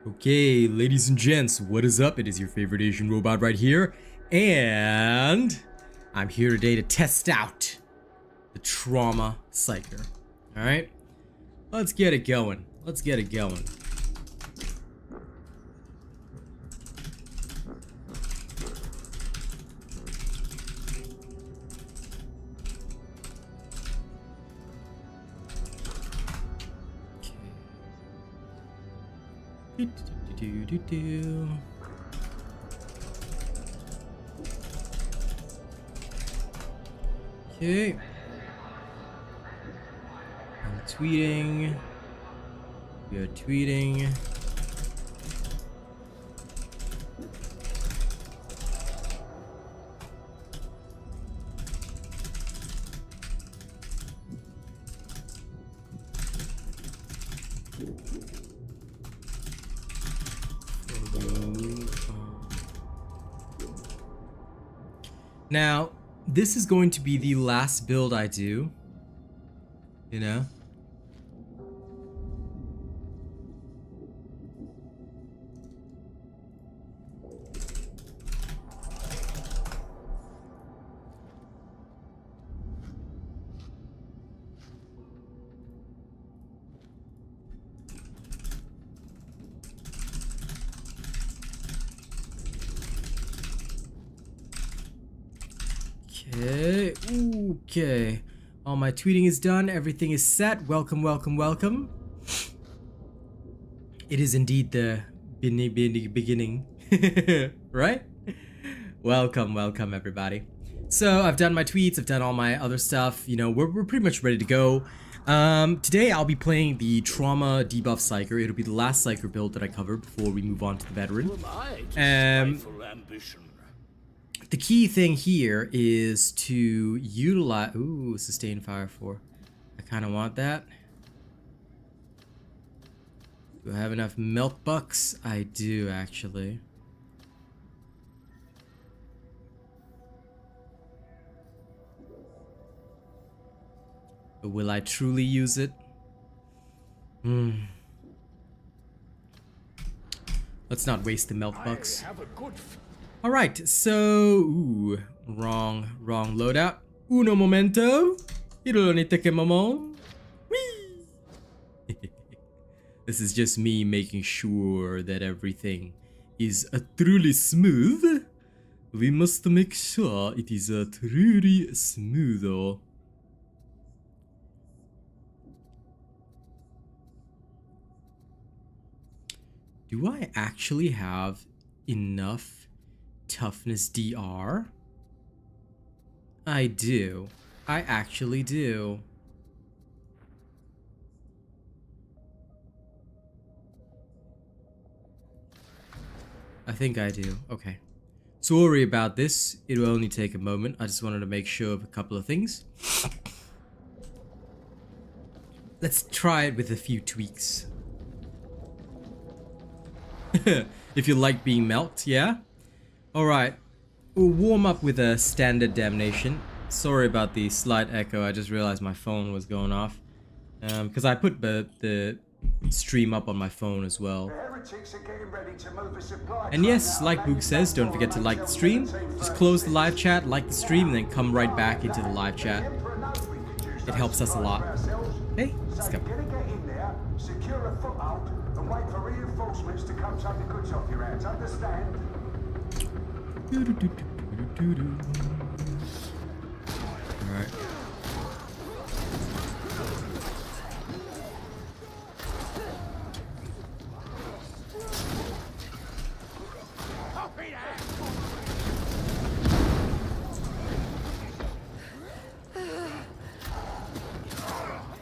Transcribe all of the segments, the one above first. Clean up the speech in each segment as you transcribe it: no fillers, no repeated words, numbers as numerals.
Okay, ladies and gents, what is up? It is your favorite Asian robot right here, and I'm here today to test out the Trauma Psyker. Alright, let's get it going. Let's get it going. Okay. I'm tweeting. We are tweeting. Now, this is going to be the last build I do, you know? Okay. All my tweeting is done. Everything is set. Welcome, welcome, welcome. It is indeed the beginning. Right? Welcome, welcome, everybody. So, I've done my tweets. I've done all my other stuff. You know, we're pretty much ready to go. Today, I'll be playing the Trauma Debuff Psyker. It'll be the last Psyker build that I cover before we move on to the veteran. The key thing here is to utilize... Ooh, sustain fire 4. I kind of want that. Do I have enough milk bucks? I do, actually. But will I truly use it? Let's not waste the milk bucks. Alright, so... Ooh, wrong loadout. Uno momento. Ironite que momon. Whee! This is just me making sure that everything is truly smooth. We must make sure it is truly smooth. Do I actually have enough toughness DR? I do. I actually do. I think I do. Okay. Sorry about this. It will only take a moment. I just wanted to make sure of a couple of things. Let's try it with a few tweaks. If you like being melted, yeah? Alright, we'll warm up with a standard damnation. Sorry about the slight echo, I just realized my phone was going off. Because I put the stream up on my phone as well. And yes, like Boog says, don't forget to like the stream. Just close the live chat, like the stream, and then come right back into the live chat. It helps us a lot. Okay, let's go. Secure a foothold and wait for reinforcements to come take the goods off your hands, understand? Alright.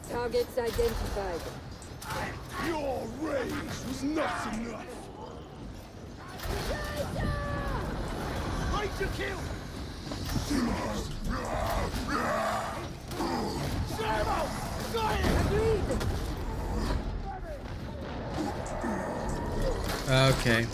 Targets identified. Your rage was not enough. Fight to kill! Okay.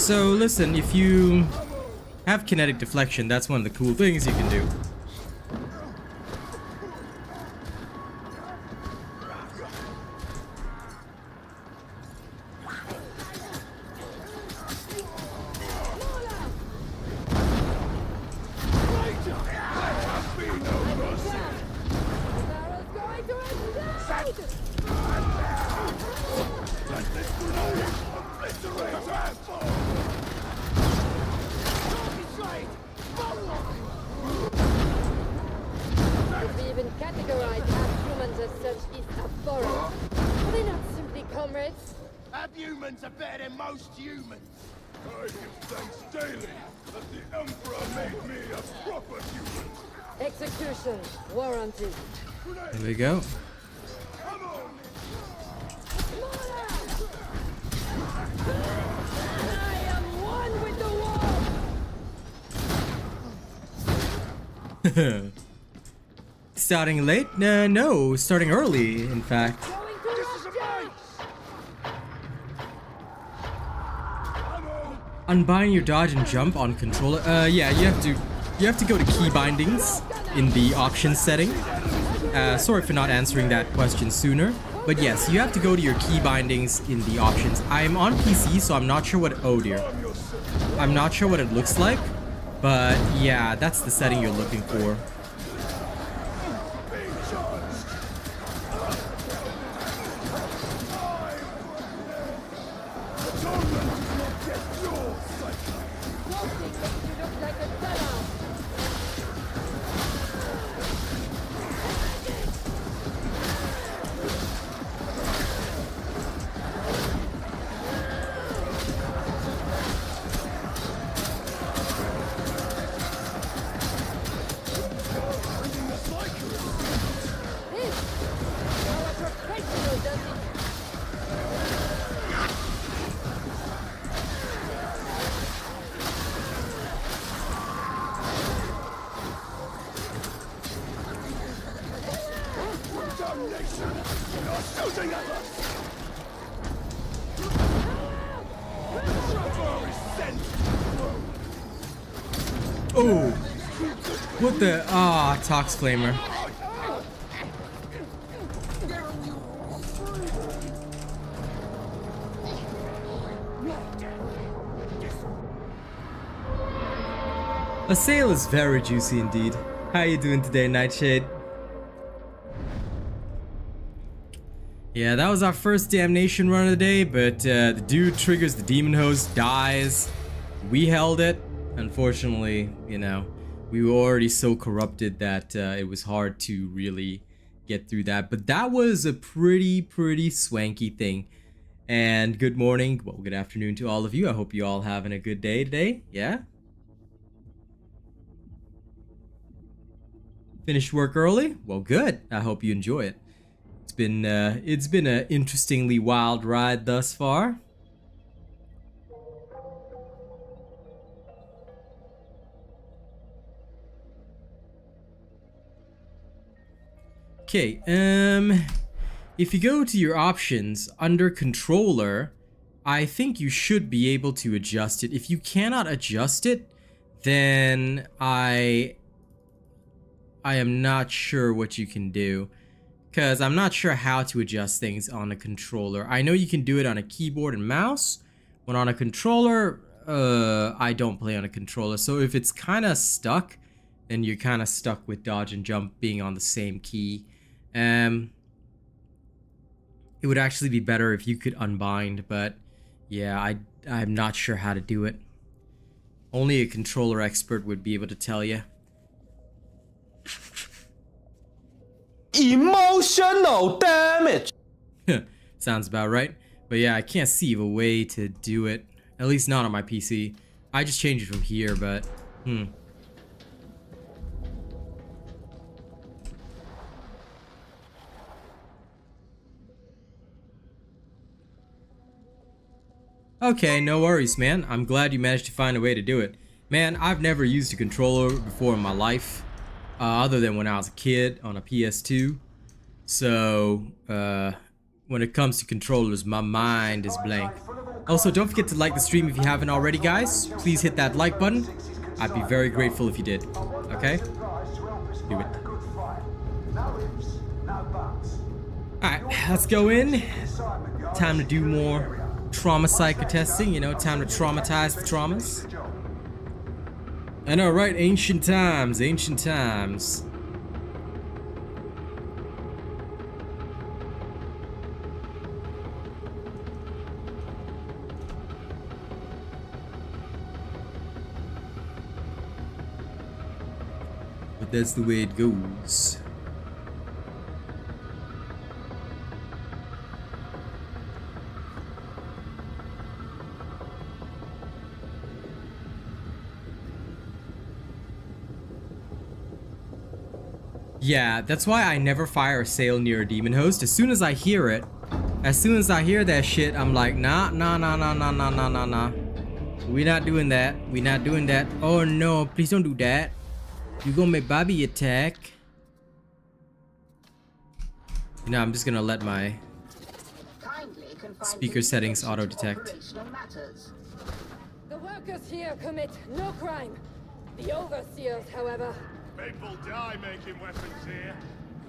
So listen, if you have kinetic deflection, that's one of the cool things you can do. Humans are better than most humans. I give thanks daily that the Emperor made me a proper human. Execution warranted. There we go. Come on! I am one with the wall. Starting late? No, starting early, in fact. Unbind your dodge and jump on controller. Yeah, you have to go to key bindings in the options setting. Sorry for not answering that question sooner, but yes, you have to go to your key bindings in the options. I'm on PC, so I'm not sure what. Oh dear, I'm not sure what it looks like, but yeah, that's the setting you're looking for. Oh, what the? Ah, Tox Flamer. A sale is very juicy indeed. How you doing today, Nightshade? Yeah, that was our first damnation run of the day, but the dude triggers the demon host, dies. We held it. Unfortunately, you know, we were already so corrupted that it was hard to really get through that. But that was a pretty swanky thing. And good morning, well, good afternoon to all of you. I hope you all having a good day today. Yeah? Finished work early? Well, good. I hope you enjoy it. It's been an interestingly wild ride thus far. Okay, if you go to your options under controller, I think you should be able to adjust it. If you cannot adjust it, then I am not sure what you can do, because I'm not sure how to adjust things on a controller. I know you can do it on a keyboard and mouse. When on a controller, I don't play on a controller, so if it's kind of stuck, then you're kind of stuck with dodge and jump being on the same key. It would actually be better if you could unbind, but yeah, I'm not sure how to do it. Only a controller expert would be able to tell you. Emotional damage. Sounds about right. But yeah, I can't see a way to do it. At least not on my PC. I just changed it from here, but Okay, no worries, man. I'm glad you managed to find a way to do it. Man, I've never used a controller before in my life, other than when I was a kid on a PS2. So, when it comes to controllers, my mind is blank. Full of all Also, don't forget to like the stream if you haven't already, guys. Please hit that like button. I'd be very grateful if you did. Okay? Do it. Alright, let's go in. Time to do more trauma psycher testing, you know, time to traumatize the traumas. I know, right? Ancient times, ancient times. But that's the way it goes. Yeah, that's why I never fire a sail near a demon host. As soon as I hear it, as soon as I hear that shit, I'm like, nah. We not doing that. We not doing that. Oh no, please don't do that. You gonna make Bobby attack. You know, I'm just gonna let my speaker settings auto detect. The workers here commit no crime. The overseers, however. People die making weapons here.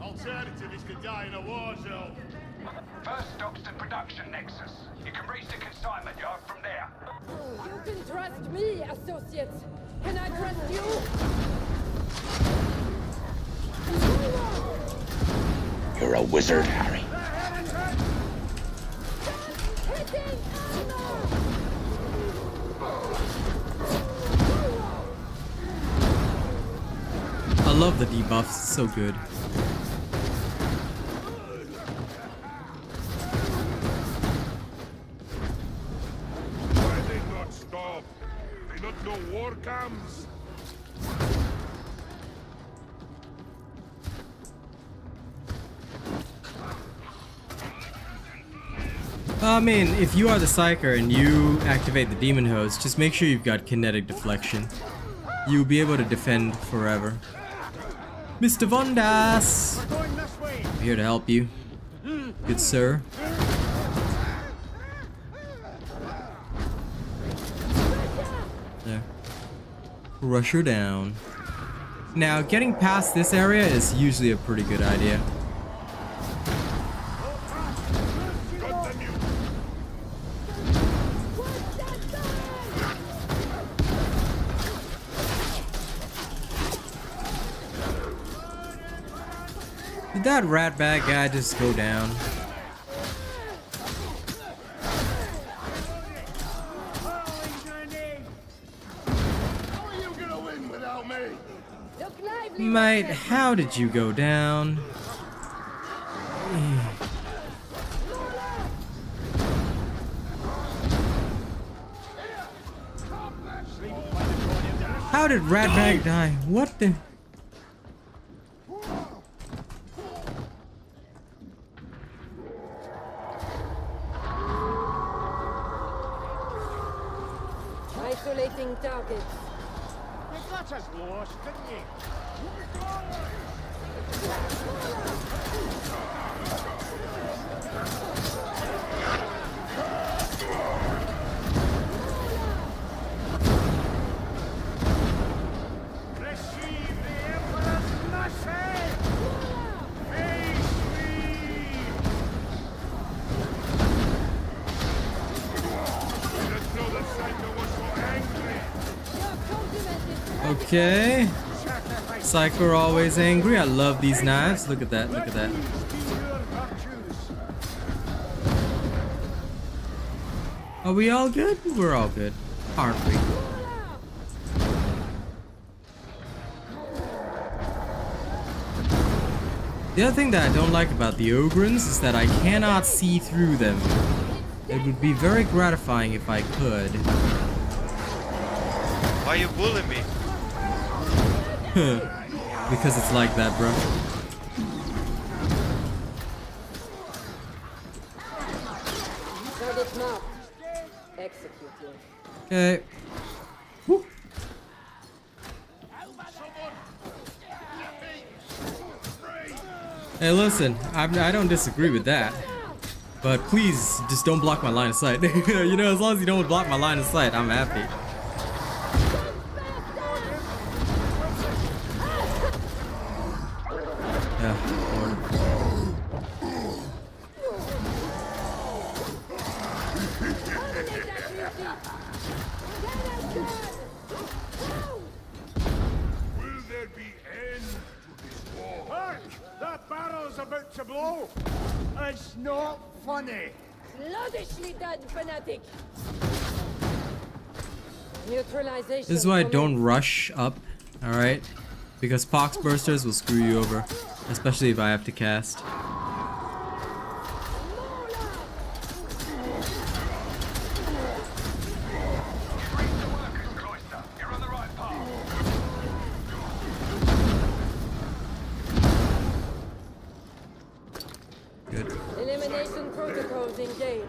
Alternative is to die in a war zone. First stop's the production nexus. You can reach the consignment yard from there. You can trust me, associates. Can I trust you? You're a wizard, Harry. Hitting armor! I love the debuffs, it's so good. Why they not stop? They not know war comes. I mean, if you are the Psyker and you activate the demon host, just make sure you've got kinetic deflection. You'll be able to defend forever. Mr. Vondas! I'm here to help you. Good sir. There. Crush her down. Now, getting past this area is usually a pretty good idea. Did that ratbag guy just go down? How are you gonna win without me? Look lively, Mate, workers. how did you go down? How did ratbag die? What the? Isolating targets. You got us lost, didn't you? Receive the Emperor's message! May sweet! Didn't know the Psyker was so angry! Your compliment is Okay. Psyker always angry. I love these knives. Look at that. Look at that. Are we all good? We're all good, aren't we? The other thing that I don't like about the Ogryns is that I cannot see through them. It would be very gratifying if I could. Why you bullying me? Because it's like that, bro. target marked. Executing. Okay. Woo. Hey, listen, I don't disagree with that. But please, just don't block my line of sight. You know, as long as you don't block my line of sight, I'm happy. Yeah, Lord. Will there be end to this war? Hark! That barrel's about to blow! It's not funny! Bloodishly done, fanatic! Neutralization. This is why I don't rush up, alright? Because pox bursters will screw you over. Especially if I have to cast. Good. Elimination protocols engaged.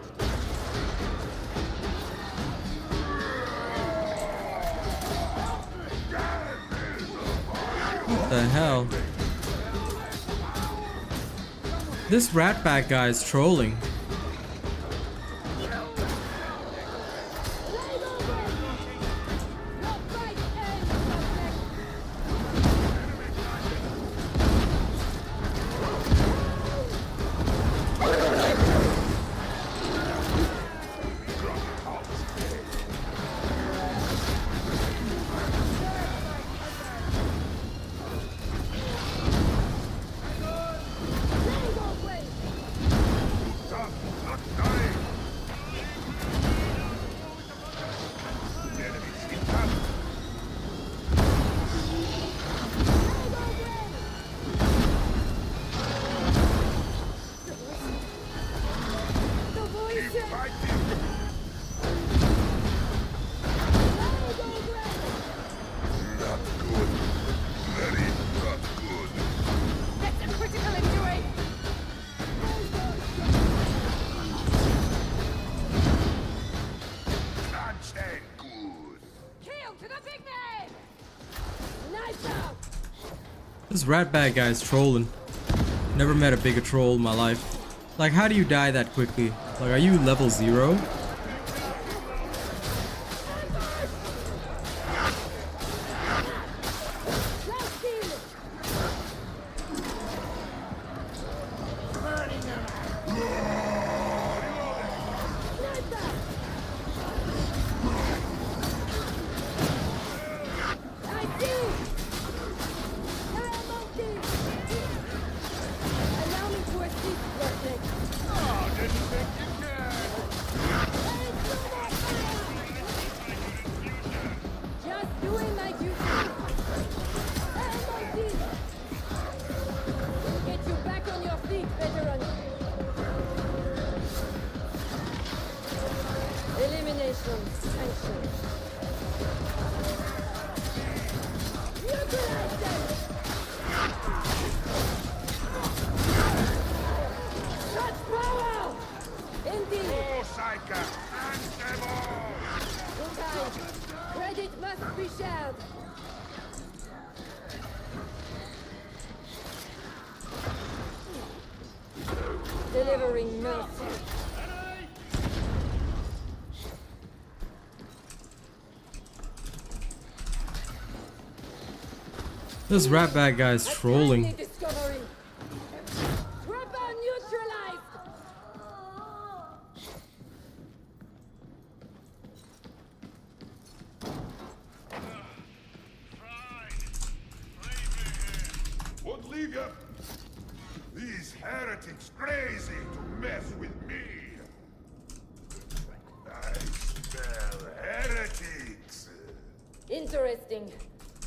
What the hell? This ratbag guy is trolling. This ratbag guy is trolling. Never met a bigger troll in my life. Like, how do you die that quickly? Like, are you level 0? Psyker! And them all! Okay. Credit must be shared. Delivering mercy. This ratbag guy is trolling. Discovery. Trapper neutralized. What Liga? These heretics crazy to mess with me. I smell heretics. Interesting.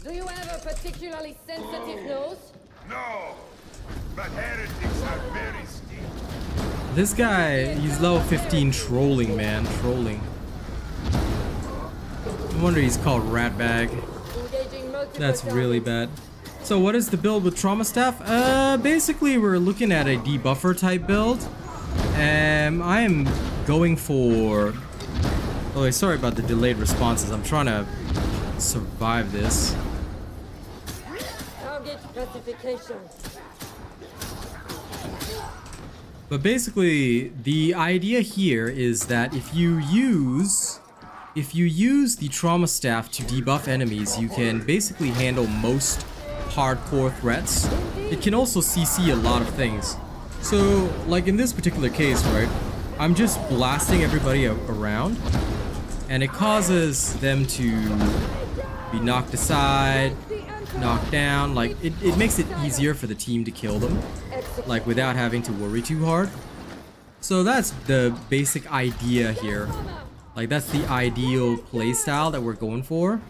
Do you have a particularly sensitive nose? No, but heretics are very stingy. This guy, he's level 15 trolling, man. Trolling. No wonder he's called ratbag. Engaging multiple That's really targets. bad. So what is the build with trauma staff? Basically we're looking at a debuffer type build. I am going for... Oh, sorry about the delayed responses. I'm trying to survive this. Target classification. But basically, the idea here is that if you use the trauma staff to debuff enemies, you can basically handle most hardcore threats. It can also CC a lot of things. So, like in this particular case, right, I'm just blasting everybody around, and it causes them to be knocked aside, knocked down. Like, it makes it easier for the team to kill them, like without having to worry too hard. So that's the basic idea here. Like, that's the ideal playstyle that we're going for,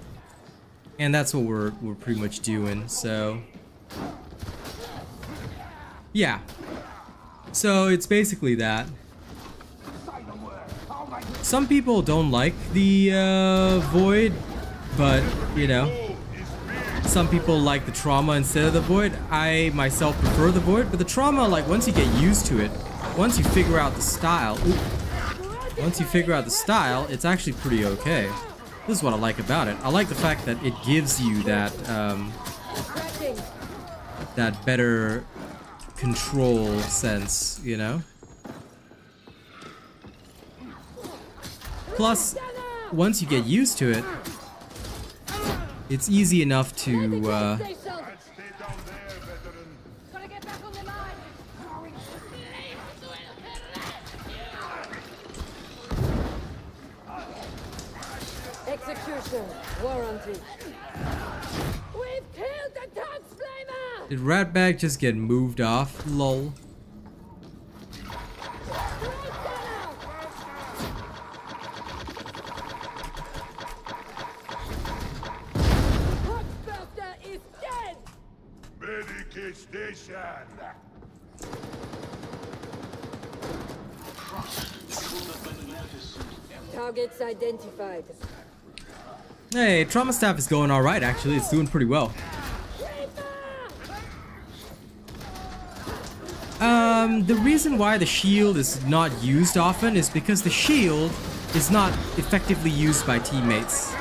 and that's what we're pretty much doing. So yeah, so it's basically that. Some people don't like the void, but you know, some people like the trauma instead of the void. I myself prefer the void, but the trauma, like, once you get used to it, once you figure out the style, it's actually pretty okay. This is what I like about it. I like the fact that it gives you that that better control sense, you know? Plus, once you get used to it, it's easy enough to Execution warranted. We've killed the Tox Flamer! Did Ratbag just get moved off? Lol. Hotbuster is dead! Medikit station. Targets identified. Hey, trauma staff is going alright actually. It's doing pretty well. The reason why the shield is not used often is because the shield is not effectively used by teammates.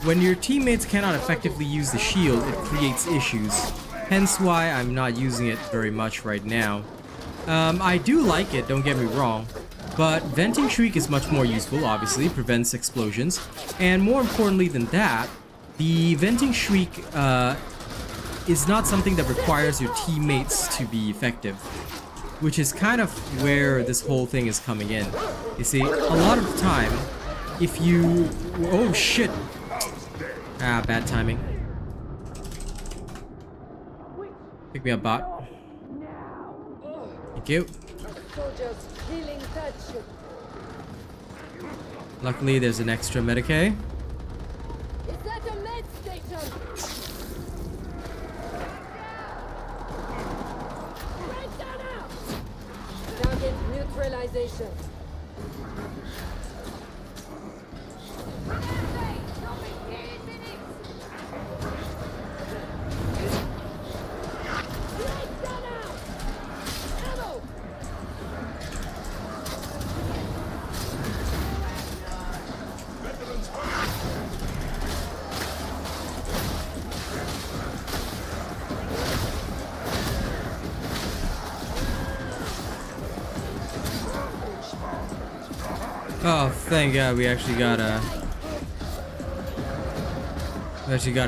When your teammates cannot effectively use the shield, it creates issues. Hence why I'm not using it very much right now. I do like it, don't get me wrong. But venting shriek is much more useful, obviously, prevents explosions. And more importantly than that, the venting shriek is not something that requires your teammates to be effective, which is kind of where this whole thing is coming in. You see, a lot of the time, if you... Oh shit! Ah, bad timing. Pick me up, bot. Thank you. Soldiers healing touch. Luckily, there's an extra Medicaid. Is that a med station? Break that out! Target neutralization. Break that out! Ammo! Oh, thank God we actually got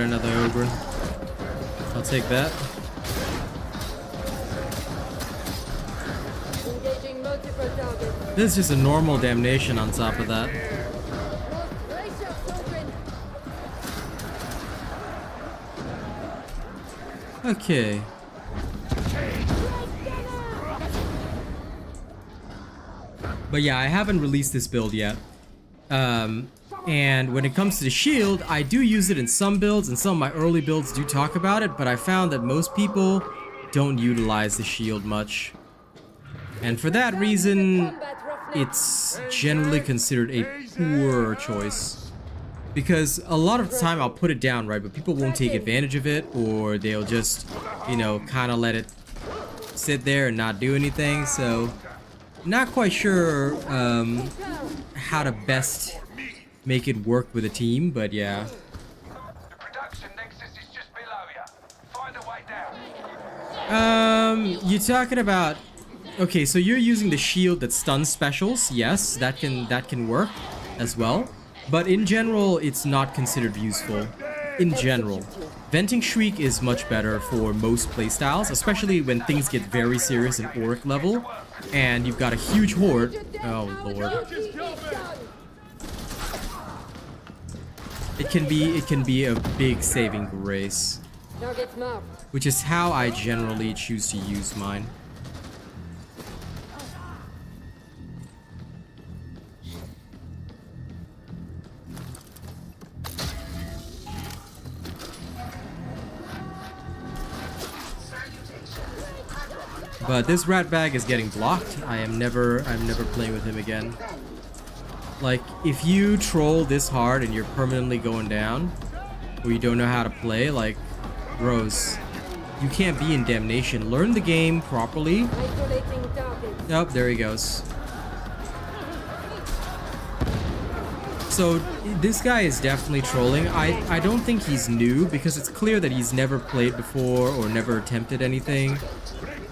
another Ogryn. I'll take that. Engaging multiple targets. This is just a normal damnation on top of that. Brace yourself, Ogryn. Okay. But yeah, I haven't released this build yet. And when it comes to the shield, I do use it in some builds, and some of my early builds do talk about it, but I found that most people don't utilize the shield much. And for that reason, it's generally considered a poor choice. Because a lot of the time I'll put it down, right, but people won't take advantage of it, or they'll just, you know, kind of let it sit there and not do anything, so... Not quite sure how to best make it work with a team, but yeah. The production nexus is just below you. Find a way down. You talking about Okay, so you're using the shield that stuns specials. Yes, that can work as well. But in general, it's not considered useful. In general. Venting Shriek is much better for most playstyles, especially when things get very serious in Auric level and you've got a huge horde. Oh lord. It can be a big saving grace. Target's marked. Which is how I generally choose to use mine. But this rat bag is getting blocked. I'm never playing with him again. Like, if you troll this hard and you're permanently going down, or you don't know how to play, like, bros, you can't be in Damnation. Learn the game properly. Isolating target. Oh, there he goes. So this guy is definitely trolling. I don't think he's new because it's clear that he's never played before or never attempted anything.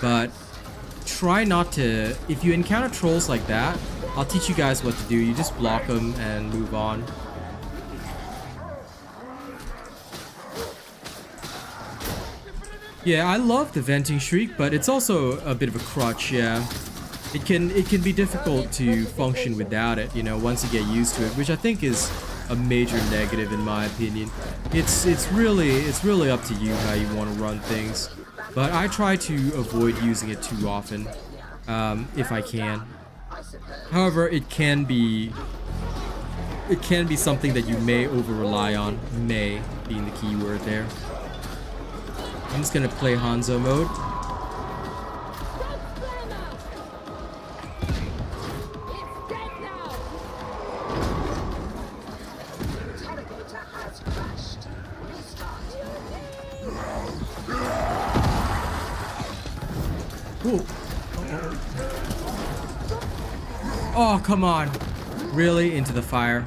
But try not to, if you encounter trolls like that, I'll teach you guys what to do. You just block them and move on. Yeah, I love the Venting Shriek, but it's also a bit of a crutch, yeah. It can be difficult to function without it, you know, once you get used to it, which I think is a major negative in my opinion. It's really up to you how you want to run things. But I try to avoid using it too often, if I can. However, it can be something that you may over-rely on, may being the key word there. I'm just gonna play Hanzo mode. Ooh. Oh, come on. Really? Into the fire.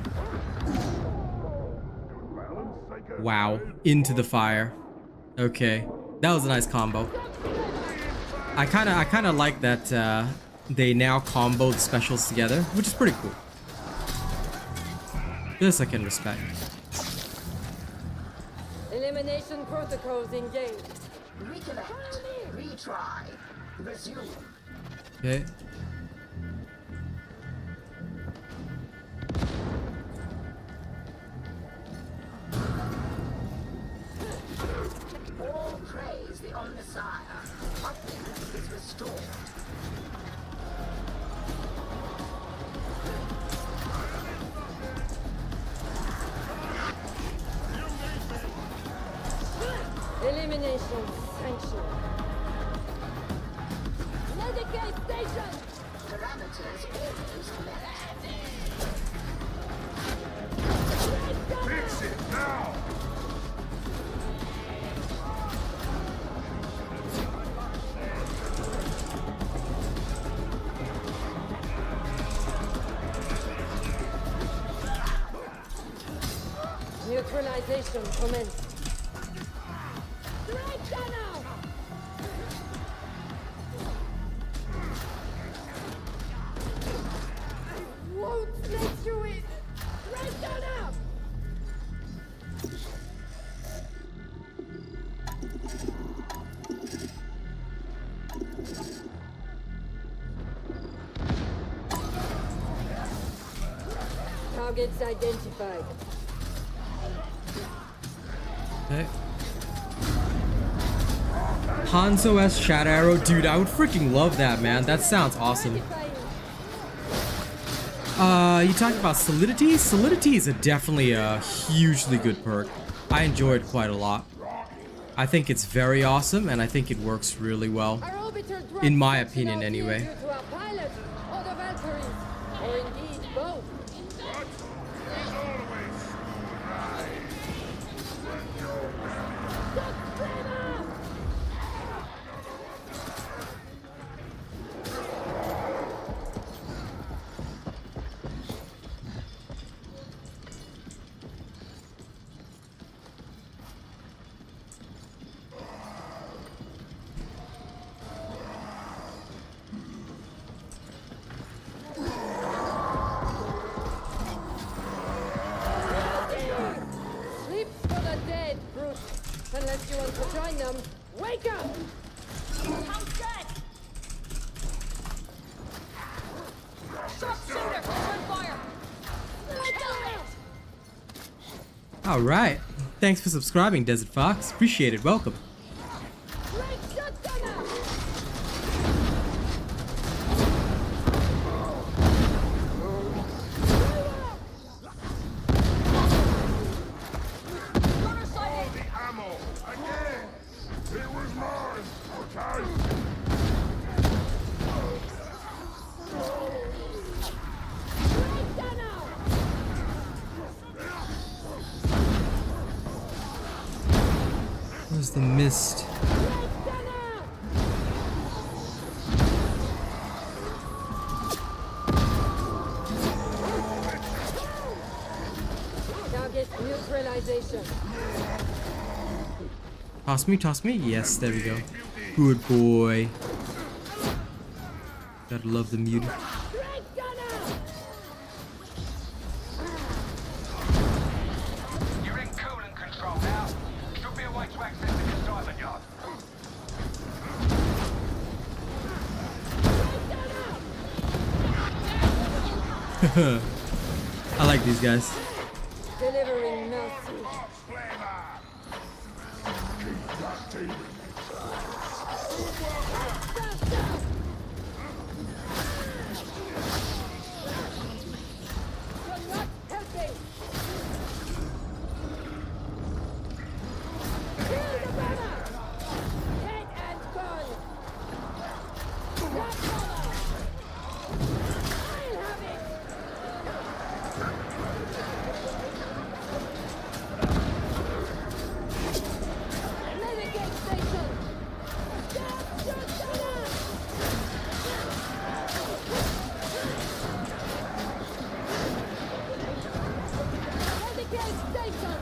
Wow. Into the fire. Okay. That was a nice combo. I kinda like that they now combo the specials together, which is pretty cool. This I can respect. Elimination protocols engaged. Recollect. Retry. Resume. Okay. All praise the Omnissiah. Uplift is restored. Elimination sanctioned. Medicate station! Parameters always met. Fix it now! Neutralization commenced. Right now! Won't let you in! Right now! Targets identified. Okay. Hanzo S Shadow Arrow, dude, I would freaking love that, man. That sounds awesome. You talking about Solidity? Solidity is definitely a hugely good perk. I enjoy it quite a lot. I think it's very awesome, and I think it works really well. In my opinion, anyway. Due to our pilot or the Valkyries, or indeed both. Wake up! I'm dead! Sharpshooter! Open fire! All right. Thanks for subscribing, Desert Fox. Appreciate it. Welcome. Where's the mist? Target neutralization. Toss me, toss me. Yes, there we go. Good boy. Gotta love the mutant. You're in coolant control now. Should be a way to access the consignment yard. I like these guys. Delivering mercy. You're not helping. Kill the banner. Dead and gone. That banner. I'll have it. Renegade station. Stop your banner. Renegade station.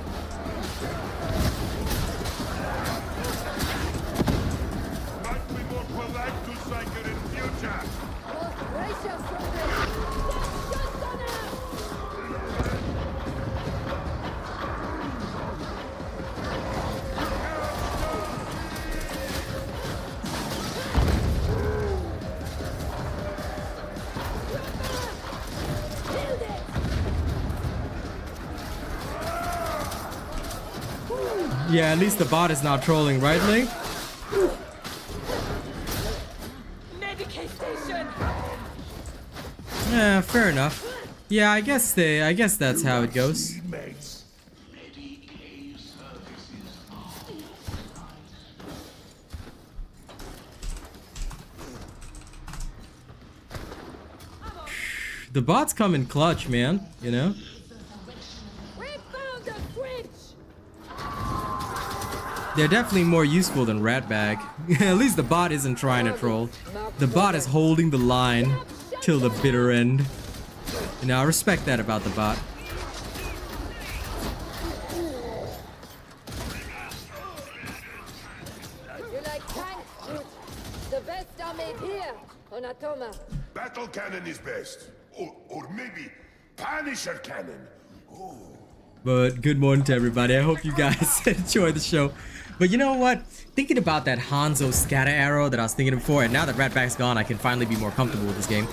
Might be more polite to Psyker in future. Oh, brace yourself. Stop your banner. Killed it. Yeah, at least the bot is not trolling, right, Link? Medicaid station! Yeah, fair enough. Yeah, I guess that's how it goes. Mates. The bots come in clutch, man. You know. We found the switch. They're definitely more useful than Ratbag. At least the bot isn't trying to troll. The bot is holding the line till the bitter end. You know, I respect that about the bot. You like tanks, Groot? The best are made here on Atoma. Battle cannon is best. Or maybe Punisher cannon. Ooh. But good morning to everybody. I hope you guys enjoy the show. But you know what? Thinking about that Hanzo scatter arrow that I was thinking of before, and now that Ratbag's gone, I can finally be more comfortable with this game.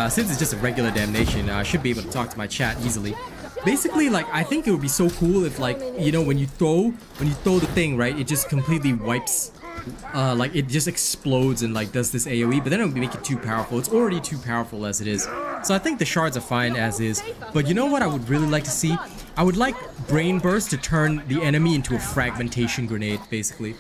Since it's just a regular damnation, I should be able to talk to my chat easily. Basically, like, I think it would be so cool if, like, you know, when you throw the thing, right, it just completely wipes, like, it just explodes and, like, does this AoE, but then it would make it too powerful. It's already too powerful as it is. So I think the shards are fine as is. But you know what I would really like to see? I would like Brain Burst to turn the enemy into a fragmentation grenade, basically.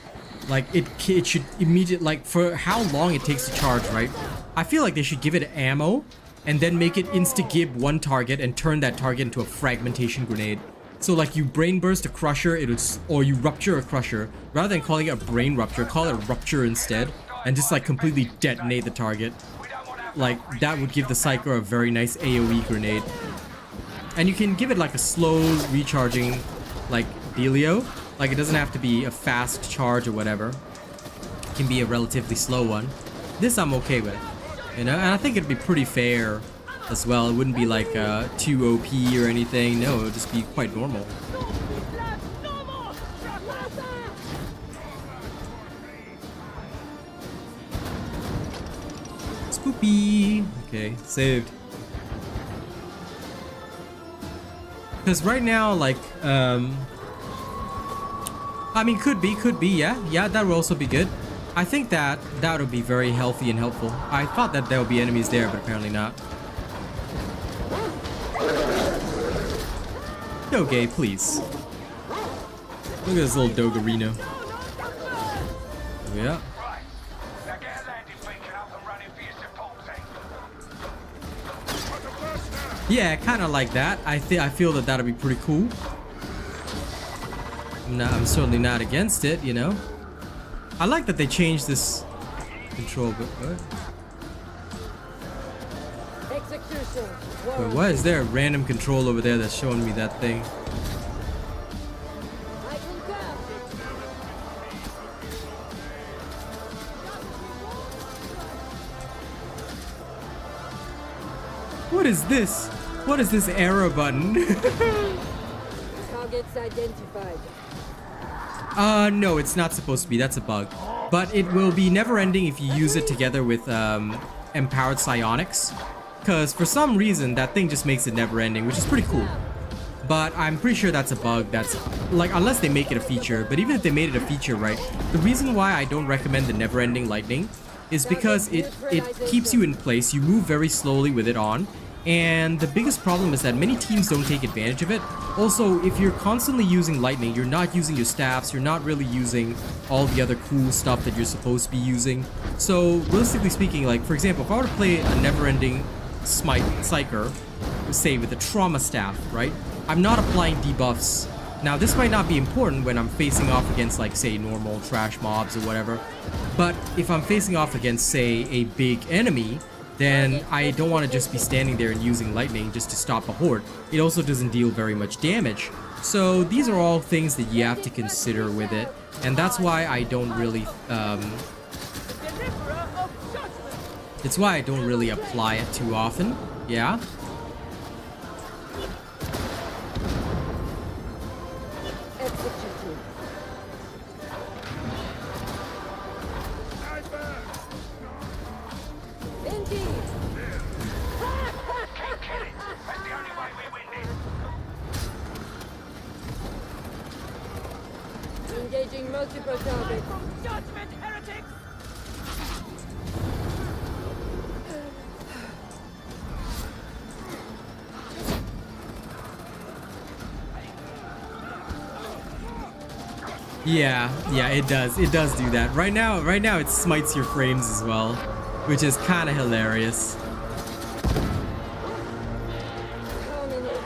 Like, it should immediately, like, for how long it takes to charge, right? I feel like they should give it ammo and then make it insta-gib one target and turn that target into a fragmentation grenade. So, like, you Brain Burst a Crusher, or you Rupture a Crusher. Rather than calling it a Brain Rupture, call it a Rupture instead. And just, like, completely detonate the target. Like, that would give the Psyker a very nice AoE grenade. And you can give it, like, a slow recharging, like, dealio. Like, it doesn't have to be a fast charge or whatever. It can be a relatively slow one. This I'm okay with, you know? And I think it'd be pretty fair as well. It wouldn't be, like, too OP or anything. No, it would just be quite normal. Poopy. Okay, saved. Because right now, like, I mean, could be, yeah. Yeah, that would also be good. I think that would be very healthy and helpful. I thought that there would be enemies there, but apparently not. Okay, please. Look at this little Doggerino. Yeah. Right. Now get a landing beacon up and running for your support team. Yeah, kind of like that. I feel that that'll be pretty cool. I'm certainly not against it, you know. I like that they changed this control, but what? Execution. Wait, what is there? A random control over there that's showing me that thing. I concur. What is this? What is this arrow button? Targets identified. No, it's not supposed to be. That's a bug. But it will be never ending if you use it together with empowered psionics. Because for some reason, that thing just makes it never ending, which is pretty cool. But I'm pretty sure that's a bug. That's like, unless they make it a feature. But even if they made it a feature, right? The reason why I don't recommend the never ending lightning is because it keeps you in place. You move very slowly with it on. And the biggest problem is that many teams don't take advantage of it. Also, if you're constantly using lightning, you're not using your staffs, you're not really using all the other cool stuff that you're supposed to be using. So, realistically speaking, like, for example, if I were to play a never-ending Psyker, say with a trauma staff, right? I'm not applying debuffs. Now, this might not be important when I'm facing off against, like, say, normal trash mobs or whatever. But if I'm facing off against, say, a big enemy, then I don't want to just be standing there and using lightning just to stop a horde. It also doesn't deal very much damage. So these are all things that you have to consider with it. And that's why I don't really, it's why I don't really apply it too often. Yeah. Executed. Indeed. That's the only way we win this. Engaging multiple targets. Judgment, heretics! Yeah, it does. It does do that. Right now it smites your frames as well, which is kind of hilarious. Terminated.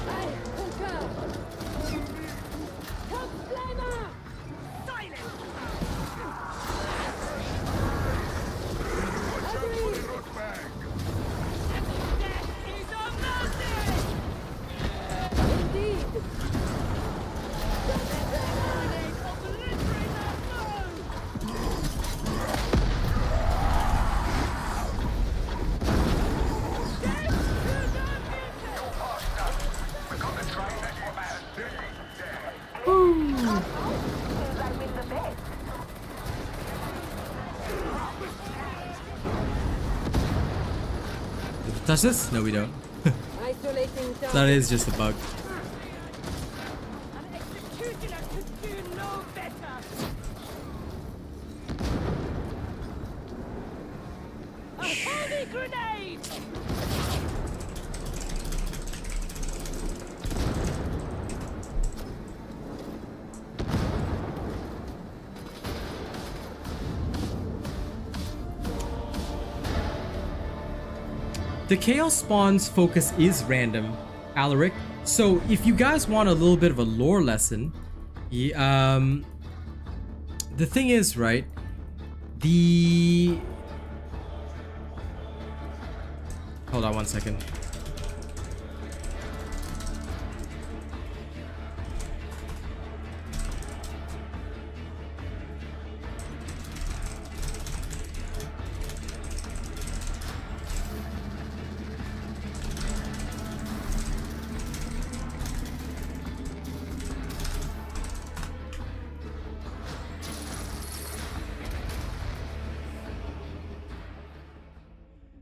I concur. Top flamer. Silence! Agreed. Death is a mercy! Indeed. Obliterate our foe! We've got the train, that's what matters. Touch this? No, we don't. Isolating target. That is just a bug. An executioner could do no better! A holy grenade! The Chaos Spawn's focus is random, Alaric. So if you guys want a little bit of a lore lesson, the thing is, right, hold on one second.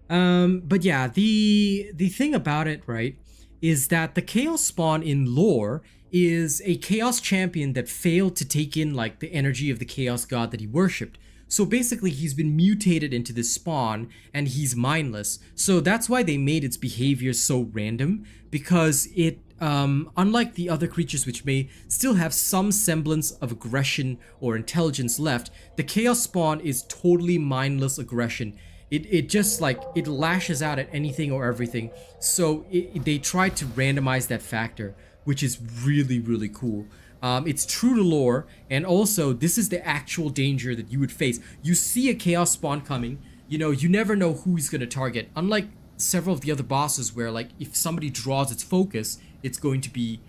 But yeah, the thing about it, right, is that the Chaos Spawn in lore is a Chaos champion that failed to take in like the energy of the Chaos God that he worshipped. So basically he's been mutated into this spawn and he's mindless. So that's why they made its behavior so random, because it unlike the other creatures which may still have some semblance of aggression or intelligence left, the Chaos Spawn is totally mindless aggression. It just like, it lashes out at anything or everything. So they tried to randomize that factor, which is really, really cool. It's true to lore, and also this is the actual danger that you would face. You see a Chaos Spawn coming, you know, you never know who he's gonna target. Unlike several of the other bosses where like if somebody draws its focus, it's going to be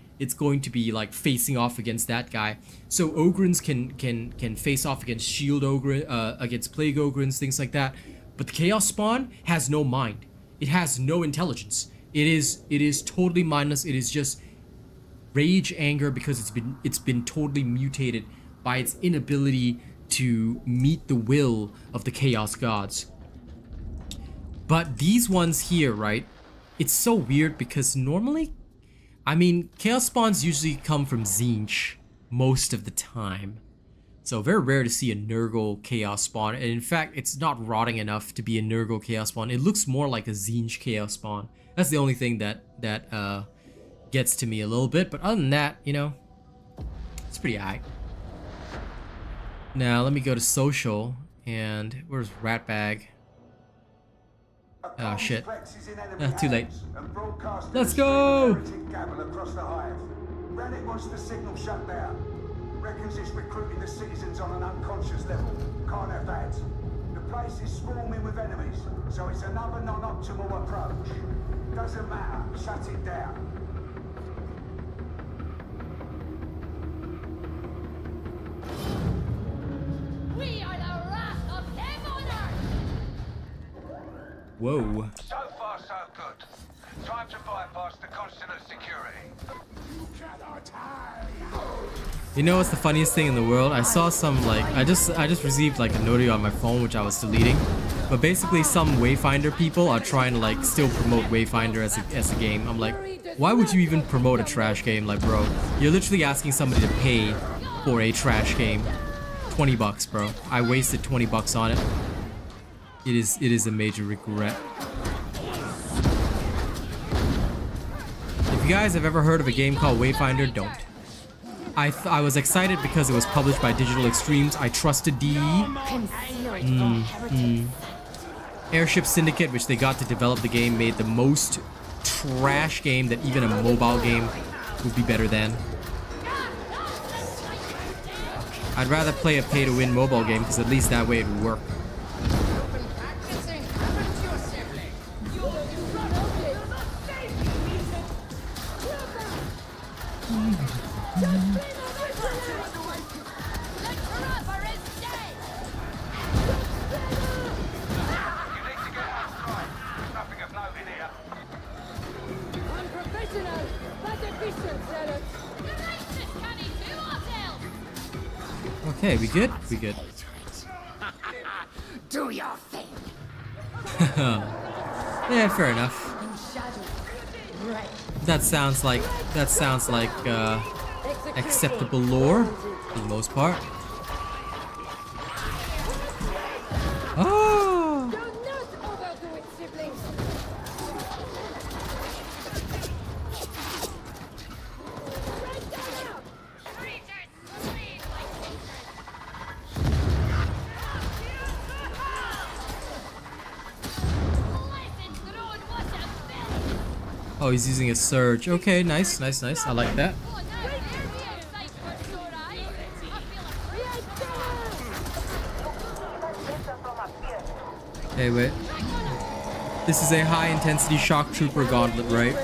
like facing off against that guy. So Ogryns can face off against Shield Ogryn, against Plague Ogryns, things like that. But the Chaos Spawn has no mind. It has no intelligence. It is totally mindless. It is just rage, anger, because it's been totally mutated by its inability to meet the will of the Chaos Gods. But these ones here, right? It's so weird because normally, I mean, Chaos Spawns usually come from Tzeentch most of the time. So very rare to see a Nurgle Chaos Spawn, and in fact, it's not rotting enough to be a Nurgle Chaos Spawn. It looks more like a Tzeentch Chaos Spawn. That's the only thing that gets to me a little bit, but other than that, you know, it's pretty aight. Now let me go to social, and where's Ratbag? Oh shit. Too late. Let's go! Reddit wants the signal shut down. Reckons it's recruiting the citizens on an unconscious level. Can't have that. The place is swarming with enemies, so it's another non-optimal approach. Doesn't matter. Shut it down. We are the wrath of him on earth! Whoa. So far, so good. Time to bypass the constant security. You cannot hide. You know what's the funniest thing in the world? I saw some like, I just received like a notary on my phone which I was deleting. But basically some Wayfinder people are trying to like still promote Wayfinder as a game. I'm like, why would you even promote a trash game? Like, bro, you're literally asking somebody to pay for a trash game. 20 bucks, bro. I wasted 20 bucks on it. It is a major regret. If you guys have ever heard of a game called Wayfinder, don't. I was excited because it was published by Digital Extremes. I trusted DE. Airship Syndicate, which they got to develop the game, made the most trash game that even a mobile game would be better than. I'd rather play a pay-to-win mobile game because at least that way it would work. Okay, we good? We good. Do your thing. Yeah, fair enough. That sounds like acceptable lore for the most part. Oh! Do not overdo it, siblings. Oh, he's using a surge. Okay, nice, nice, nice. I like that. Hey, wait. This is a high intensity shock trooper gauntlet, right?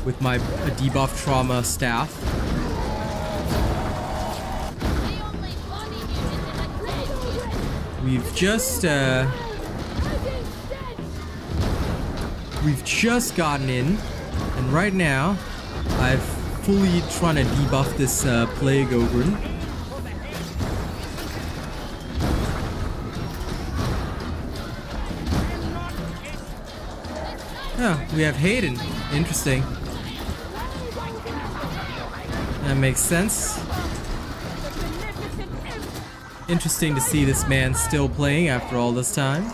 With my debuff trauma staff. We've just gotten in, and right now I've fully trying to debuff this Plague Ogryn. Oh, we have Hayden. Interesting. That makes sense. Interesting to see this man still playing after all this time.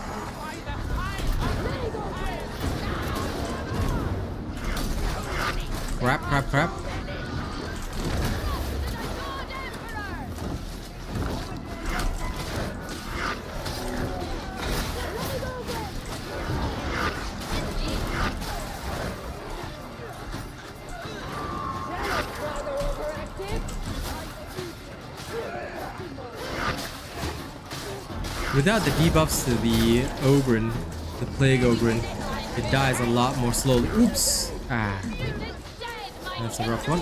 Crap, crap, crap. Without the debuffs to the Ogryn, the Plague Ogryn, it dies a lot more slowly. Oops! Ah. That's a rough one.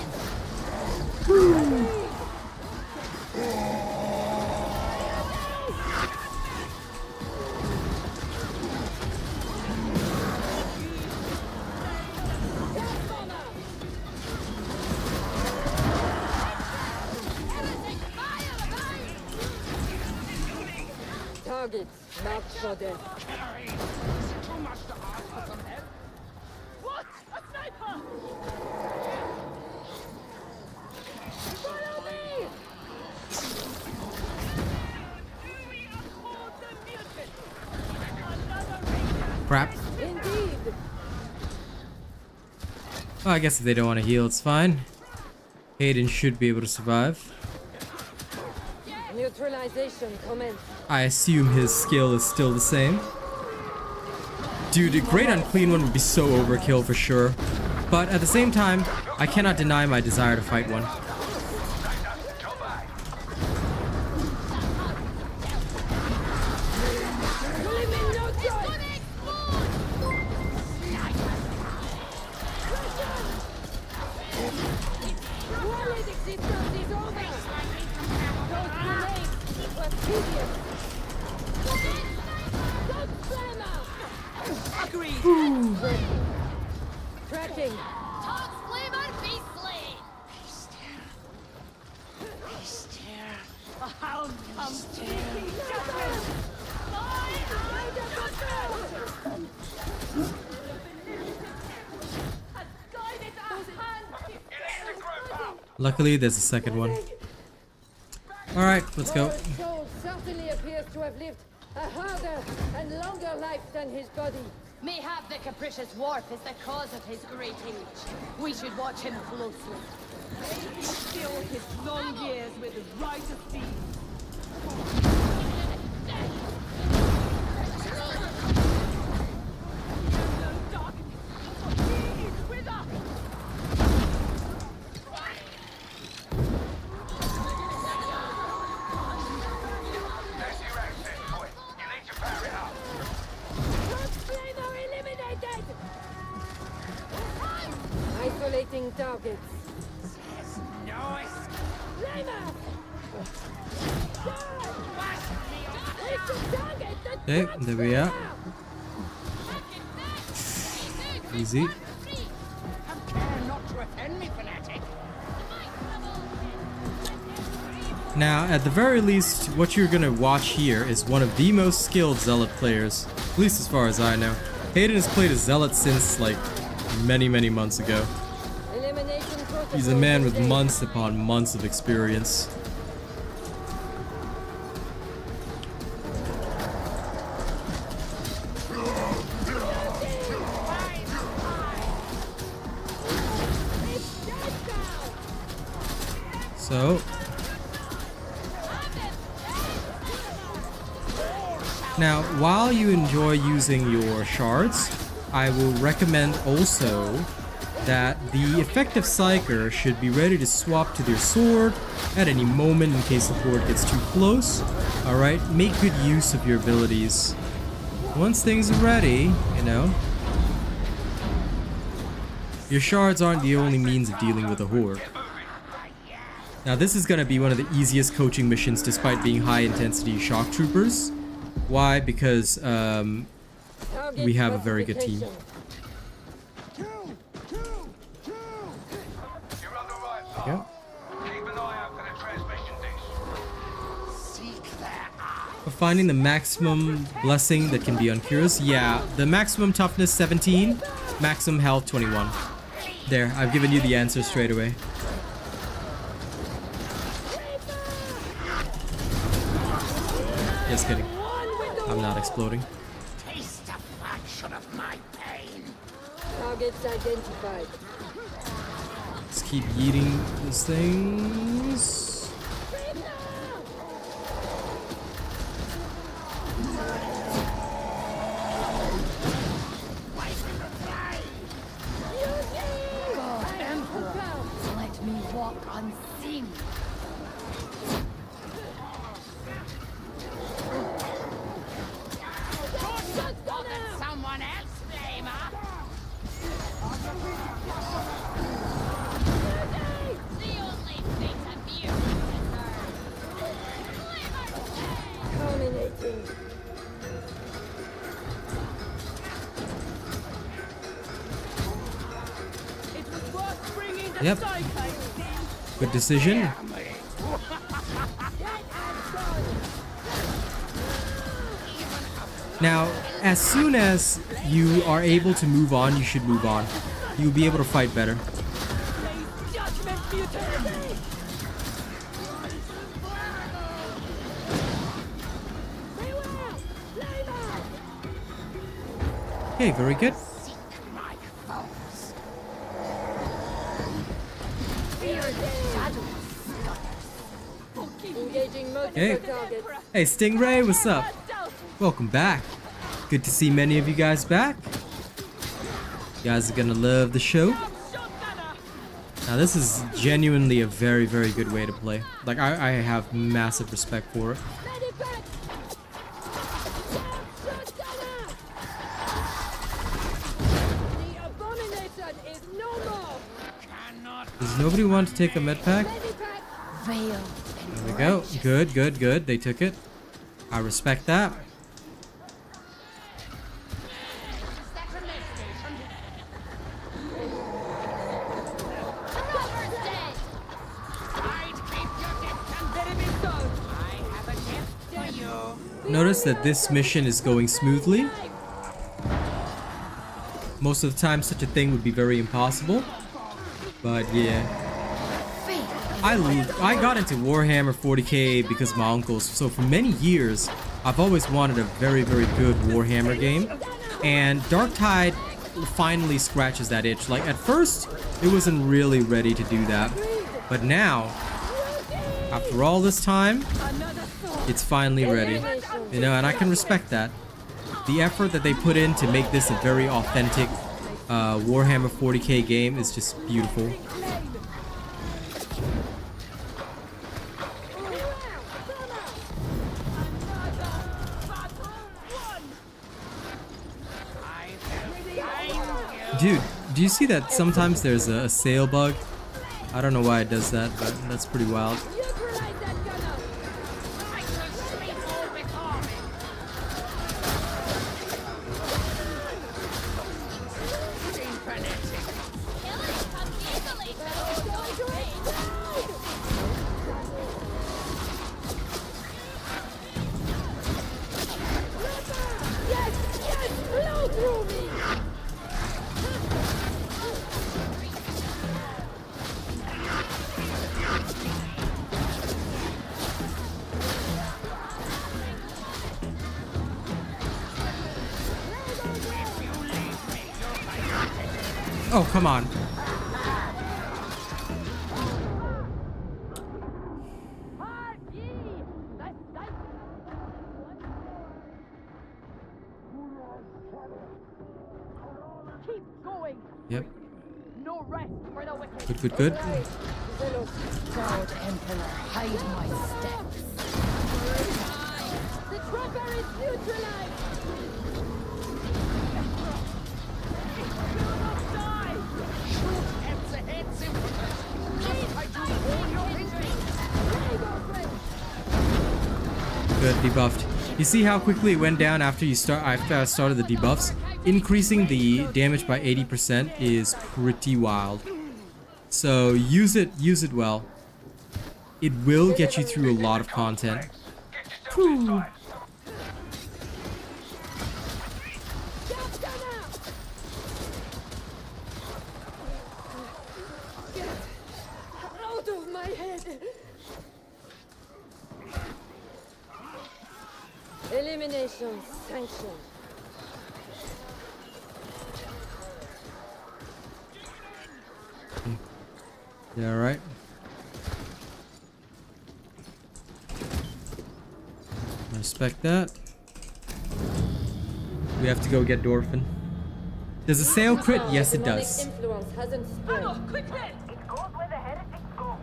Targets marked for death. What? A sniper! Follow me! Crap. Indeed. Well, I guess if they don't want to heal, it's fine. Hayden should be able to survive. Neutralization commence. I assume his skill is still the same. Dude, a Great Unclean One would be so overkill for sure. But at the same time, I cannot deny my desire to fight one. Tracking. Todd Flamer be slain! A hound comes seeking justice! Has guided our hand! Luckily, there's a second one. Alright, let's go. His soul certainly appears to have lived a harder and longer life than his body. Mayhap the capricious dwarf is the cause of his great age. We should watch him closely. Fill his long years with righteous deeds. No darkness, for he is with us! That's your access point. You need to power it up. Flamer eliminated! Isolating targets. Flamer! It's the target that Okay, there we are. Easy. Now, at the very least, what you're gonna watch here is one of the most skilled Zealot players, at least as far as I know. Hayden has played a Zealot since, like, many months ago. elimination protocol. He's a man with months upon months of experience. So, now, while you enjoy using your shards, I will recommend also that the effective Psyker should be ready to swap to their sword at any moment in case the horde gets too close. Alright, make good use of your abilities. Once things are ready, you know, your shards aren't the only means of dealing with a horde. Now this is going to be one of the easiest coaching missions despite being high intensity shock troopers. Why? Because we have a very good team. You're on the right path. Yeah. Keep an eye out for the transmission dish. For finding the maximum blessing that can be on Curious. Yeah, the maximum toughness 17 Maximum health 21. There, I've given you the answer straight away. Just kidding. I'm not exploding. Taste a fraction of my pain. Targets identified. Let's keep eating these things. God, Emperor, let me walk unseen. Someone else blame her. The only thing that you Culminating. It was worth bringing the Yep. Psyker. Good decision. Now, as soon as you are able to move on, you should move on. You'll be able to fight better. Judgment futility. Okay, very good. My foes. Engaging multiple Hey. targets. Hey, Stingray, what's up? Welcome back. Good to see many of you guys back. You guys are gonna love the show. Now, this is genuinely a very, very good way to play. Like, I have massive respect for it. The abomination is no more. Does nobody want to take a med pack? veil. There we go. Good, good, good. They took it. I respect that. Notice that this mission is going smoothly. Most of the time such a thing would be very impossible. But yeah. I got into Warhammer 40k because of my uncles. So for many years, I've always wanted a very, very good Warhammer game. And Darktide finally scratches that itch. Like at first, it wasn't really ready to do that. But now, after all this time, it's finally ready. You know, and I can respect that. The effort that they put in to make this a very authentic Warhammer 40k game is just beautiful. Dude, do you see that sometimes there's a sail bug? I don't know why it does that, but that's pretty wild. Oh, come on. Keep going. Yep. No rest for the wicked. Good, good, good. God Emperor, hide my steps. The trapper is neutralized. Good, debuffed. You see how quickly it went down after I started the debuffs? Increasing the damage by 80% is pretty wild. So use it well. It will get you through a lot of content. Whew. my head! Elimination sanctioned. Yeah, right. Respect that. We have to go get Dorfin. Does the sale crit? Yes, it does. Influence hasn't spread. Quick hit! It goes where the heretics go.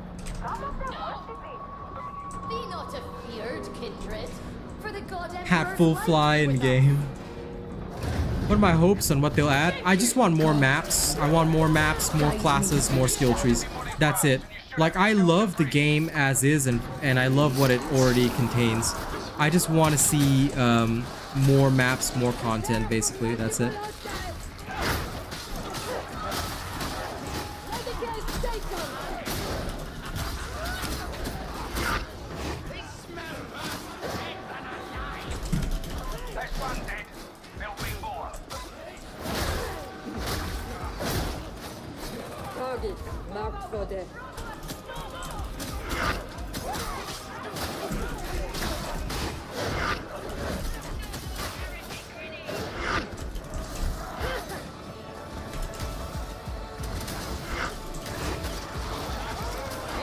Some of them worship it. Be not afeared, kindred. For the god Hatful fly in game. What are my hopes on what they'll add? I just want more maps. I want more maps, more classes, more skill trees. That's it. Like, I love the game as is, and I love what it already contains. I just want to see more maps, more content, basically. That's it. Target marked for death.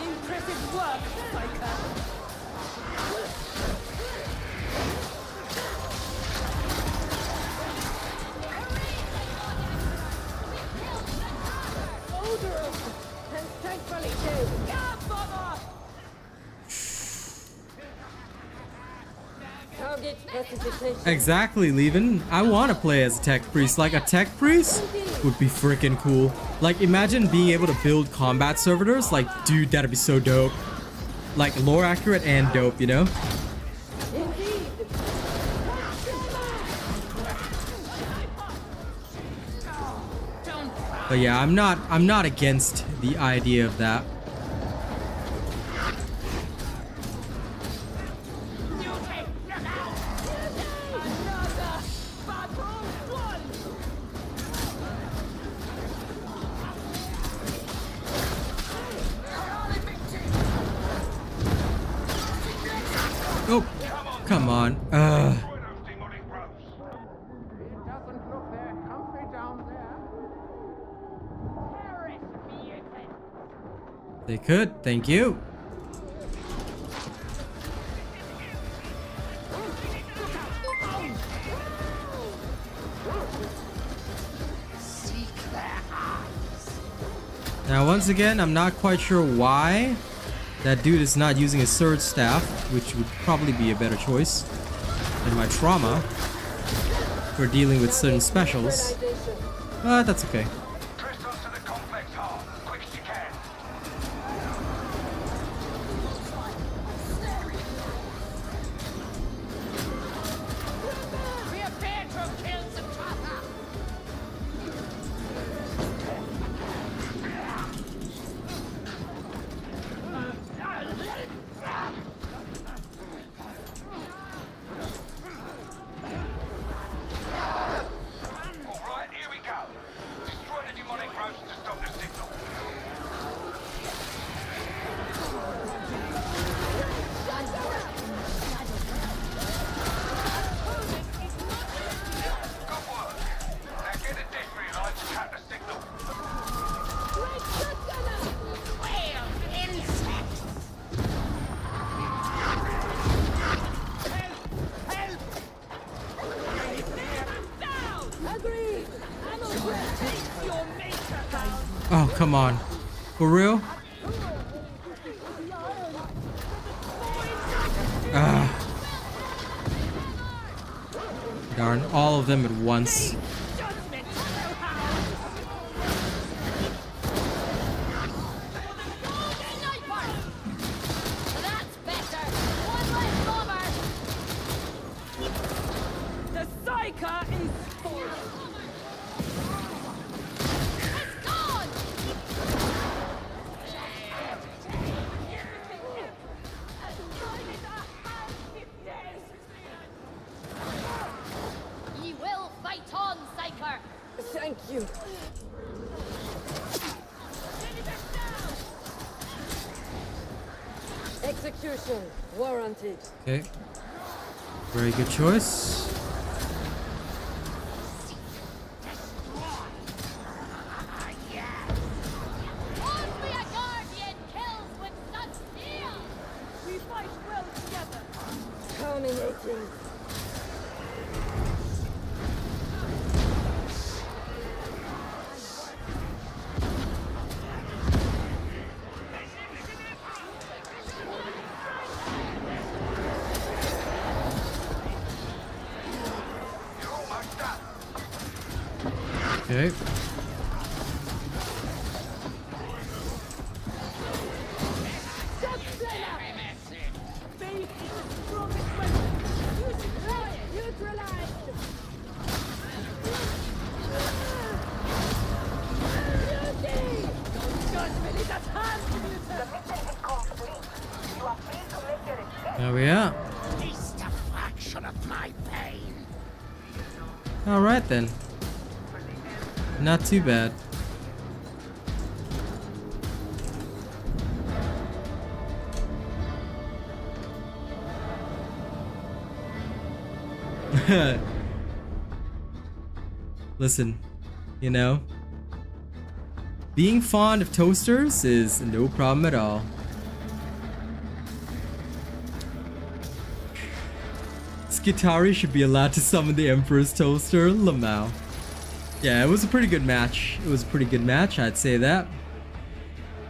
Impressive work, Psyker. And thankfully dead. Target pacification. Exactly, Levin. I want to play as a tech priest. Like, a tech priest would be freaking cool. Like, imagine being able to build combat servitors. Like, dude, that'd be so dope. Like, lore accurate and dope, you know? Indeed. But yeah, I'm not against the idea of that. Oh, come on. They could, thank you. Now, once again, I'm not quite sure why that dude is not using his surge staff, which would probably be a better choice than my trauma for dealing with certain specials. But that's okay. Crystals to the complex heart, quick as you can. Pietro kills the trapper. Alright, here we go. Destroy the demonic growths to stop the signal. Good work. Now get the Destrian to cut the signal. Well, insects. Agreed. Your maker down. Oh, come on. For real? Ah. Darn, all of them at once. Judgment. Sniper! That's better. One less bomber. The Psyker is full. It's gone. Ye will fight on, Psyker. Thank you. Execution warranted. Okay. Very good choice. We fight well together. Terminating. Okay. There we are. Just a fraction of my pain. Alright then. Not too bad. Listen, you know, being fond of toasters is no problem at all. Skitari should be allowed to summon the Emperor's Toaster, Lamau. Yeah, it was a pretty good match. It was a pretty good match, I'd say that.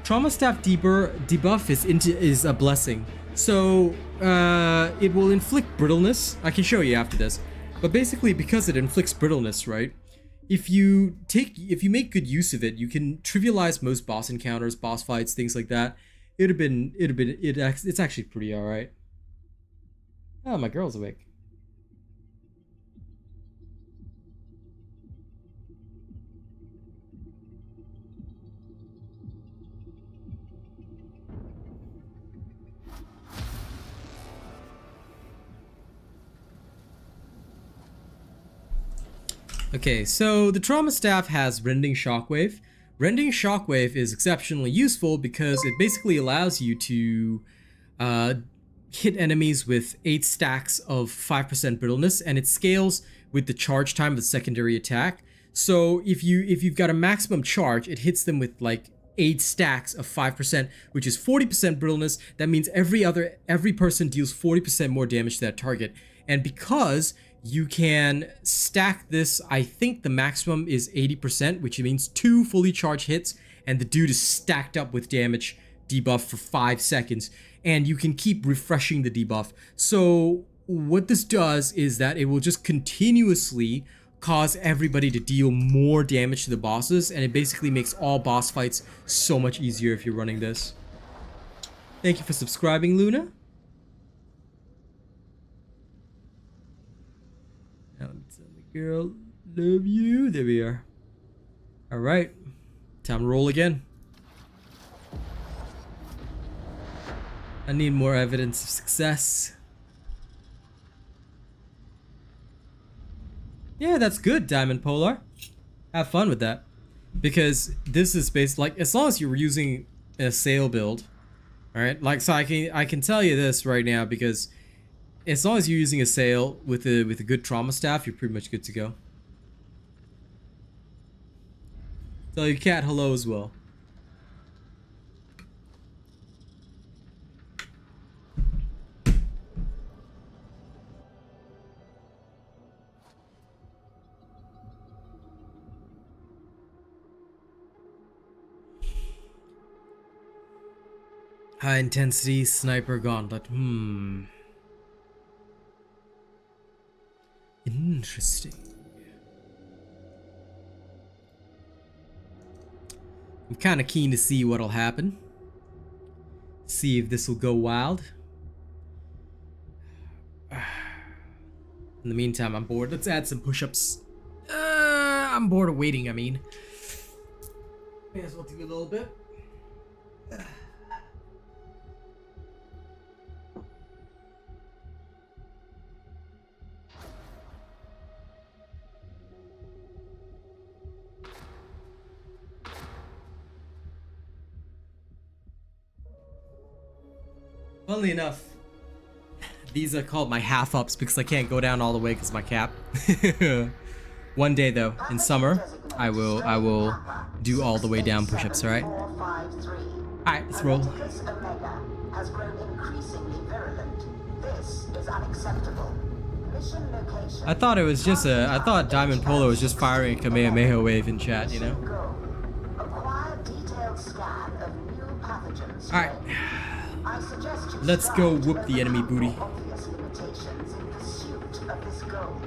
Trauma Staff debuff is a blessing. So, it will inflict brittleness. I can show you after this. But basically, because it inflicts brittleness, right? If you make good use of it, you can trivialize most boss encounters, boss fights, things like that. It's actually pretty alright. Oh, my girl's awake. Okay, so the Trauma Staff has Rending Shockwave. Rending Shockwave is exceptionally useful because it basically allows you to hit enemies with 8 stacks of 5% brittleness, and it scales with the charge time of the secondary attack. So if you've got a maximum charge, it hits them with like 8 stacks of 5%, which is 40% brittleness. That means every person deals 40% more damage to that target. And because you can stack this, I think the maximum is 80%, which means 2 fully charged hits, and the dude is stacked up with damage debuff for 5 seconds, and you can keep refreshing the debuff. So what this does is that it will just continuously cause everybody to deal more damage to the bosses, and it basically makes all boss fights so much easier if you're running this. Thank you for subscribing, Luna. Now let me tell my girl, love you. There we are. Alright, time to roll again. I need more evidence of success. Yeah, that's good, Diamond Polar. Have fun with that. Because this is based, like, as long as you're using a sail build, alright? Like, so I can tell you this right now, because as long as you're using a sail with a good Trauma Staff, you're pretty much good to go. Tell your cat hello as well. High intensity sniper gauntlet. Interesting. I'm kind of keen to see what'll happen. See if this will go wild. In the meantime, I'm bored. Let's add some push-ups. I'm bored of waiting, I mean. May as well do a little bit. Funnily enough, these are called my half ups because I can't go down all the way because my cap. One day though, in summer, I will do all the way down push-ups, alright? Alright, let's roll. Omega has grown increasingly virulent. This is unacceptable. Mission location. I thought it was just I thought Diamond Polo was just firing a Kamehameha wave in chat, you know? Acquire detailed scan of new pathogens. Alright. I suggest you Let's go whoop the enemy booty. obvious limitations in pursuit of this goal.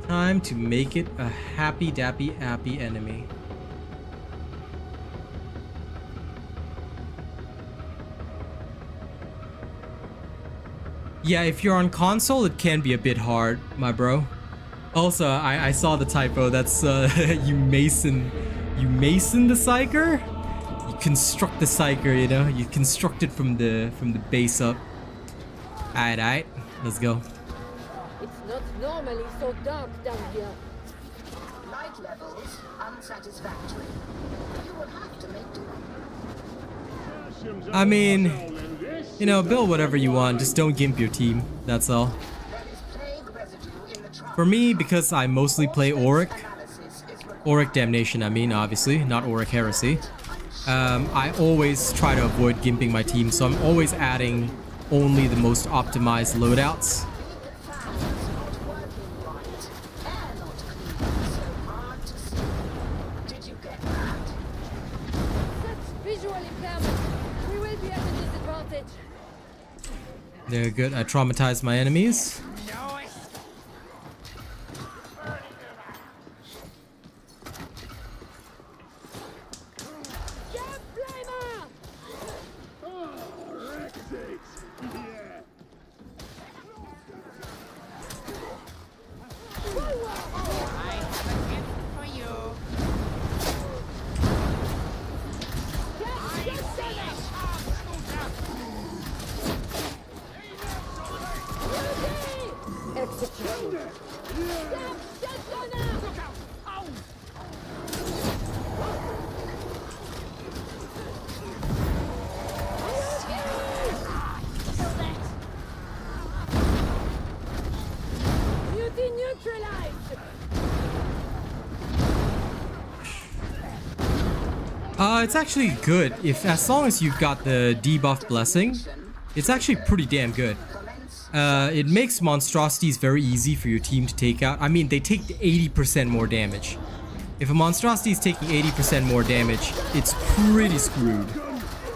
Time to make it a happy dappy appy enemy. Yeah, if you're on console, it can be a bit hard, my bro. Also, I saw the typo. That's you mason the psyker. You construct the psyker, you know. You construct it from the base up. Alright, let's go. It's not normally so dark down here. Light levels unsatisfactory. You will have to make do. I mean, you know, build whatever you want. Just don't gimp your team. That's all. There is plague residue in the trunk. For me, because I mostly play Auric Damnation, I mean, obviously, not Auric Heresy. I always try to avoid gimping my team, so I'm always adding only the most optimized loadouts. Visual impairment. We will be at a disadvantage. They're good. I traumatized my enemies. Get Flamer! Execution. Beauty neutralized. It's actually good. As long as you've got the debuff blessing, it's actually pretty damn good. It makes monstrosities very easy for your team to take out. I mean, they take 80% more damage. If a monstrosity is taking 80% more damage, it's pretty screwed.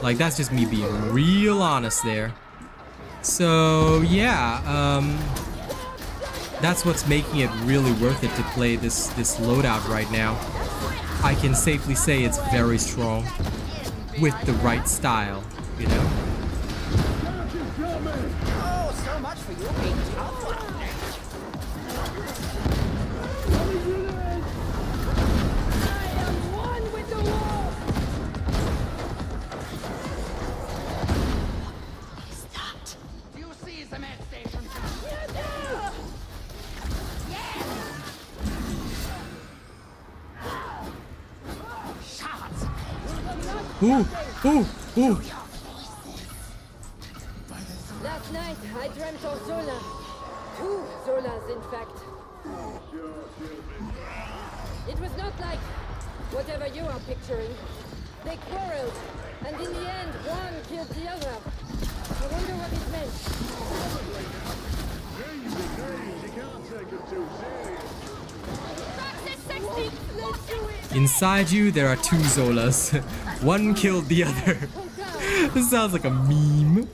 Like, that's just me being real honest there. So, yeah, that's what's making it really worth it to play this loadout right now. I can safely say it's very strong with the right style, you know? Oh, so much for you being tough. I am one with the wall. Do you see the med station? Ooh, ooh, ooh. Last night I dreamt of Zola. 2 Zolas, in fact. It was not like whatever you are picturing. They quarreled, and in the end, one killed the other. I wonder what it meant. Let's do it! Inside you, there are 2 Zolas. One killed the other. This sounds like a meme.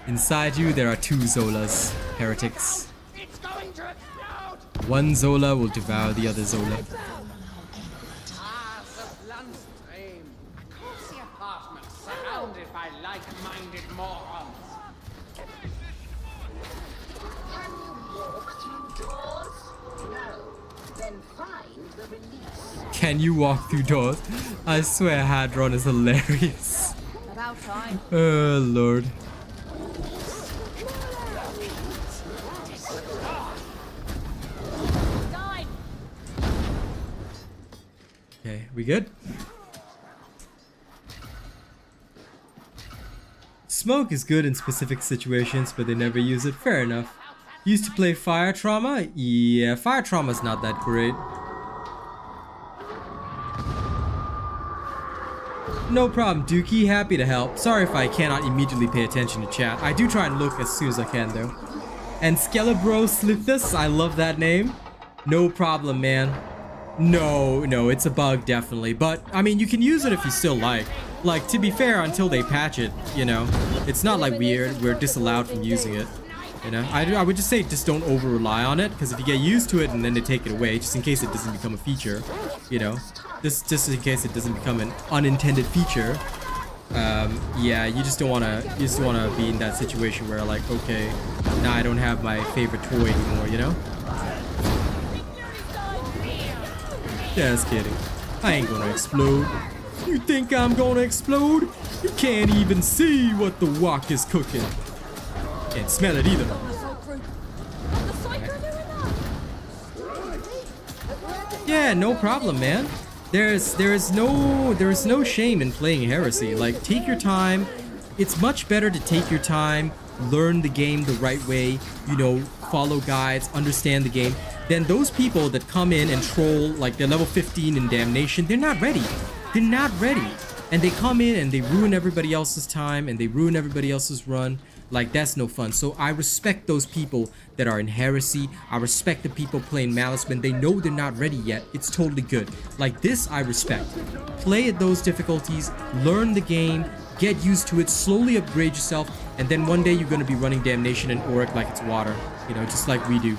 Inside you, there are 2 Zolas, heretics. It's going to explode! One Zola will devour the other Zola. Ah, the blunt stream. A cozy apartment surrounded by like-minded morons. Can you walk through doors? No. Then find the release. Can you walk through doors? I swear Hadron is hilarious. About time. Oh, Lord. Died. Okay, we good? Smoke is good in specific situations, but they never use it. Fair enough. Used to play Fire Trauma? Yeah, Fire Trauma's not that great. No problem, Dookie. Happy to help. Sorry if I cannot immediately pay attention to chat. I do try and look as soon as I can, though. And Skelebro Slithus, I love that name. No problem, man. No, it's a bug, definitely. But, I mean, you can use it if you still like. Like, to be fair, until they patch it, you know. It's not like we're disallowed from using it. You know, I would just say just don't over-rely on it. Because if you get used to it and then they take it away, just in case it doesn't become a feature, you know. Just in case it doesn't become an unintended feature. Yeah, you just don't wanna be in that situation where like, okay, now I don't have my favorite toy anymore, you know? Just kidding. I ain't gonna explode. You think I'm gonna explode? You can't even see what the wok is cooking. Can't smell it either. Yeah, no problem, man. There is no shame in playing Heresy. Like, take your time. It's much better to take your time, learn the game the right way, you know, follow guides, understand the game, than those people that come in and troll, like they're level 15 in Damnation. They're not ready. They're not ready. And they come in and they ruin everybody else's time and they ruin everybody else's run. Like, that's no fun. So I respect those people that are in Heresy. I respect the people playing Malice when they know they're not ready yet. It's totally good. Like this, I respect. Play at those difficulties, learn the game, get used to it, slowly upgrade yourself, and then one day you're going to be running Damnation and Auric like it's water. You know, just like we do.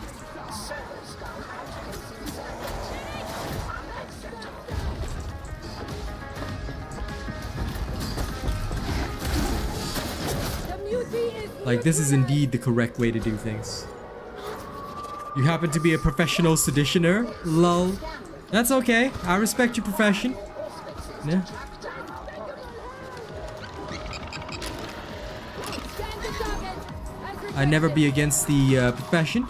Like, this is indeed the correct way to do things. You happen to be a professional seditioner? Lol. That's okay. I respect your profession. Yeah. I'd never be against the profession.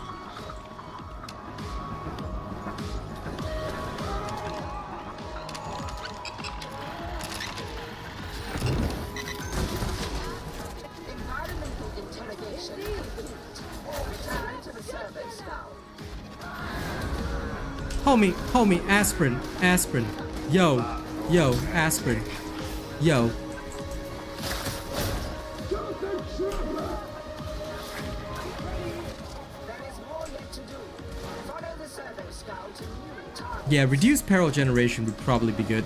Homie, aspirin. Yo, aspirin. Yo. Yeah, reduced peril generation would probably be good.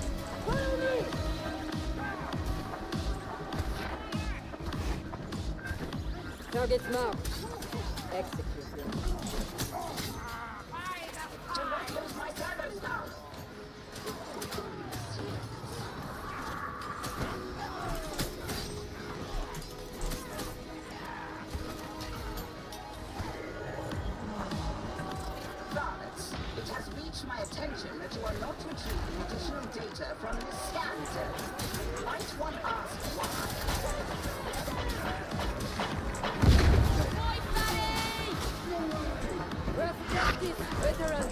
Target's marked. Execute. My attention that you are not retrieving additional data from the scan zone. Might one ask why? Rough justice, veteran.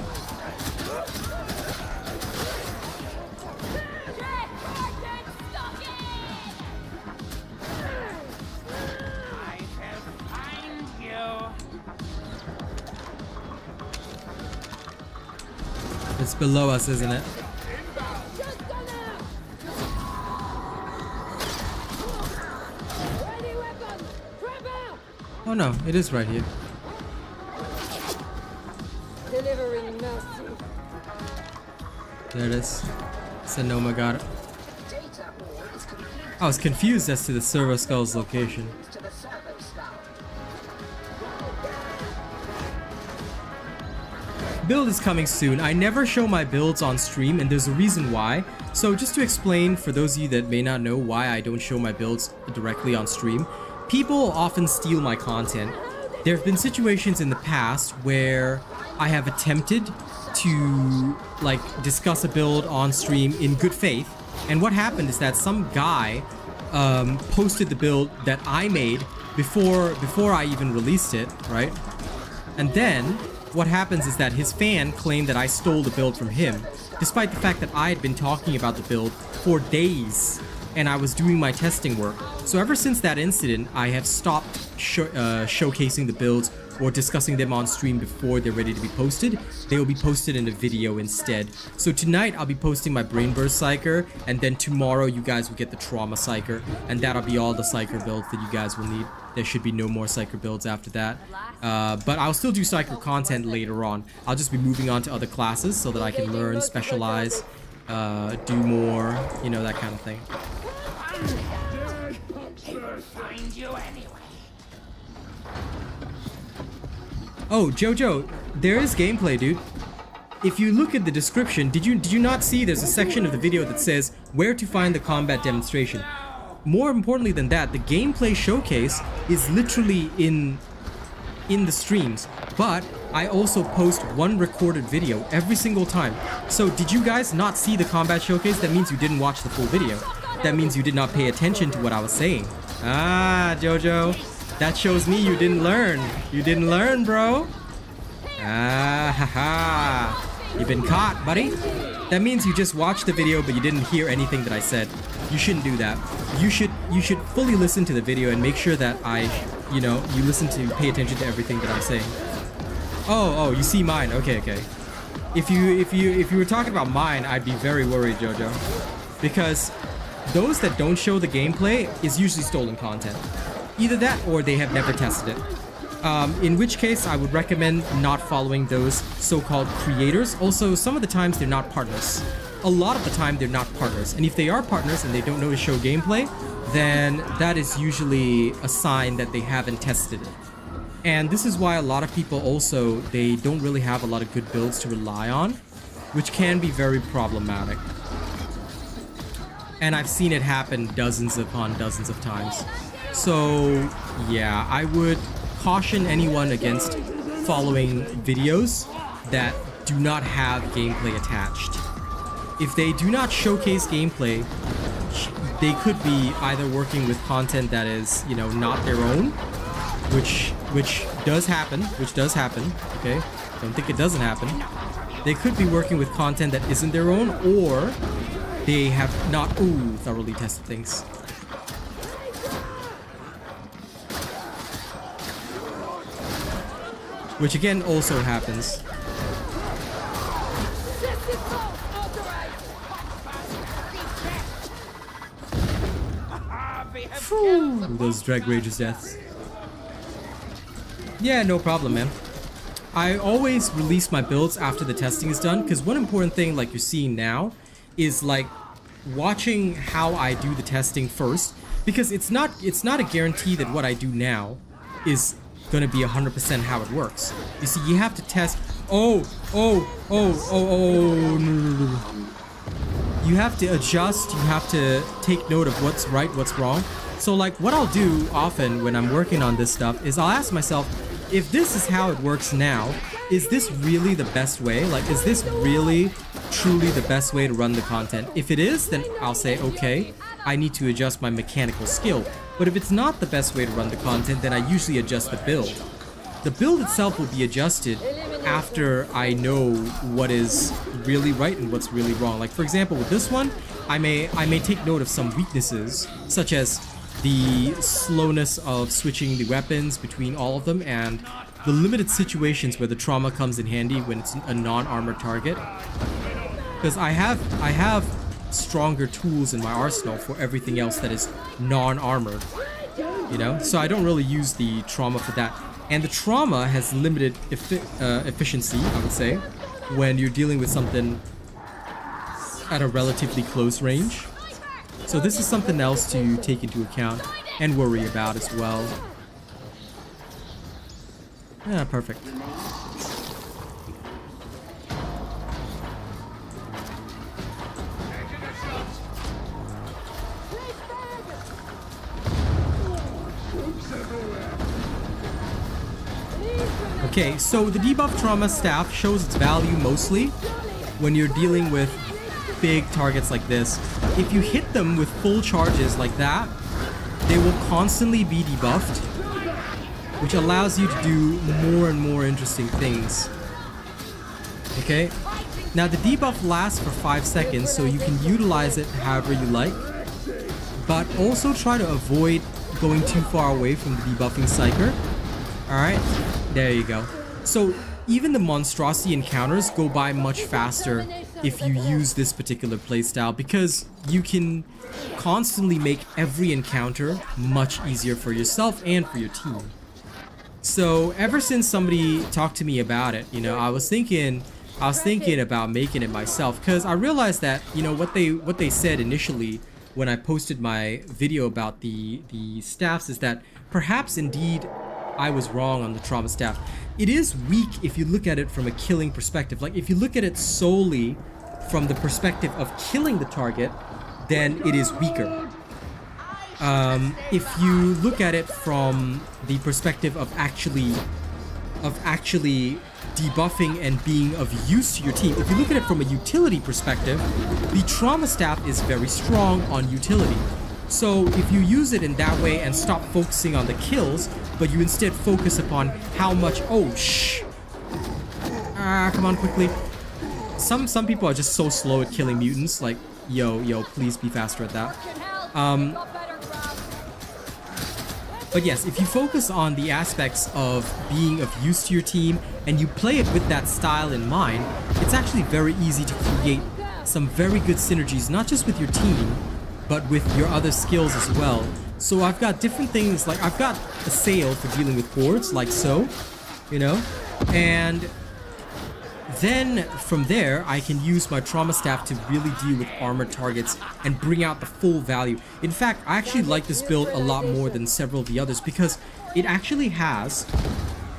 I shall find you. It's below us, isn't it? Oh no, it is right here. Delivering mercy. There it is. Sonoma got it. I was confused as to the Servo Skull's location. Build is coming soon. I never show my builds on stream, and there's a reason why. So just to explain for those of you that may not know why I don't show my builds directly on stream, people often steal my content. There have been situations in the past where I have attempted to like discuss a build on stream in good faith, and what happened is that some guy posted the build that I made before I even released it, right? And then what happens is that his fan claimed that I stole the build from him, despite the fact that I had been talking about the build for days and I was doing my testing work. So ever since that incident, I have stopped showcasing the builds or discussing them on stream before they're ready to be posted. They will be posted in a video instead. So tonight I'll be posting my Brain Burst Psyker, and then tomorrow you guys will get the Trauma Psyker, and that'll be all the Psyker builds that you guys will need. There should be no more Psyker builds after that. But I'll still do Psyker content later on. I'll just be moving on to other classes so that I can learn, specialize, do more, you know, that kind of thing. Find you anyway. Oh, Jojo, there is gameplay, dude. If you look at the description, did you not see there's a section of the video that says where to find the combat demonstration? More importantly than that, the gameplay showcase is literally in the streams, but I also post one recorded video every single time. So did you guys not see the combat showcase? That means you didn't watch the full video. That means you did not pay attention to what I was saying. Ah, Jojo. That shows me you didn't learn. You didn't learn, bro. Ah, haha. You've been caught, buddy. That means you just watched the video, but you didn't hear anything that I said. You shouldn't do that. You should fully listen to the video and make sure that you listen to, pay attention to everything that I'm saying. Oh, you see mine. Okay. If you were talking about mine, I'd be very worried, Jojo, because those that don't show the gameplay is usually stolen content. Either that or they have never tested it. In which case, I would recommend not following those so-called creators. Also, some of the times they're not partners. A lot of the time they're not partners. And if they are partners and they don't know to show gameplay, then that is usually a sign that they haven't tested it. And this is why a lot of people also, they don't really have a lot of good builds to rely on, which can be very problematic. And I've seen it happen dozens upon dozens of times. So yeah, I would caution anyone against following videos that do not have gameplay attached. If they do not showcase gameplay, they could be either working with content that is, you know, not their own, which does happen, okay? Don't think it doesn't happen. They could be working with content that isn't their own, or they have not thoroughly tested things. Which again also happens. Whew, those Drag Rage's deaths. Yeah, no problem, man. I always release my builds after the testing is done, because one important thing, like you're seeing now, is like watching how I do the testing first, because it's not a guarantee that what I do now is gonna be 100% how it works. You see, you have to test. No. You have to adjust. You have to take note of what's right, what's wrong. So like what I'll do often when I'm working on this stuff is I'll ask myself, if this is how it works now, is this really the best way? Like, is this really truly the best way to run the content? If it is, then I'll say, okay, I need to adjust my mechanical skill. But if it's not the best way to run the content, then I usually adjust the build. The build itself will be adjusted after I know what is really right and what's really wrong. Like for example, with this one, I may take note of some weaknesses, such as the slowness of switching the weapons between all of them, and the limited situations where the trauma comes in handy when it's a non-armored target. Because I have stronger tools in my arsenal for everything else that is non-armored, you know, so I don't really use the trauma for that. And the trauma has limited efficiency, I would say, when you're dealing with something at a relatively close range. So this is something else to take into account and worry about as well. Yeah, perfect. Okay, so the Debuff Trauma staff shows its value mostly when you're dealing with big targets like this. If you hit them with full charges like that, they will constantly be debuffed, which allows you to do more and more interesting things. Okay, now the debuff lasts for 5 seconds, so you can utilize it however you like. but also try to avoid going too far away from the debuffing Psyker. Alright, there you go. So even the Monstrosity encounters go by much faster if you use this particular playstyle, because you can constantly make every encounter much easier for yourself and for your team. So ever since somebody talked to me about it, you know, I was thinking about making it myself, because I realized that, you know, what they said initially when I posted my video about the staffs is that perhaps indeed I was wrong on the trauma staff. It is weak if you look at it from a killing perspective. Like, if you look at it solely from the perspective of killing the target, then it is weaker. If you look at it from the perspective of actually debuffing and being of use to your team, if you look at it from a utility perspective, the trauma staff is very strong on utility. So if you use it in that way and stop focusing on the kills, but you instead focus upon how much... Oh, shh. Come on, quickly. Some people are just so slow at killing mutants. Like, yo, please be faster at that. But yes, if you focus on the aspects of being of use to your team and you play it with that style in mind, it's actually very easy to create some very good synergies, not just with your team, but with your other skills as well. So I've got different things, like I've got a sail for dealing with hordes, like so, you know, and then from there I can use my trauma staff to really deal with armored targets and bring out the full value. In fact, I actually like this build a lot more than several of the others, because it actually has,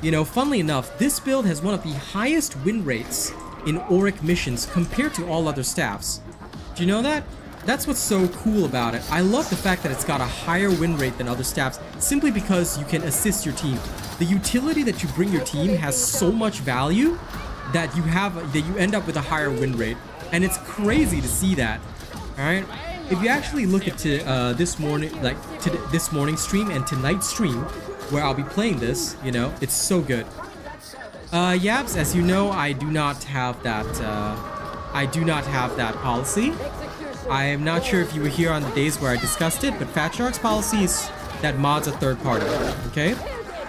you know, funnily enough, this build has one of the highest win rates in Auric missions compared to all other staffs. Do you know that? That's what's so cool about it. I love the fact that it's got a higher win rate than other staffs, simply because you can assist your team. The utility that you bring your team has so much value that you end up with a higher win rate, and it's crazy to see that. All right, if you actually look at this morning's stream and tonight's stream, where I'll be playing this, you know, it's so good. Yabs, as you know, I do not have that. I do not have that policy. I am not sure if you were here on the days where I discussed it, but Fat Shark's policy is that mods are third party. Okay,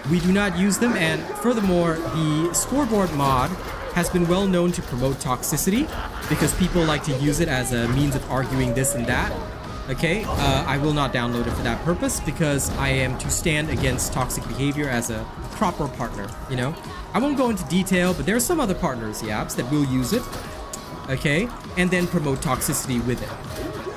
we do not use them, and furthermore, the scoreboard mod has been well known to promote toxicity, because people like to use it as a means of arguing this and that. Okay, I will not download it for that purpose, because I am to stand against toxic behavior as a proper partner, you know? I won't go into detail, but there are some other partners, Yaps, that will use it, okay, and then promote toxicity with it.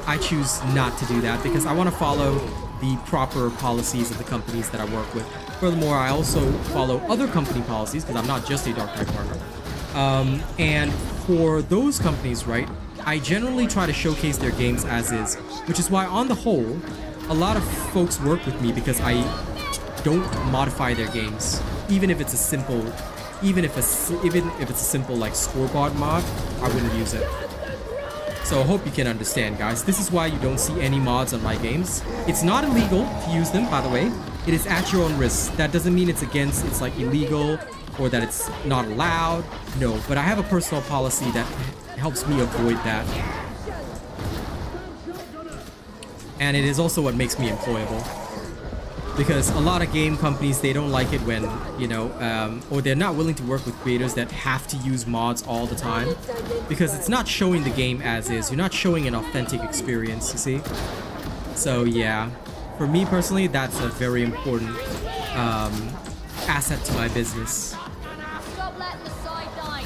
I choose not to do that because I want to follow the proper policies of the companies that I work with. Furthermore, I also follow other company policies, because I'm not just a Darktide partner. And for those companies, right, I generally try to showcase their games as is, which is why on the whole, a lot of folks work with me because I don't modify their games. Even if it's a simple, even if it's a simple like scoreboard mod, I wouldn't use it. So I hope you can understand, guys. This is why you don't see any mods on my games. It's not illegal to use them, by the way. It is at your own risk. That doesn't mean it's like illegal, or that it's not allowed. No, but I have a personal policy that helps me avoid that. And it is also what makes me employable. Because a lot of game companies, they don't like it when, you know, or they're not willing to work with creators that have to use mods all the time. Because it's not showing the game as is. You're not showing an authentic experience, you see? So yeah, for me personally, that's a very important asset to my business. Stop letting the side die.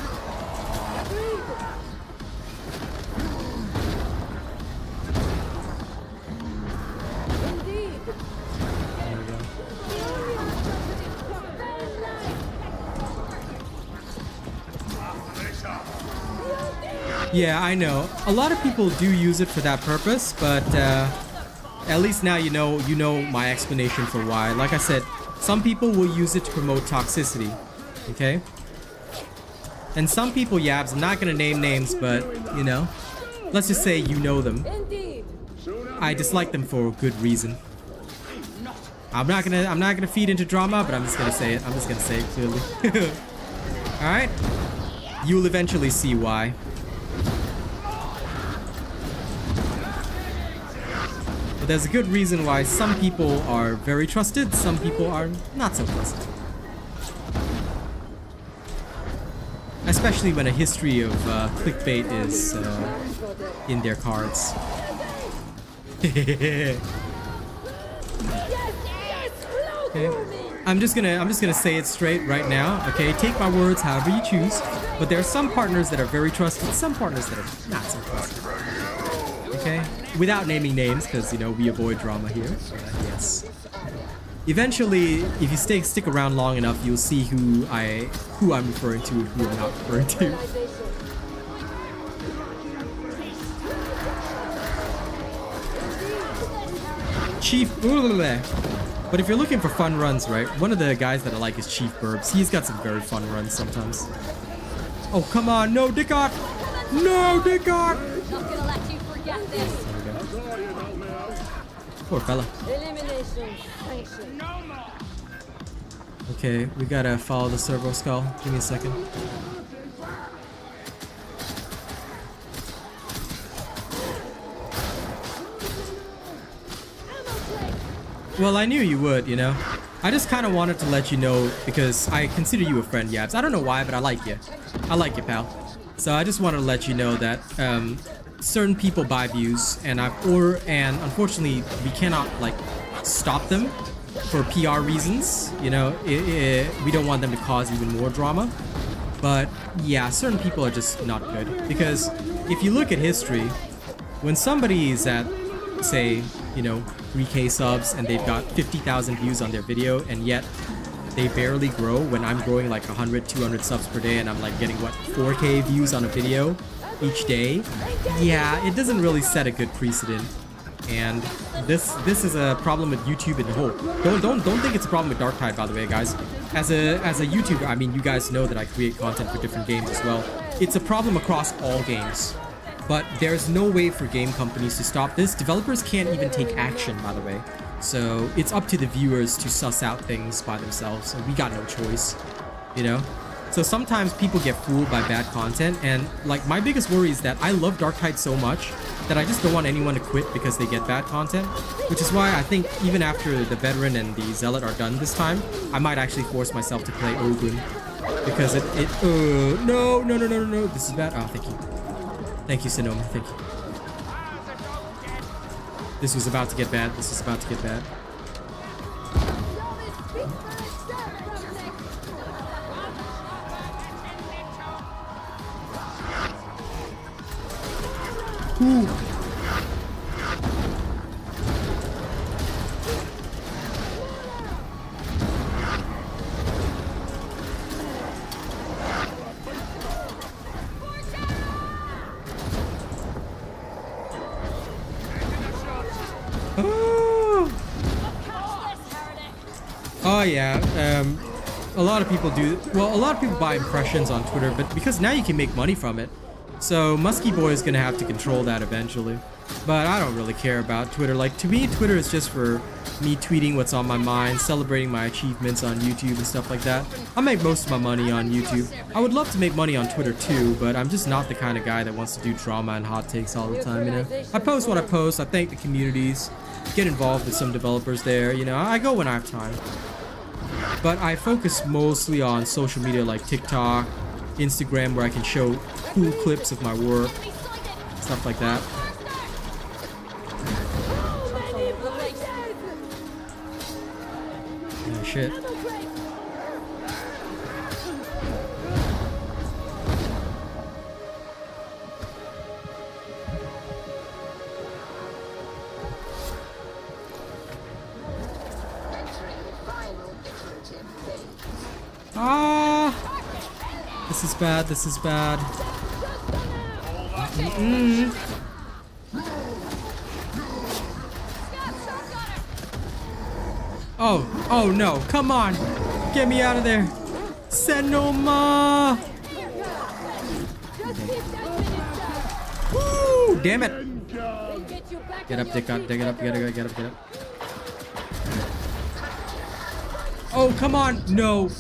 Yeah, I know. A lot of people do use it for that purpose, but at least now you know my explanation for why. Like I said, some people will use it to promote toxicity, okay? And some people, Yabs, I'm not gonna name names, but, you know, let's just say you know them. I dislike them for a good reason. I'm not gonna feed into drama, but I'm just gonna say it. I'm just gonna say it clearly. Alright? You'll eventually see why. But there's a good reason why some people are very trusted, some people are not so trusted. Especially when a history of clickbait is in their cards. Okay. I'm just gonna say it straight right now. Okay, take my words however you choose. But there are some partners that are very trusted, some partners that are not so trusted. Okay, without naming names, because you know we avoid drama here. Yes. Eventually, if you stick around long enough, you'll see who I'm referring to, and who I'm not referring to. Chief. But if you're looking for fun runs, right? One of the guys that I like is Chief Burbs. He's got some very fun runs sometimes. Oh, come on. No, Dickard! No, Dickard! Not gonna let you forget this. Poor fella. Elimination. Sanction. Okay, we gotta follow the servo skull. Give me a second. Well, I knew you would, you know. I just kind of wanted to let you know because I consider you a friend, Yabs. I don't know why, but I like you. I like you, pal. So I just wanted to let you know that certain people buy views, and unfortunately we cannot like stop them for PR reasons. You know, we don't want them to cause even more drama. But yeah, certain people are just not good because if you look at history, when somebody is at, say, you know, 3K subs and they've got 50,000 views on their video, and yet they barely grow when I'm growing like 100, 200 subs per day and I'm like getting what, 4K views on a video each day. Yeah, it doesn't really set a good precedent. And this is a problem with YouTube in the whole. Don't think it's a problem with Darktide, by the way, guys. As a YouTuber, I mean, you guys know that I create content for different games as well. It's a problem across all games. But there's no way for game companies to stop this. Developers can't even take action, by the way. So it's up to the viewers to suss out things by themselves, and we got no choice, you know? So sometimes people get fooled by bad content, and like my biggest worry is that I love Darktide so much that I just don't want anyone to quit because they get bad content, which is why I think even after the Veteran and the Zealot are done this time, I might actually force myself to play Ogryn because no, this is bad. Oh, thank you. Thank you, Sonoma. Thank you. This was about to get bad. This was about to get bad. Ooh. Oh yeah, a lot of people do. Well, a lot of people buy impressions on Twitter, but because now you can make money from it, so Musky Boy is gonna have to control that eventually. But I don't really care about Twitter. Like, to me, Twitter is just for me tweeting what's on my mind, celebrating my achievements on YouTube and stuff like that. I make most of my money on YouTube. I would love to make money on Twitter too, but I'm just not the kind of guy that wants to do drama and hot takes all the time, you know? I post what I post, I thank the communities, get involved with some developers there, you know? I go when I have time. But I focus mostly on social media like TikTok, Instagram, where I can show cool clips of my work, stuff like that. Yeah, shit. Ah! This is bad, this is bad. Oh no, come on! Get me out of there! Senoma! Woo! Damn it! Get up, Dick up, get up, get up, get up, get up. Oh, come on! No!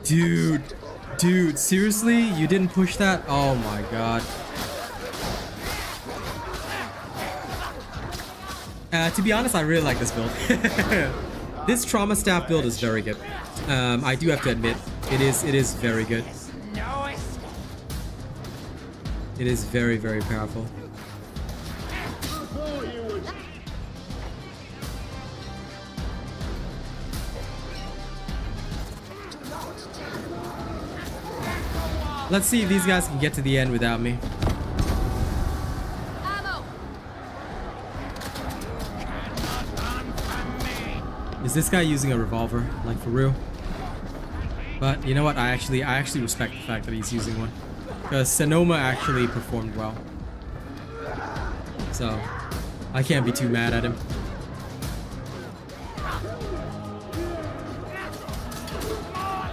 Dude, seriously? You didn't push that? Oh my god. To be honest, I really like this build. This trauma staff build is very good. I do have to admit, it is very good. It is very, very powerful. Let's see if these guys can get to the end without me. Is this guy using a revolver? Like, for real? But you know what? I actually respect the fact that he's using one. Because Sonoma actually performed well. So, I can't be too mad at him.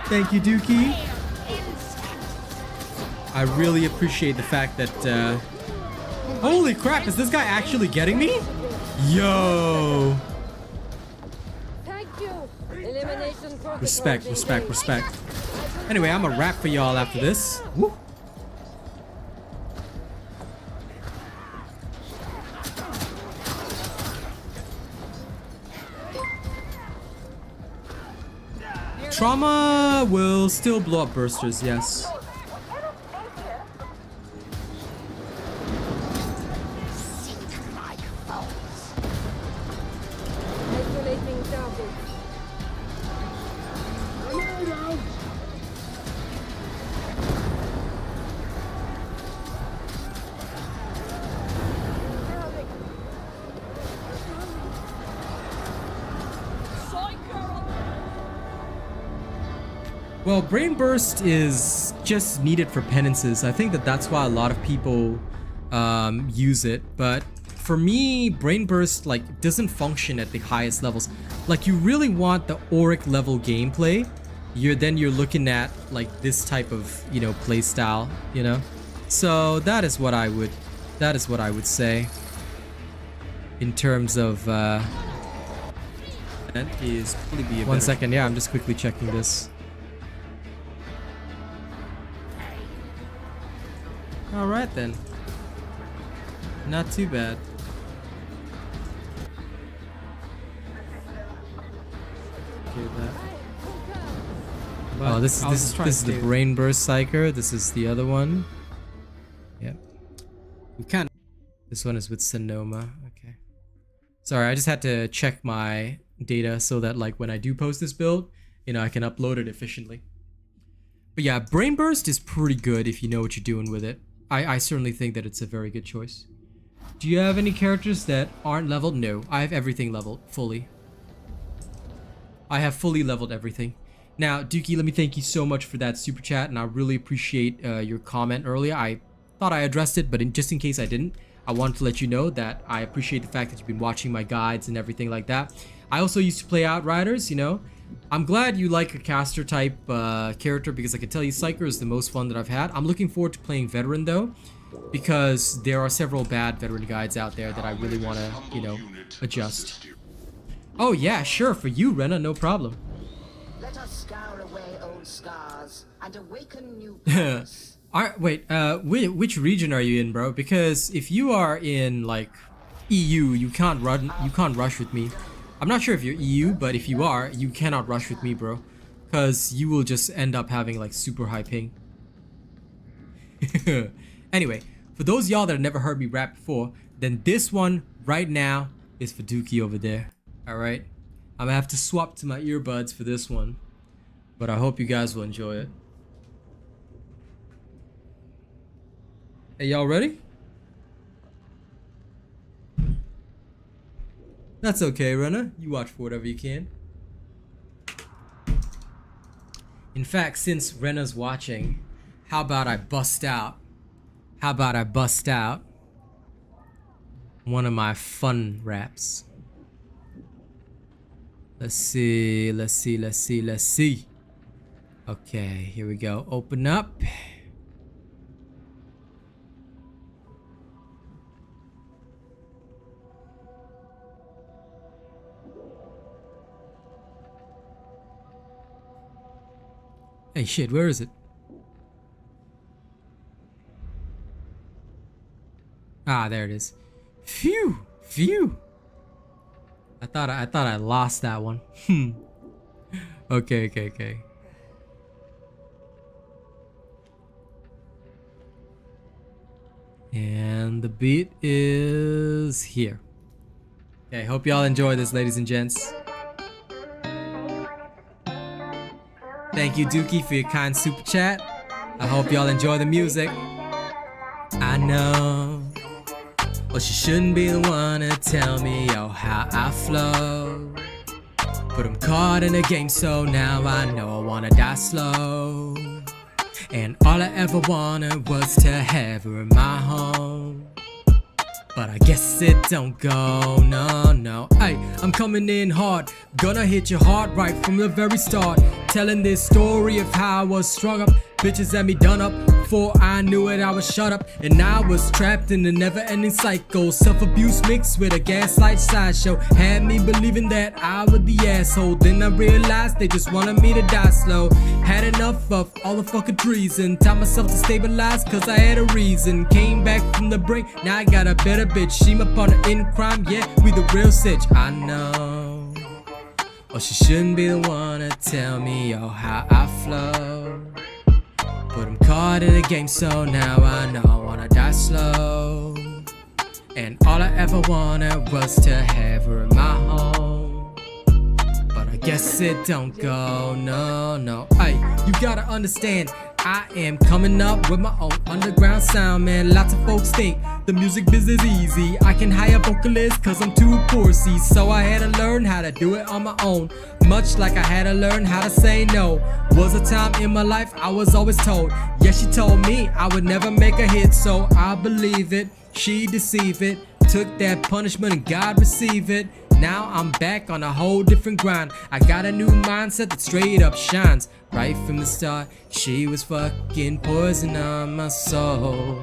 Thank you, Dookie. I really appreciate the fact that, holy crap, is this guy actually getting me? Yo! Thank you. Elimination protocol. Respect, respect, respect. Anyway, I'm gonna rap for y'all after this. Woo. Trauma will still blow up bursters, yes. Isolating target. Well, Brain Burst is just needed for penances. I think that that's why a lot of people use it. But for me, Brain Burst like doesn't function at the highest levels. Like, you really want the auric level gameplay. You're looking at like this type of, you know, play style, you know. So that is what I would say in terms of that is probably be a 1 second. Yeah, I'm just quickly checking this. All right then. Not too bad. Okay, that. Oh, this is the Brain Burst Psyker. This is the other one. Yep. We kind of. This one is with Sonoma. Okay. Sorry, I just had to check my data so that like when I do post this build, you know, I can upload it efficiently. But yeah, Brain Burst is pretty good if you know what you're doing with it. I certainly think that it's a very good choice. Do you have any characters that aren't leveled? No, I have everything leveled fully. I have fully leveled everything. Now, Dookie, let me thank you so much for that super chat, and I really appreciate your comment earlier. I thought I addressed it, but just in case I didn't, I wanted to let you know that I appreciate the fact that you've been watching my guides and everything like that. I also used to play Outriders, you know. I'm glad you like a caster type character, because I can tell you Psyker is the most fun that I've had. I'm looking forward to playing Veteran though, because there are several bad Veteran guides out there that I really want to, you know, adjust. Oh yeah, sure, for you, Rena, no problem. Let us scour away old scars and awaken new powers. Alright, wait, which region are you in, bro? Because if you are in like EU, you can't rush with me. I'm not sure if you're EU, but if you are, you cannot rush with me, bro. Because you will just end up having like super high ping. Anyway, for those y'all that have never heard me rap before, then this one right now is for Dookie over there. Alright? I'm gonna have to swap to my earbuds for this one. But I hope you guys will enjoy it. Hey, y'all ready? That's okay, Rena. You watch for whatever you can. In fact, since Rena's watching, how about I bust out? How about I bust out one of my fun raps? Let's see, let's see, let's see, let's see. Okay, here we go. Open up. Hey, shit, where is it? Ah, there it is. Phew! Phew! I thought I lost that one. Okay. And the beat is here. Okay, hope y'all enjoy this, ladies and gents. Thank you, Dookie, for your kind super chat. I hope y'all enjoy the music. I know. Well, she shouldn't be the one to tell me, oh, how I flow. But I'm caught in a game, so now I know I wanna die slow. And all I ever wanted was to have her in my home. But I guess it don't go, no. Hey, I'm coming in hard, gonna hit your heart right from the very start. Telling this story of how I was strung up, bitches had me done up. Before I knew it, I was shut up, and I was trapped in a never-ending cycle. Self-abuse mixed with a gaslight sideshow had me believing that I was the asshole. Then I realized they just wanted me to die slow. Had enough of all the fucking treason. Taught myself to stabilize cause I had a reason. Came back from the brink, now I got a better bitch. She my partner in crime, yeah, we the real sitch. I know. Well, she shouldn't be the one to tell me, oh, how I flow. But I'm caught in a game, so now I know I wanna die slow. And all I ever wanted was to have her in my home. But I guess it don't go, no. Hey, you gotta understand, I am coming up with my own underground sound, man. Lots of folks think the music business easy. I can hire vocalists cause I'm too poor, see. So I had to learn how to do it on my own. Much like I had to learn how to say no. Was a time in my life I was always told, yeah, she told me I would never make a hit. So I believe it, she deceive it. Took that punishment and God receive it. Now I'm back on a whole different grind. I got a new mindset that straight up shines. Right from the start, she was fucking poison on my soul.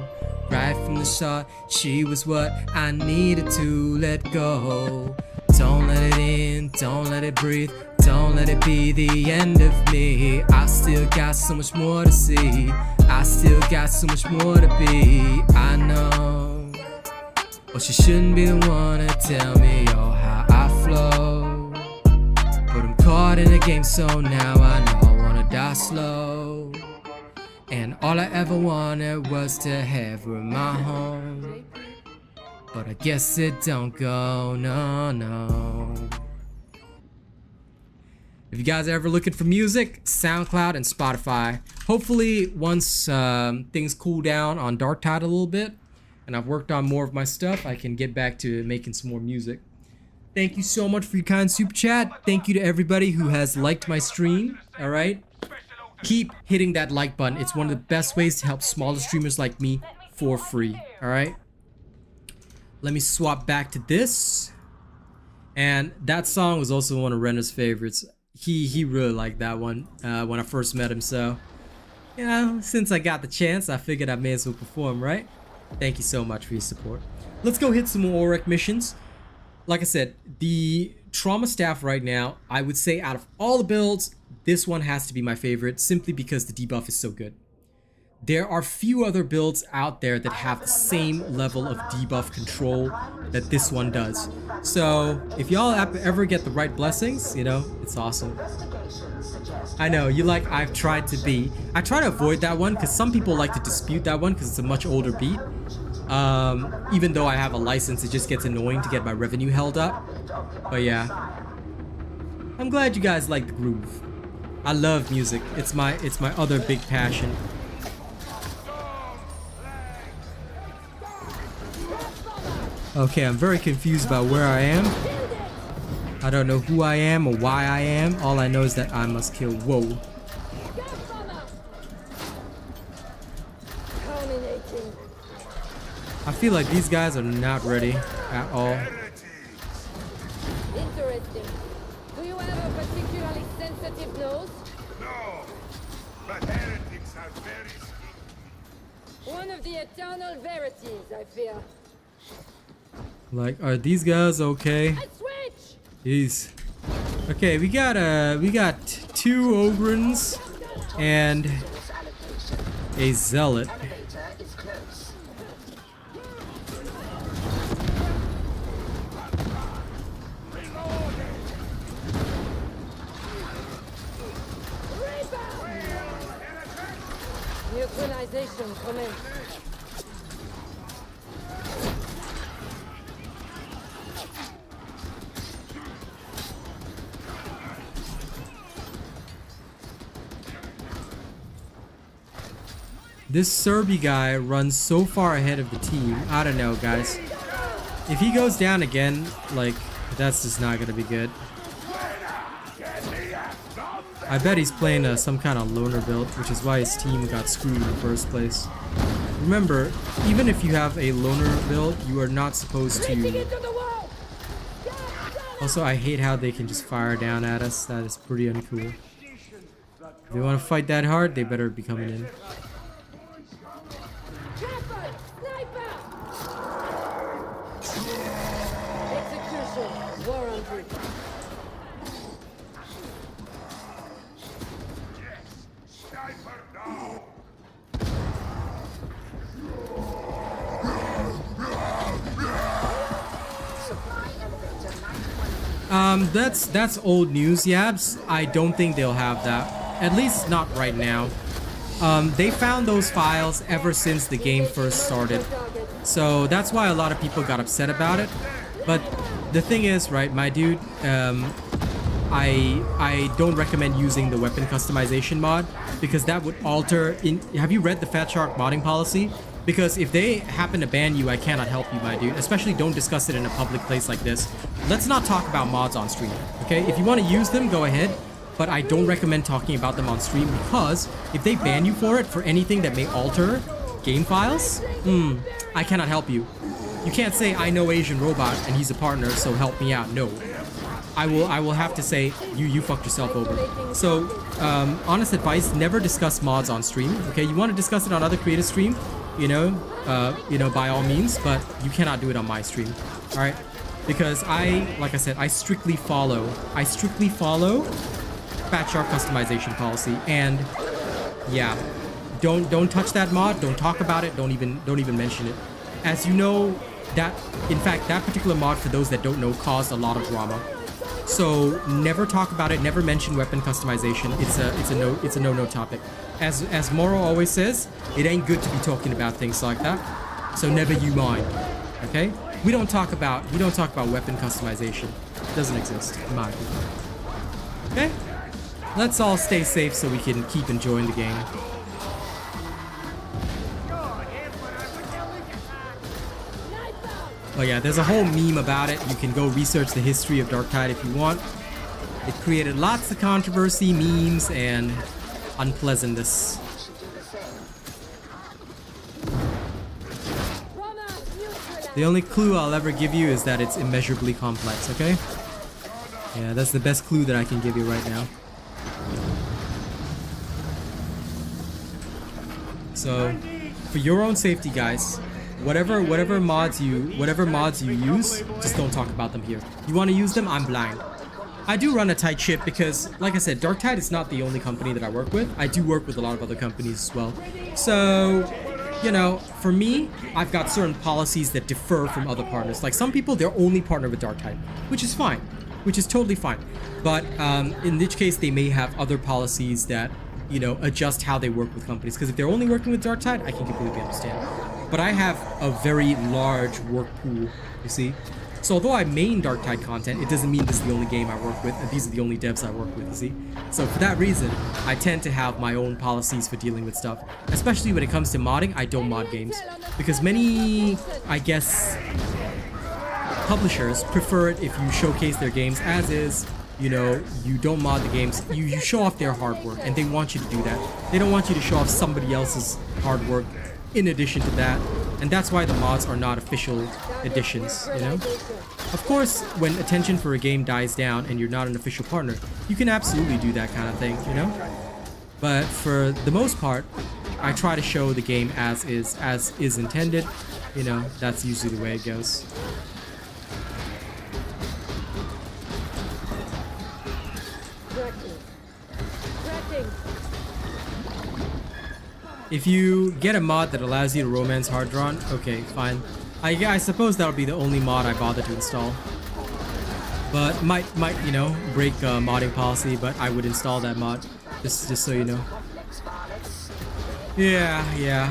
Right from the start, she was what I needed to let go. Don't let it in, don't let it breathe. Don't let it be the end of me. I still got so much more to see. I still got so much more to be. I know. Well, she shouldn't be the one to tell me, oh, how I flow. But I'm caught in a game, so now I know I wanna die slow. And all I ever wanted was to have her in my home. But I guess it don't go, no. If you guys are ever looking for music, SoundCloud and Spotify. Hopefully once things cool down on Darktide a little bit and I've worked on more of my stuff, I can get back to making some more music. Thank you so much for your kind super chat. Thank you to everybody who has liked my stream, alright? Keep hitting that like button. It's one of the best ways to help smaller streamers like me for free, alright? Let me swap back to this. And that song was also one of Renner's favorites. He really liked that one when I first met him, so you know, since I got the chance, I figured I may as well perform, right? Thank you so much for your support. Let's go hit some more Auric missions. Like I said, the Trauma staff right now, I would say out of all the builds, this one has to be my favorite, simply because the debuff is so good. There are few other builds out there that have the same level of debuff control that this one does. So if y'all ever get the right blessings, you know, it's awesome. I know, you like I've tried to be. I try to avoid that one because some people like to dispute that one because it's a much older beat. Even though I have a license, it just gets annoying to get my revenue held up. But yeah, I'm glad you guys like the groove. I love music. It's my other big passion. Okay, I'm very confused about where I am. I don't know who I am or why I am. All I know is that I must kill. Whoa. I feel like these guys are not ready at all. Interesting. Do you have a particularly sensitive nose? No, but heretics are very sneaky. One of the eternal verities, I fear. Like, are these guys okay? I switch! Jeez. Okay, we got 2 Ogrins and a Zealot. Synchronization commence. This Serbi guy runs so far ahead of the team. I don't know, guys. If he goes down again, like, that's just not gonna be good. I bet he's playing some kind of loner build, which is why his team got screwed in the first place. Remember, even if you have a loner build, you are not supposed to... Also, I hate how they can just fire down at us. That is pretty uncool. If they want to fight that hard, they better be coming in. That's old news, Yabs. I don't think they'll have that. At least not right now. They found those files ever since the game first started. So that's why a lot of people got upset about it. But the thing is, right, my dude, I don't recommend using the weapon customization mod because that would alter have you read the Fat Shark modding policy? Because if they happen to ban you, I cannot help you, my dude. Especially don't discuss it in a public place like this. Let's not talk about mods on stream, okay? If you want to use them, go ahead. But I don't recommend talking about them on stream because if they ban you for it, for anything that may alter game files, I cannot help you. You can't say, I know Asian Robot and he's a partner, so help me out. No. I will have to say, you fucked yourself over. So, honest advice, never discuss mods on stream, okay? You want to discuss it on other creator stream, you know, by all means, but you cannot do it on my stream, all right? Because like I said, I strictly follow Fat Shark customization policy, and yeah, don't touch that mod, don't talk about it, don't even mention it. As you know, that in fact that particular mod, for those that don't know, caused a lot of drama. So never talk about it, never mention weapon customization. It's a no topic. As Moro always says, it ain't good to be talking about things like that. So never you mind. Okay? We don't talk about weapon customization. It doesn't exist, in my opinion. Okay? Let's all stay safe so we can keep enjoying the game. Oh yeah, there's a whole meme about it. You can go research the history of Darktide if you want. It created lots of controversy, memes, and unpleasantness. The only clue I'll ever give you is that it's immeasurably complex, okay? Yeah, that's the best clue that I can give you right now. So, for your own safety, guys, whatever mods you use, just don't talk about them here. You want to use them? I'm blind. I do run a tight ship because, like I said, Darktide is not the only company that I work with. I do work with a lot of other companies as well. So, you know, for me, I've got certain policies that differ from other partners. Like some people, they're only partner with Darktide, which is fine, which is totally fine. But in which case, they may have other policies that, you know, adjust how they work with companies. Because if they're only working with Darktide, I can completely understand. But I have a very large work pool, you see? So although I main Darktide content, it doesn't mean this is the only game I work with, and these are the only devs I work with, you see? So for that reason, I tend to have my own policies for dealing with stuff. Especially when it comes to modding, I don't mod games. Because many, I guess, publishers prefer it if you showcase their games as is. You know, you don't mod the games, you show off their hard work, and they want you to do that. They don't want you to show off somebody else's hard work in addition to that, and that's why the mods are not official editions, you know? Of course, when attention for a game dies down and you're not an official partner, you can absolutely do that kind of thing, you know? But for the most part, I try to show the game as is intended, you know, that's usually the way it goes. If you get a mod that allows you to romance hard drawn, okay, fine. I suppose that'll be the only mod I bother to install. But might you know, break modding policy, but I would install that mod, just so you know. Yeah.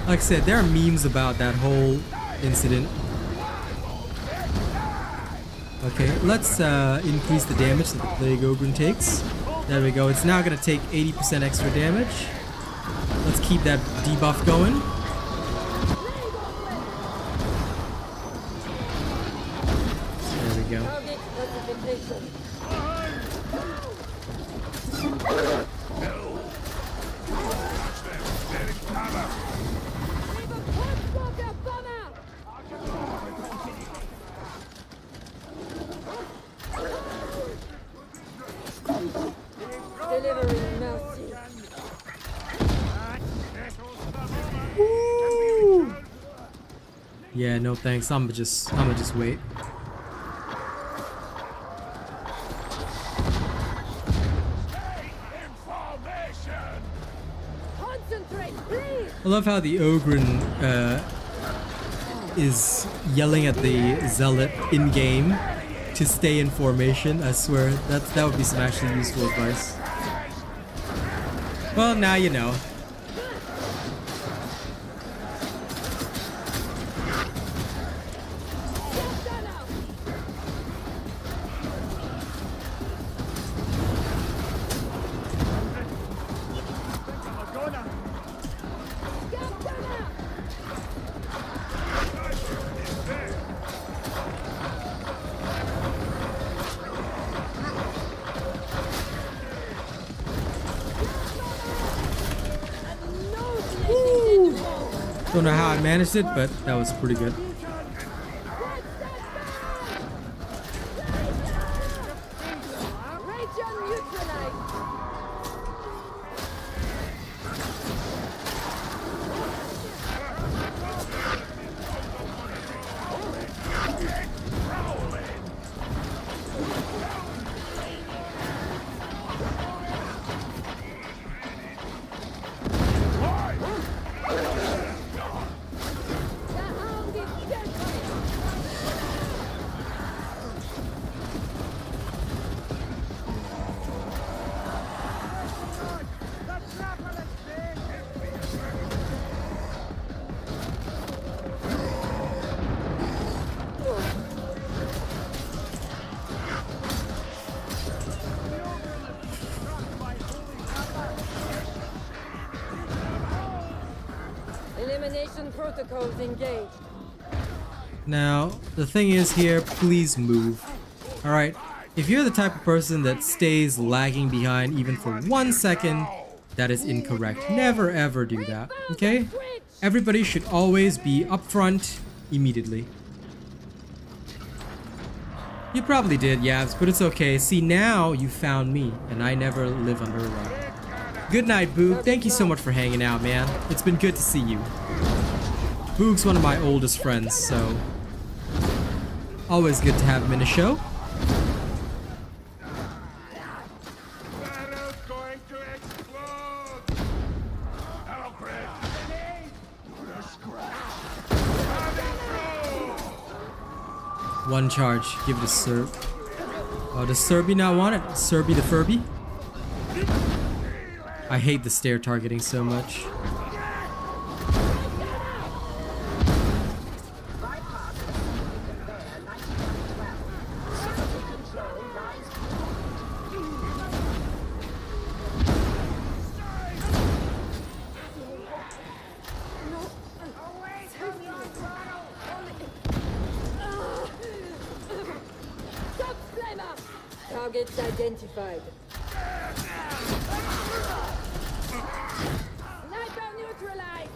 Like I said, there are memes about that whole incident. Okay, let's increase the damage that the Plague Ogryn takes. There we go. It's now going to take 80% extra damage. Let's keep that debuff going. There we go. Delivering mercy. Woo! Yeah, no thanks. I'ma just wait. Concentrate, please. I love how the Ogryn is yelling at the Zealot in game to stay in formation. I swear that would be some actually useful advice. Well, now you know. Don't know how I managed it, but that was pretty good. Elimination protocols engaged. Now, the thing is here, please move. Alright, if you're the type of person that stays lagging behind even for 1 second, that is incorrect. Never ever do that, okay? Everybody should always be up front immediately. You probably did, Yabs, but it's okay. See, now you found me, and I never live under a rock. Good night, Boog. Thank you so much for hanging out, man. It's been good to see you. Boog's one of my oldest friends, so always good to have him in a show. Barrel's going to explode! Ogryn! Put a scratch! Coming through! One charge. Give it a Serb. Oh, does Serby not want it? Serby the Furby? I hate the stair targeting so much. Targets identified. Sniper neutralized.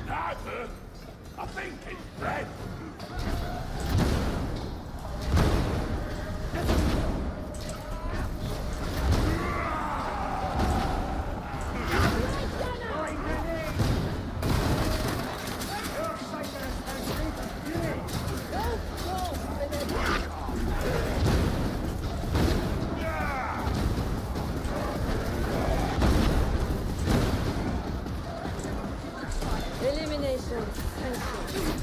Sniper! I think it's dead! Elimination. Thank you.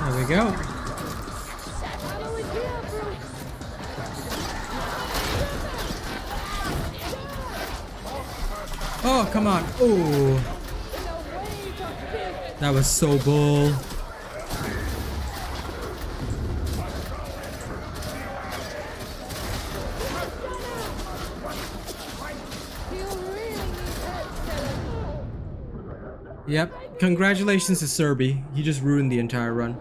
There we go. Oh, come on. Oh. That was so bull. Yep. Congratulations to Serby. He just ruined the entire run.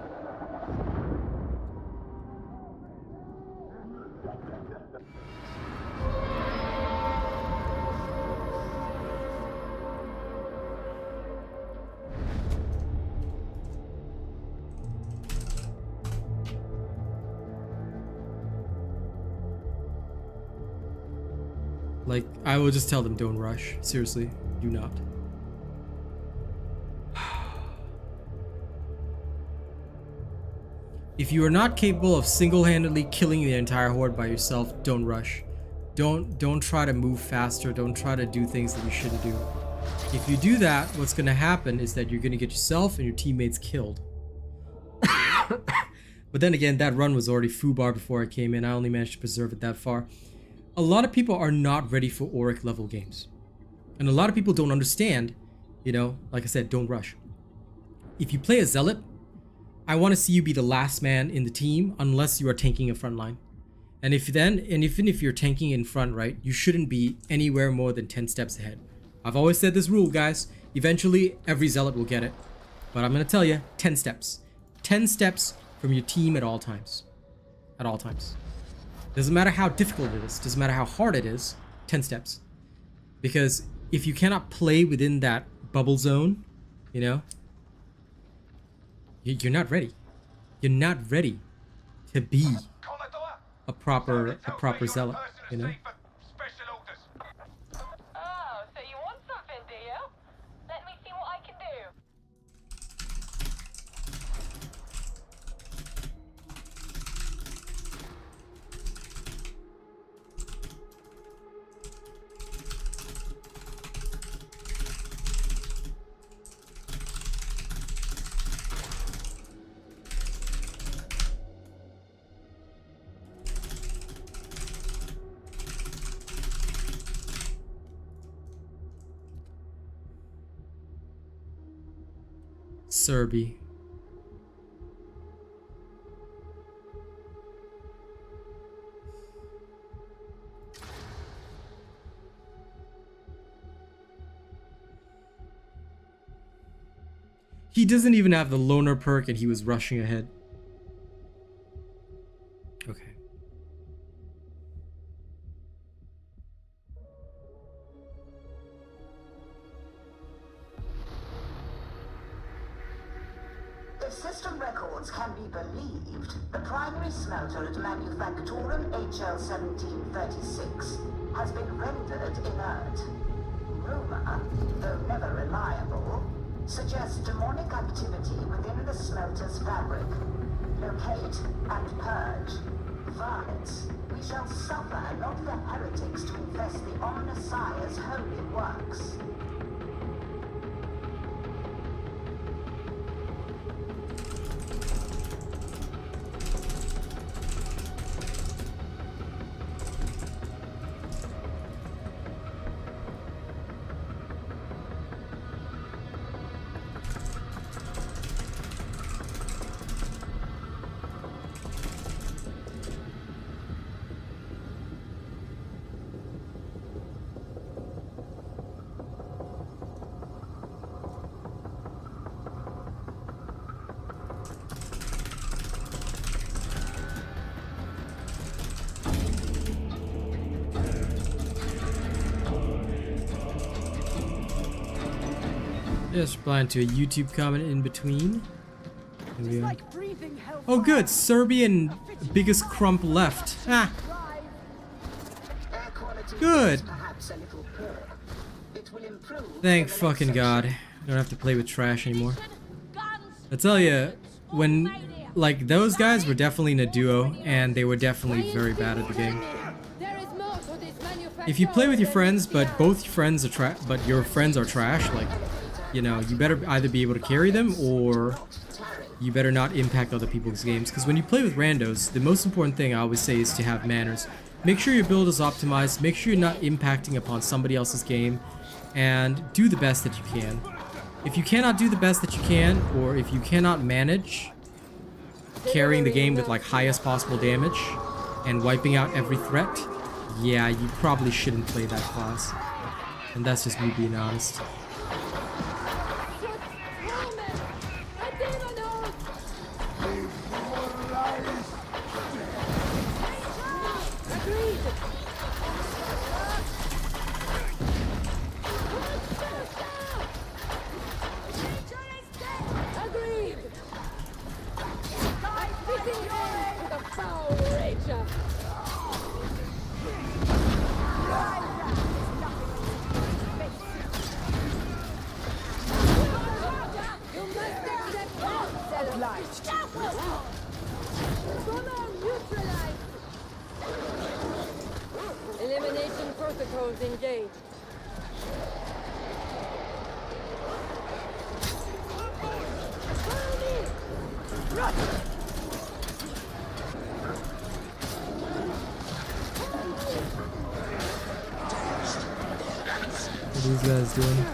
Like, I will just tell them, don't rush. Seriously, do not. If you are not capable of single-handedly killing the entire horde by yourself, don't rush. Don't try to move faster. Don't try to do things that you shouldn't do. If you do that, what's going to happen is that you're going to get yourself and your teammates killed. But then again, that run was already foobar before I came in. I only managed to preserve it that far. A lot of people are not ready for Auric level games. And a lot of people don't understand, you know, like I said, don't rush. If you play a Zealot, I want to see you be the last man in the team unless you are tanking a front line. And even if you're tanking in front, right, you shouldn't be anywhere more than 10 steps ahead. I've always said this rule, guys. Eventually, every Zealot will get it. But I'm going to tell you, 10 steps. 10 steps from your team at all times. At all times. Doesn't matter how difficult it is. Doesn't matter how hard it is. 10 steps. Because if you cannot play within that bubble zone, you know, you're not ready. You're not ready to be a proper Zealot, you know? Oh, so you want something, do you? Let me see what I can do. Serby. He doesn't even have the loner perk and he was rushing ahead. Okay. If system records can be believed, the primary smelter at Manufactorum HL1736 has been rendered inert. Rumor, though never reliable, suggests demonic activity within the smelter's fabric. Locate and purge. Violence. We shall suffer not the heretics to infest the Omnissiah's holy works. Just replying to a YouTube comment in between. Here we go. Like breathing hell. Oh good, Serbian biggest crump left. Ah, Air quality good. is perhaps a little poor. It will improve. Thank in the fucking next God. I don't have to play with trash anymore. I tell you, when like those guys were definitely in a duo, and they were definitely very bad at the game. There is more to this If you play with your friends, but both your friends are your friends are trash, like, you know, you better either be able to carry them or you better not impact other people's games. Because when you play with randos, the most important thing I always say is to have manners. Make sure your build is optimized, make sure you're not impacting upon somebody else's game, and do the best that you can. If you cannot do the best that you can, or if you cannot manage carrying the game with like highest possible damage and wiping out every threat, yeah, you probably shouldn't play that class. And that's just me being honest. Elimination protocols engaged. What are these guys doing?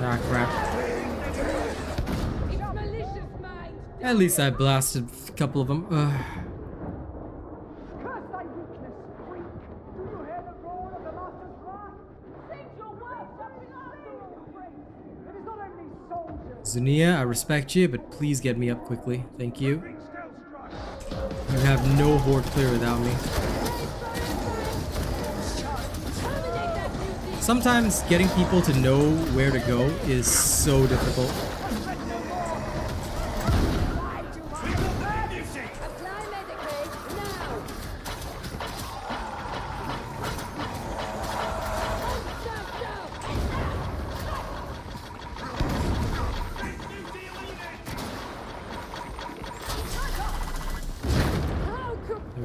Ah, crap. At least I blasted a couple of them. Zunia, I respect you, but please get me up quickly. Thank you. You have no horde clear without me. Sometimes getting people to know where to go is so difficult.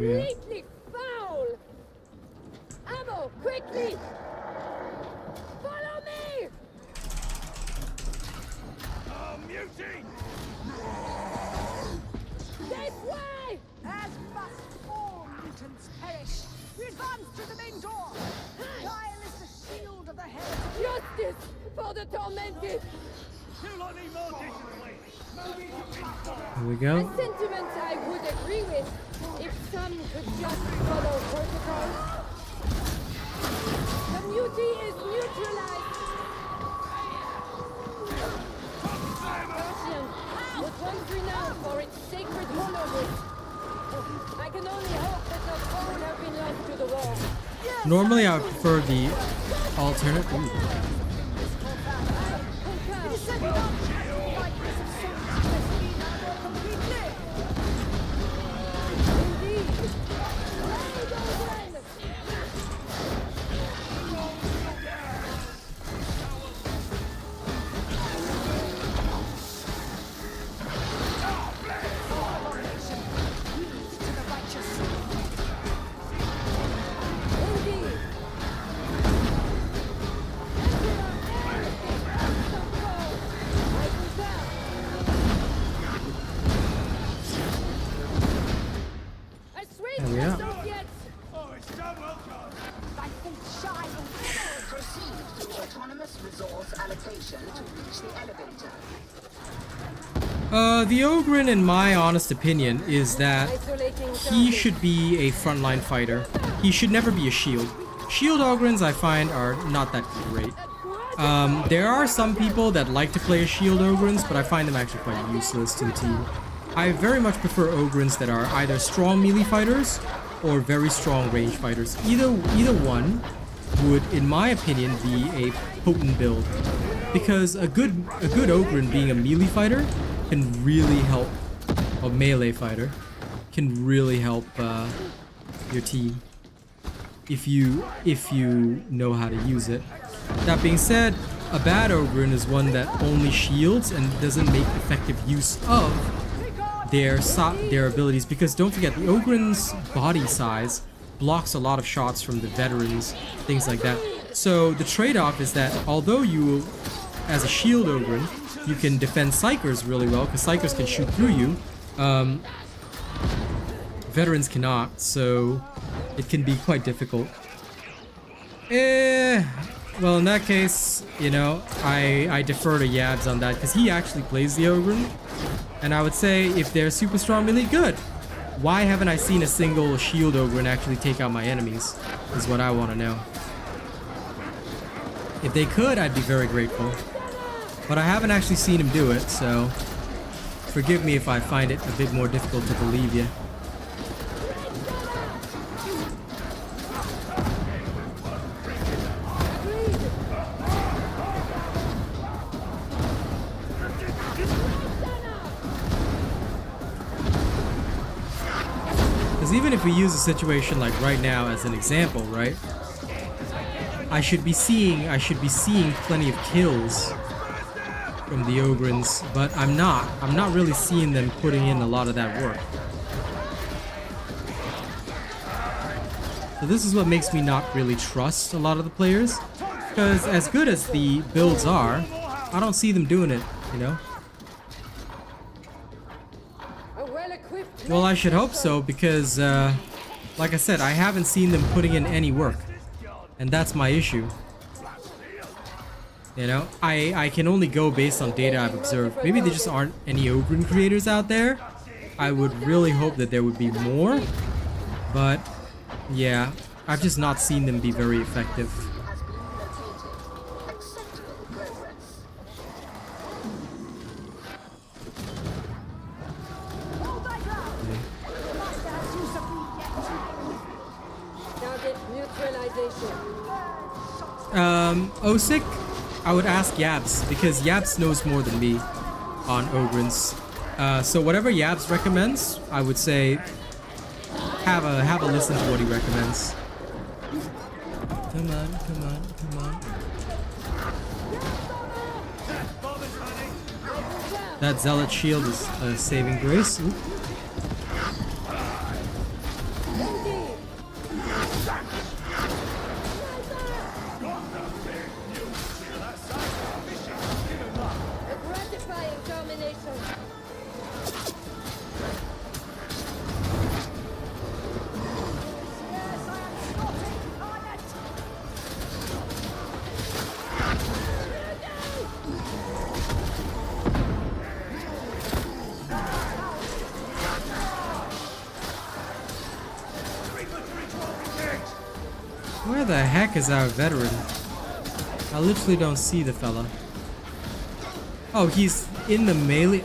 Completely foul! Ammo, quickly! Follow me! Mutiny! This way! As must all mutants perish. We advance to the main door. Guile is the shield of the head. Justice for the tormented! You lot need more discipline! Here we go. A sentiment I would agree with if some could just follow protocol. The mutie is neutralized. Persian was once renowned for its sacred hollowness. I can only hope that the phone have been lost to the war. Normally I would prefer the alternate. Ooh. The Ogryn, in my honest opinion, is that he should be a frontline fighter. He should never be a shield. Shield Ogryns, I find, are not that great. There are some people that like to play as shield Ogryns, but I find them actually quite useless to the team. I very much prefer Ogryns that are either strong melee fighters or very strong range fighters. Either one would, in my opinion, be a potent build. Because a good Ogryn being a melee fighter can really help, a melee fighter can really help your team. if you know how to use it. That being said, a bad Ogryn is one that only shields and doesn't make effective use of their abilities, because don't forget, the Ogryn's body size blocks a lot of shots from the veterans, things like that. So the trade-off is that although you, as a shield Ogryn, you can defend Psychers really well, because Psychers can shoot through you, veterans cannot, so it can be quite difficult. Well, in that case, you know, I defer to Yabs on that, because he actually plays the Ogryn. And I would say, if they're super strong melee, good. Why haven't I seen a single shield Ogryn actually take out my enemies, is what I want to know. If they could, I'd be very grateful. But I haven't actually seen him do it, so forgive me if I find it a bit more difficult to believe you. Even if we use a situation like right now as an example, right? I should be seeing plenty of kills from the Ogryns, but I'm not really seeing them putting in a lot of that work. So this is what makes me not really trust a lot of the players, because as good as the builds are, I don't see them doing it, you know? Well, I should hope so, because, like I said, I haven't seen them putting in any work. And that's my issue. You know, I can only go based on data I've observed. Maybe there just aren't any Ogryn creators out there. I would really hope that there would be more. But, yeah, I've just not seen them be very effective. Osik, I would ask Yabs, because Yabs knows more than me on Ogryns. So whatever Yabs recommends, I would say have a listen to what he recommends. Come on, come on, come on. That Zealot shield is a saving grace. Oop. Where the heck is our veteran? I literally don't see the fella. Oh, he's in the melee.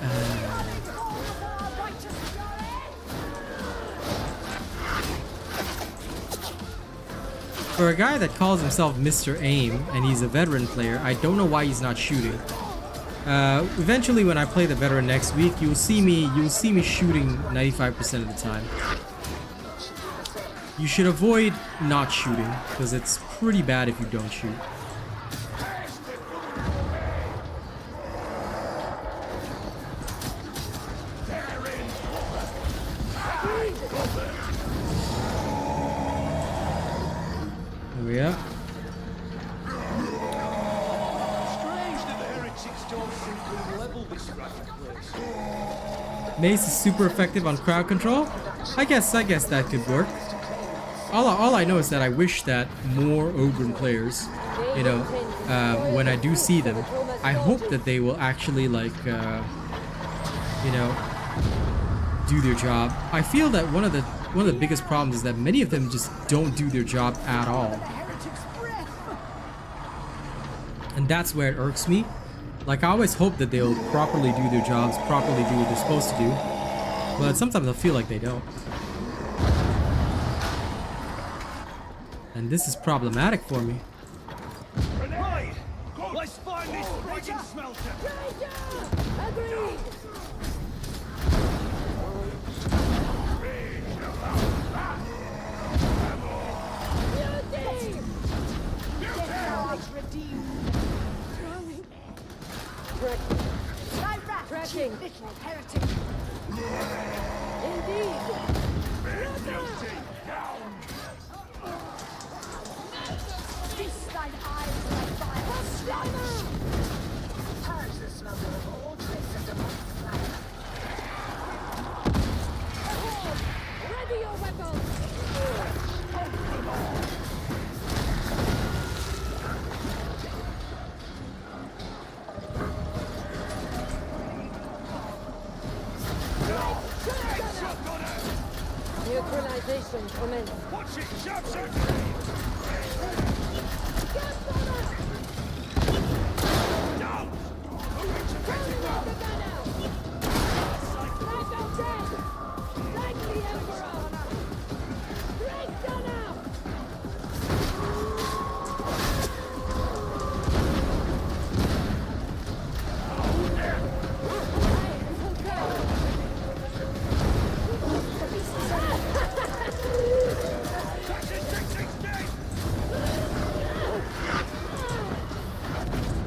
For a guy that calls himself Mr. Aim and he's a veteran player, I don't know why he's not shooting. Eventually, when I play the veteran next week, you'll see me shooting 95% of the time. You should avoid not shooting, because it's pretty bad if you don't shoot. There we are. Mace is super effective on crowd control. I guess that could work. All I know is that I wish that more Ogryn players, you know, when I do see them, I hope that they will actually, like, you know, do their job. I feel that one of the biggest problems is that many of them just don't do their job at all. And that's where it irks me. Like, I always hope that they'll properly do their jobs, properly do what they're supposed to do. But sometimes I feel like they don't. And this is problematic for me. Right. Let's find this friggin' smelter. Agreed. redeemed. Lie back, Tracking. cheap little heretic. Indeed. Feast thine eyes like fire. Purge the smoker of all trace of demonic fire. Ready your weapons. Neutralization commence. Watch it, sharpshooter! Down! Moving to Turning off the gunner. Like I'm dead. Like the Emperor. Great gunner.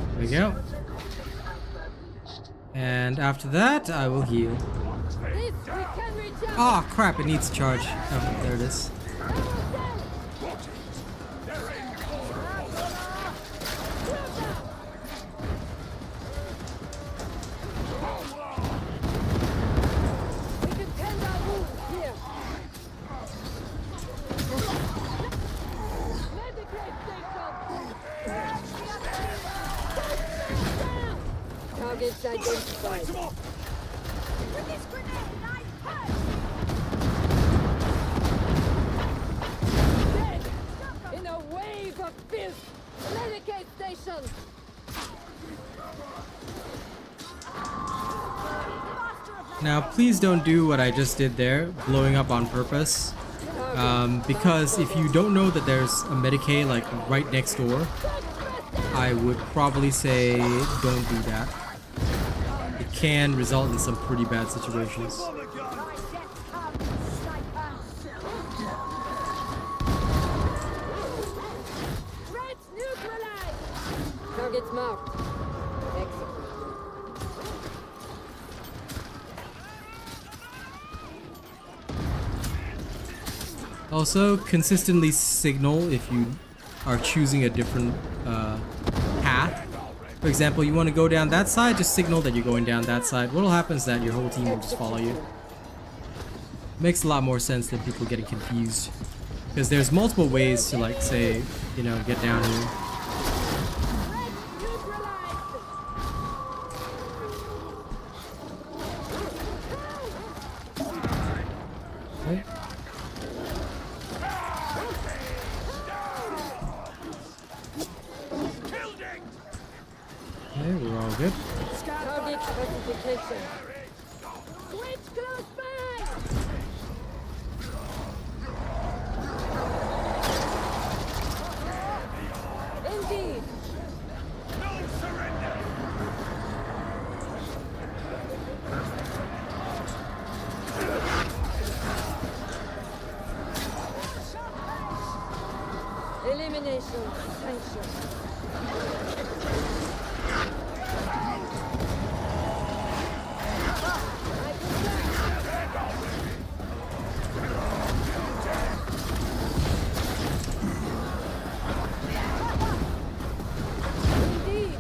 There we go. And after that, I will heal. This we can reach out. Oh crap, it needs to charge. Oh, there it is. We can tend our wounds here. Medical station. Targets identified. With this grenade, I purge. Dead in a wave of filth. Medicate station. Now, please don't do what I just did there, blowing up on purpose. Because if you don't know that there's a Medicaid like right next door, I would probably say don't do that. It can result in some pretty bad situations. Threats neutralized. Targets marked. Excellent. Also, consistently signal if you are choosing a different path. For example, you want to go down that side, just signal that you're going down that side. What'll happen is that your whole team will just follow you. Makes a lot more sense than people getting confused. Because there's multiple ways to, like, say, you know, get down here. Okay. Okay, we're all good. Target classification. Switch close by. Indeed. No surrender! Elimination sanctioned. Indeed.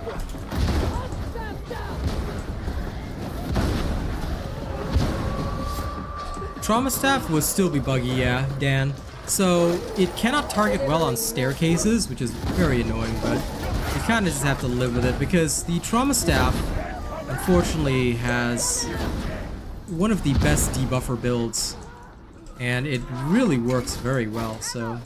Trauma staff will still be buggy, yeah, Dan. So it cannot target well on staircases, which is very annoying, but you kind of just have to live with it because the trauma staff, unfortunately, has one of the best debuffer builds, and it really works very well. So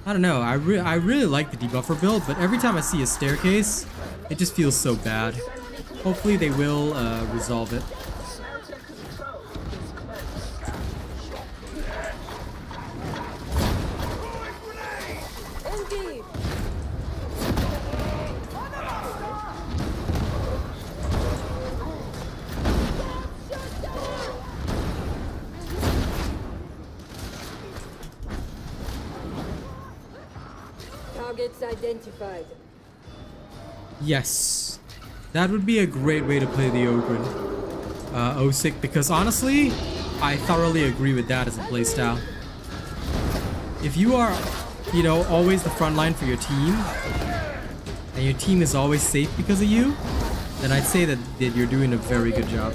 I don't know. I really like the debuffer build, but every time I see a staircase, it just feels so bad. Hopefully, they will resolve it. Indeed. Target tactics identified. Yes. That would be a great way to play the Ogryn. Osic, because honestly, I thoroughly agree with that as a playstyle. If you are, you know, always the front line for your team, and your team is always safe because of you, then I'd say that you're doing a very good job.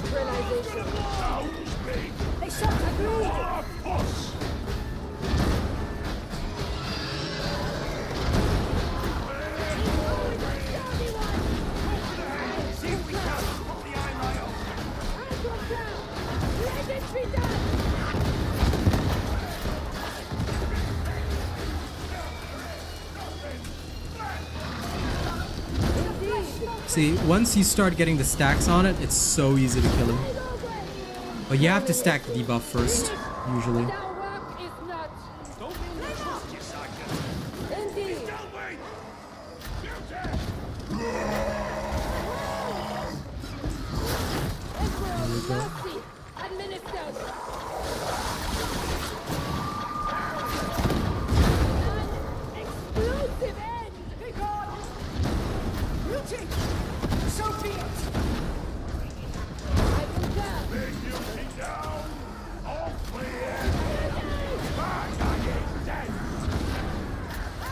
See, once you start getting the stacks on it, it's so easy to kill him. But you have to stack the debuff first, usually.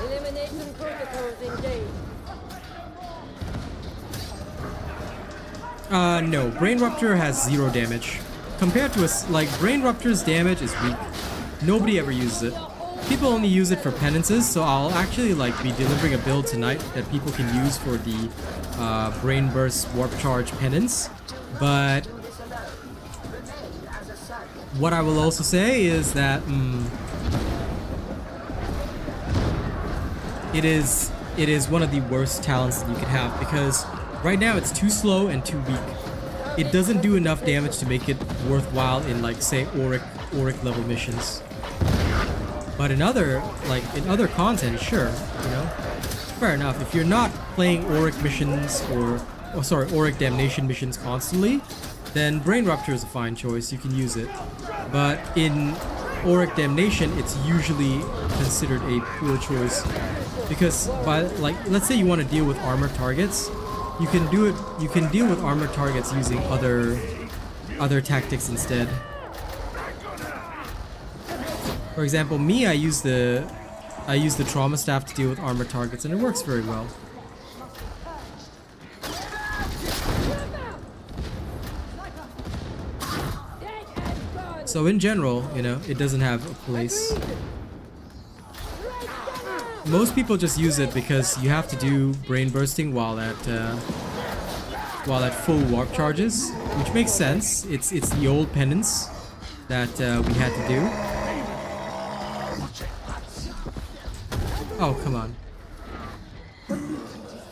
Elimination protocols engaged. No. Brain Rupture has 0 damage. Compared to us, like, Brain Rupture's damage is weak. Nobody ever uses it. People only use it for penances, so I'll actually, like, be delivering a build tonight that people can use for the Brain Burst Warp Charge penance. But what I will also say is that it is one of the worst talents that you could have, because right now it's too slow and too weak. It doesn't do enough damage to make it worthwhile in, like, say, Auric level missions. But in other content, sure, you know, fair enough. If you're not playing Auric missions Auric Damnation missions constantly, then Brain Rupture is a fine choice. You can use it. But in Auric Damnation, it's usually considered a poor choice, because let's say you want to deal with armored targets, you can deal with armored targets using other tactics instead. For example, me, I use the trauma staff to deal with armored targets, and it works very well. So in general, you know, it doesn't have a place. Most people just use it because you have to do brain bursting while at full warp charges, which makes sense. It's the old penance that we had to do. Oh, come on.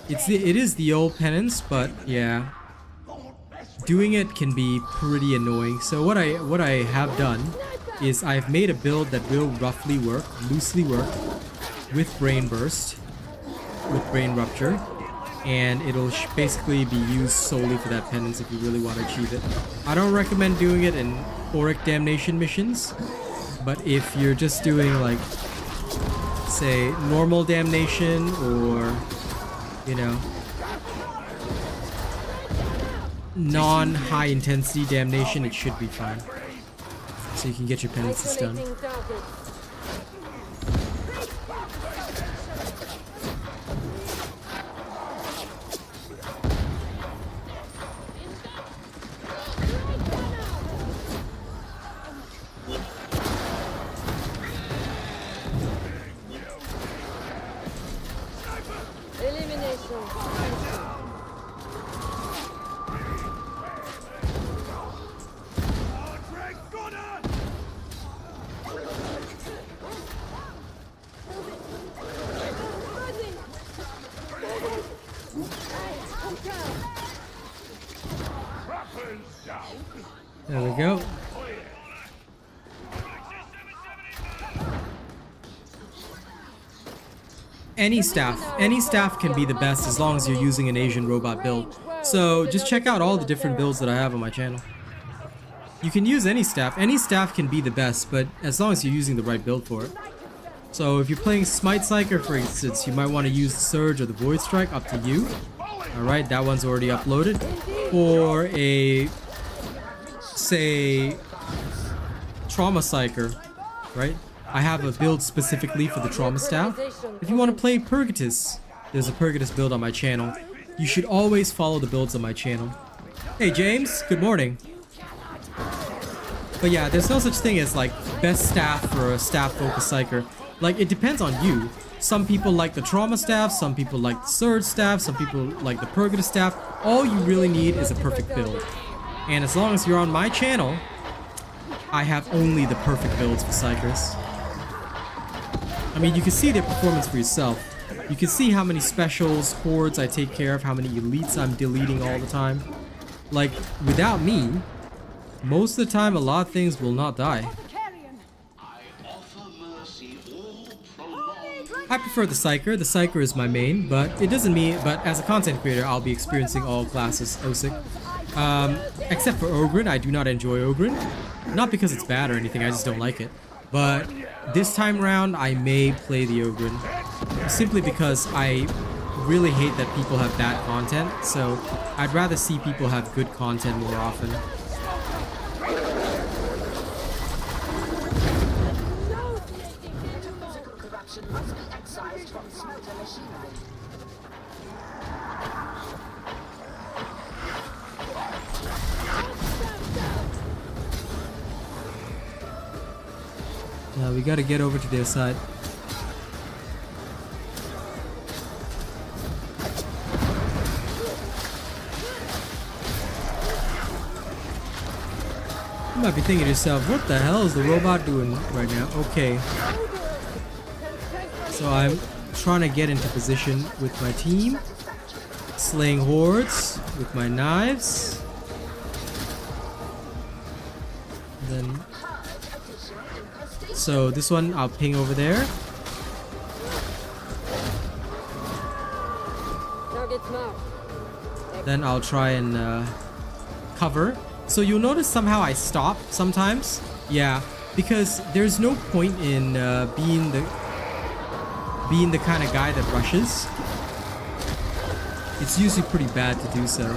It is the old penance, but yeah, doing it can be pretty annoying. So what I have done is I've made a build that will roughly work, loosely work, with Brain Burst, with Brain Rupture, and it'll basically be used solely for that penance if you really want to achieve it. I don't recommend doing it in Auric Damnation missions, but if you're just doing, like, say, normal damnation, or, you know, non-high intensity damnation, it should be fine. So you can get your penances done. There we go. Any staff can be the best as long as you're using an Asian robot build. So just check out all the different builds that I have on my channel. You can use any staff. Any staff can be the best, but as long as you're using the right build for it. So if you're playing Smite Psyker, for instance, you might want to use the Surge or the Void Strike, up to you. Alright, that one's already uploaded. Or a, say, Trauma Psyker, right? I have a build specifically for the Trauma Staff. If you want to play Purgatus, there's a Purgatus build on my channel. You should always follow the builds on my channel. Hey James, good morning. But yeah, there's no such thing as like best staff for a staff focused Psyker. Like, it depends on you. Some people like the Trauma Staff, some people like the Surge Staff, some people like the Purgatus Staff. All you really need is a perfect build. And as long as you're on my channel, I have only the perfect builds for Psychers. I mean, you can see their performance for yourself. You can see how many specials, hordes I take care of, how many elites I'm deleting all the time. Like, without me, most of the time a lot of things will not die. I prefer the Psyker. The Psyker is my main, but it doesn't mean, but as a content creator, I'll be experiencing all classes OSIC. Except for Ogryn, I do not enjoy Ogryn. Not because it's bad or anything, I just don't like it. But this time around, I may play the Ogryn. Simply because I really hate that people have bad content, so I'd rather see people have good content more often. Must be excised from smelter machinery. Now we gotta get over to their side. You might be thinking to yourself, what the hell is the robot doing right now? Okay. So I'm trying to get into position with my team, slaying hordes with my knives. Then, so this one I'll ping over there. Then I'll try and cover. So you'll notice somehow I stop sometimes. Yeah, because there's no point in being the kind of guy that rushes. It's usually pretty bad to do so.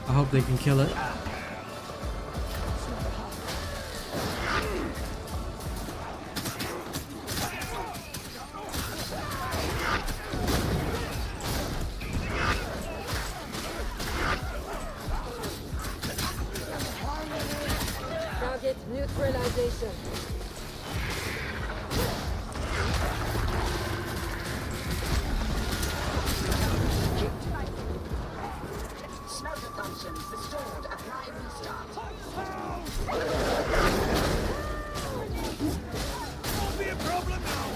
I hope they can kill it. Target neutralization. Restored. Apply restart. Won't be a problem now.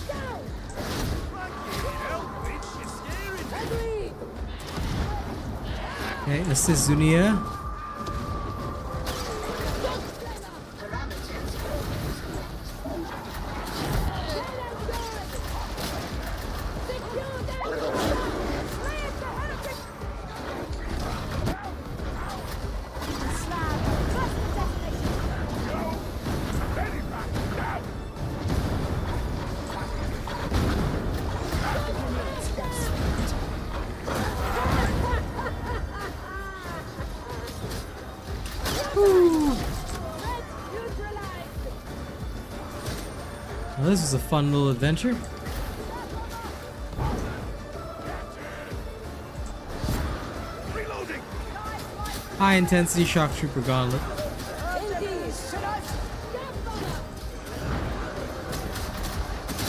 Down. Help, bitch, you're scaring me. Agreed. Okay, assist Zunia. Well, this is a fun little adventure. High intensity shock trooper gauntlet.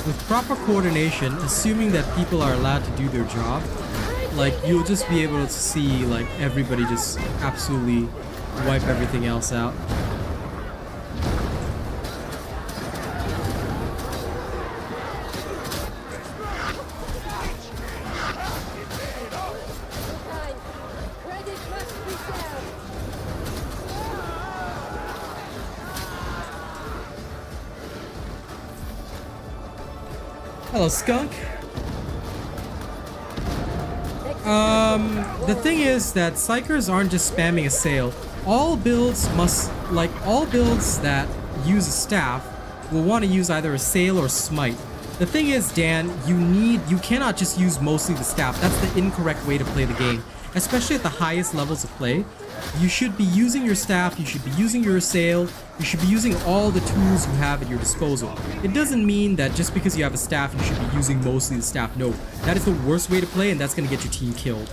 With proper coordination, assuming that people are allowed to do their job, like you'll just be able to see like everybody just absolutely wipe everything else out. Hello, skunk. The thing is that psychers aren't just spamming assail. All builds that use a staff will want to use either assail or smite. The thing is, Dan, you cannot just use mostly the staff. That's the incorrect way to play the game. Especially at the highest levels of play. You should be using your staff, you should be using your assail, you should be using all the tools you have at your disposal. It doesn't mean that just because you have a staff, you should be using mostly the staff. No, that is the worst way to play, and that's going to get your team killed.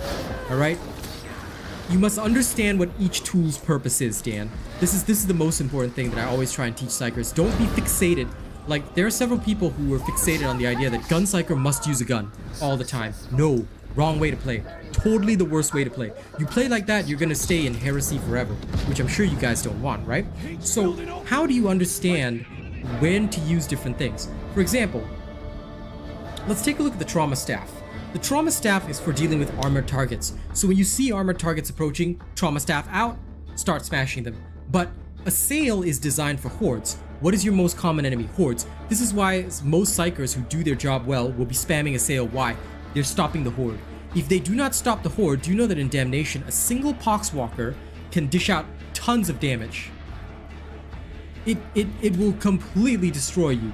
Alright? You must understand what each tool's purpose is, Dan. This is the most important thing that I always try and teach psychers. Don't be fixated. Like, there are several people who are fixated on the idea that gun psycher must use a gun all the time. No. Wrong way to play. Totally the worst way to play. You play like that, you're gonna stay in heresy forever, which I'm sure you guys don't want, right? So how do you understand when to use different things? For example, let's take a look at the trauma staff. The trauma staff is for dealing with armored targets. So when you see armored targets approaching, trauma staff out, start smashing them. But assail is designed for hordes. What is your most common enemy? Hordes. This is why most psychers who do their job well will be spamming assail. Why? They're stopping the horde. If they do not stop the horde, do you know that in Damnation, a single poxwalker can dish out tons of damage? It will completely destroy you.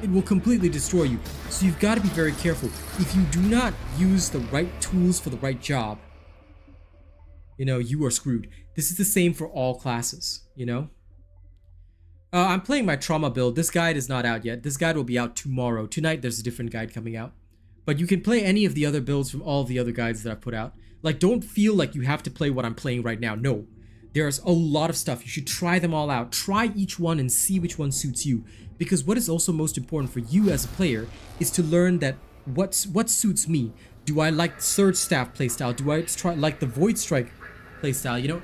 It will completely destroy you. So you've got to be very careful. If you do not use the right tools for the right job, you know, you are screwed. This is the same for all classes, you know? I'm playing my trauma build. This guide is not out yet. This guide will be out tomorrow. Tonight, there's a different guide coming out. But you can play any of the other builds from all of the other guides that I've put out. Like, don't feel like you have to play what I'm playing right now. No. There's a lot of stuff. You should try them all out. Try each one and see which one suits you. Because what is also most important for you as a player is to learn that what suits me. Do I like the Surge Staff playstyle? Do I like the Void Strike playstyle? You know,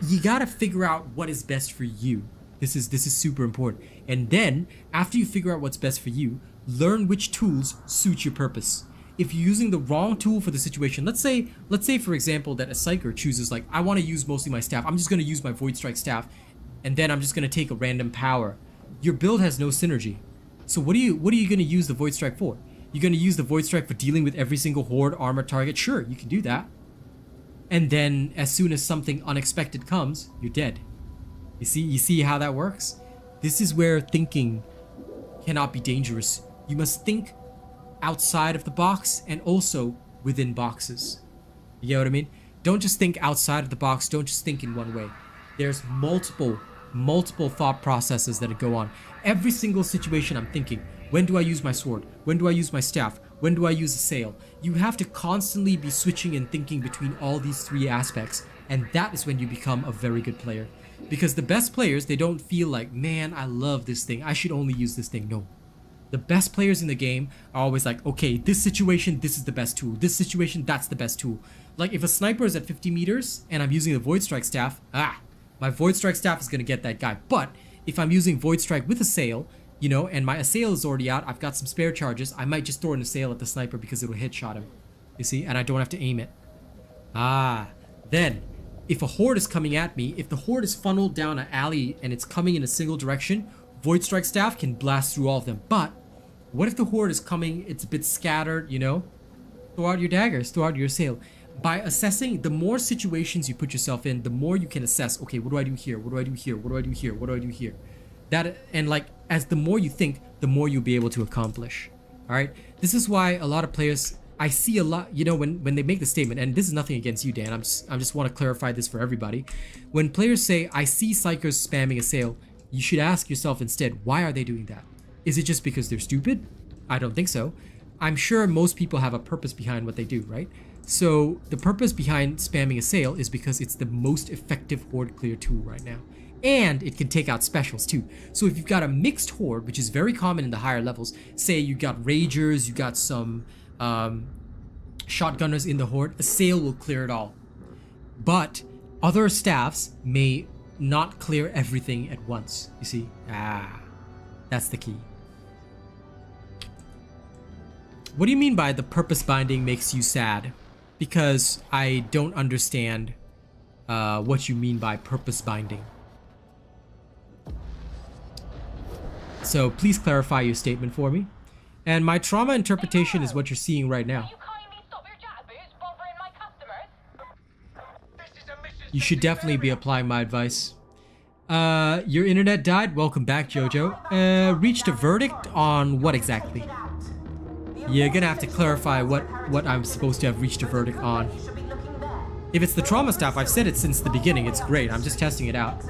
you gotta figure out what is best for you. This is super important. And then, after you figure out what's best for you, learn which tools suit your purpose. If you're using the wrong tool for the situation, let's say for example that a psycher chooses like, I want to use mostly my staff. I'm just going to use my Void Strike staff, and then I'm just going to take a random power. Your build has no synergy. So what are you going to use the Void Strike for? You're going to use the Void Strike for dealing with every single horde armor target? Sure, you can do that. And then as soon as something unexpected comes, you're dead. You see how that works? This is where thinking cannot be dangerous. You must think outside of the box and also within boxes. You get what I mean? Don't just think outside of the box. Don't just think in one way. There's multiple thought processes that go on. Every single situation I'm thinking, when do I use my sword? When do I use my staff? When do I use a sail? You have to constantly be switching and thinking between all these three aspects, and that is when you become a very good player. Because the best players, they don't feel like, man, I love this thing, I should only use this thing. No. The best players in the game are always like, okay, this situation, this is the best tool. This situation, that's the best tool. Like if a sniper is at 50 meters and I'm using the Void Strike staff, my Void Strike staff is going to get that guy. But if I'm using Void Strike with a sail, you know, and my assail is already out, I've got some spare charges, I might just throw an assail at the sniper because it'll headshot him. You see? And I don't have to aim it. Then, if a horde is coming at me, if the horde is funneled down an alley and it's coming in a single direction, Void Strike staff can blast through all of them. But what if the horde is coming, it's a bit scattered, you know? Throw out your daggers, throw out your assail. By assessing, the more situations you put yourself in, the more you can assess, okay, what do I do here? What do I do here? What do I do here? What do I do here? That, and like, as the more you think, the more you'll be able to accomplish. All right? This is why a lot of players, I see a lot, you know, when they make the statement, and this is nothing against you, Dan, I just want to clarify this for everybody. When players say, I see psychers spamming assail, you should ask yourself instead, why are they doing that? Is it just because they're stupid? I don't think so. I'm sure most people have a purpose behind what they do, right? So the purpose behind spamming Assail is because it's the most effective horde clear tool right now. And it can take out specials too. So if you've got a mixed horde, which is very common in the higher levels, say you got Ragers, you got some Shotgunners in the horde, Assail will clear it all. But other staffs may not clear everything at once, you see? That's the key. What do you mean by the purpose binding makes you sad? Because I don't understand what you mean by purpose binding. So please clarify your statement for me. And my trauma interpretation is what you're seeing right now. You should definitely be applying my advice. Your internet died. Welcome back, Jojo. Reached a verdict on what exactly? You're gonna have to clarify what I'm supposed to have reached a verdict on. If it's the trauma staff, I've said it since the beginning. It's great. I'm just testing it out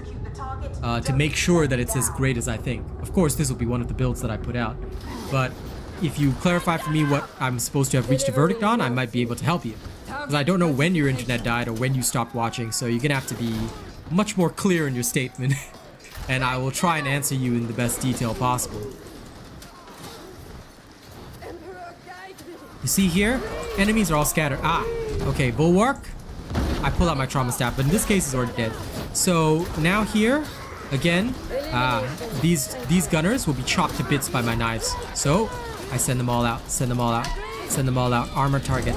to make sure that it's as great as I think. Of course, this will be one of the builds that I put out. But if you clarify for me what I'm supposed to have reached a verdict on, I might be able to help you. Because I don't know when your internet died or when you stopped watching, so you're gonna have to be much more clear in your statement. And I will try and answer you in the best detail possible. You see here, enemies are all scattered. Okay, Bulwark. I pull out my trauma staff, but in this case, it's already dead. So now here, again, these gunners will be chopped to bits by my knives. So I send them all out, send them all out, send them all out. Armor target,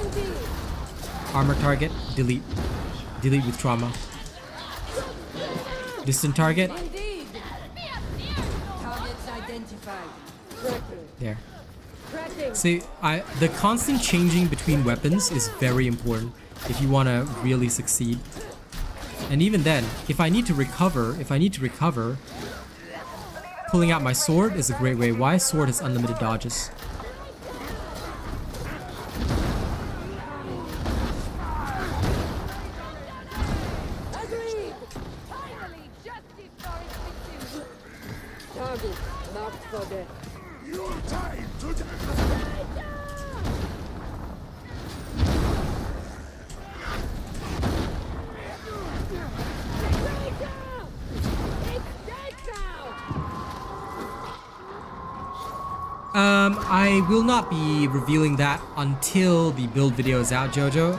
delete, delete with trauma. Distant target. There. See, the constant changing between weapons is very important if you want to really succeed. And even then, if I need to recover, pulling out my sword is a great way. Why? Sword has unlimited dodges. I will not be revealing that until the build video is out, Jojo.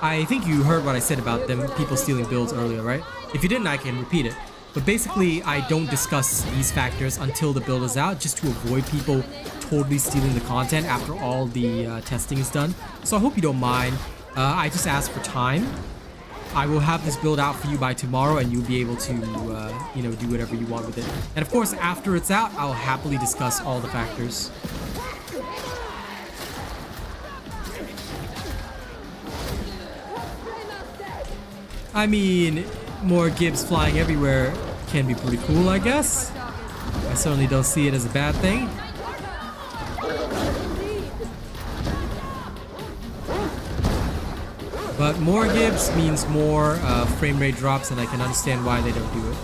I think you heard what I said about them, people stealing builds earlier, right? If you didn't, I can repeat it. But basically, I don't discuss these factors until the build is out, just to avoid people totally stealing the content after all the testing is done. So I hope you don't mind. I just ask for time. I will have this build out for you by tomorrow, and you'll be able to, you know, do whatever you want with it. And of course, after it's out, I'll happily discuss all the factors. I mean, more Gibbs flying everywhere can be pretty cool, I guess. I certainly don't see it as a bad thing. But more Gibbs means more frame rate drops, and I can understand why they don't do it.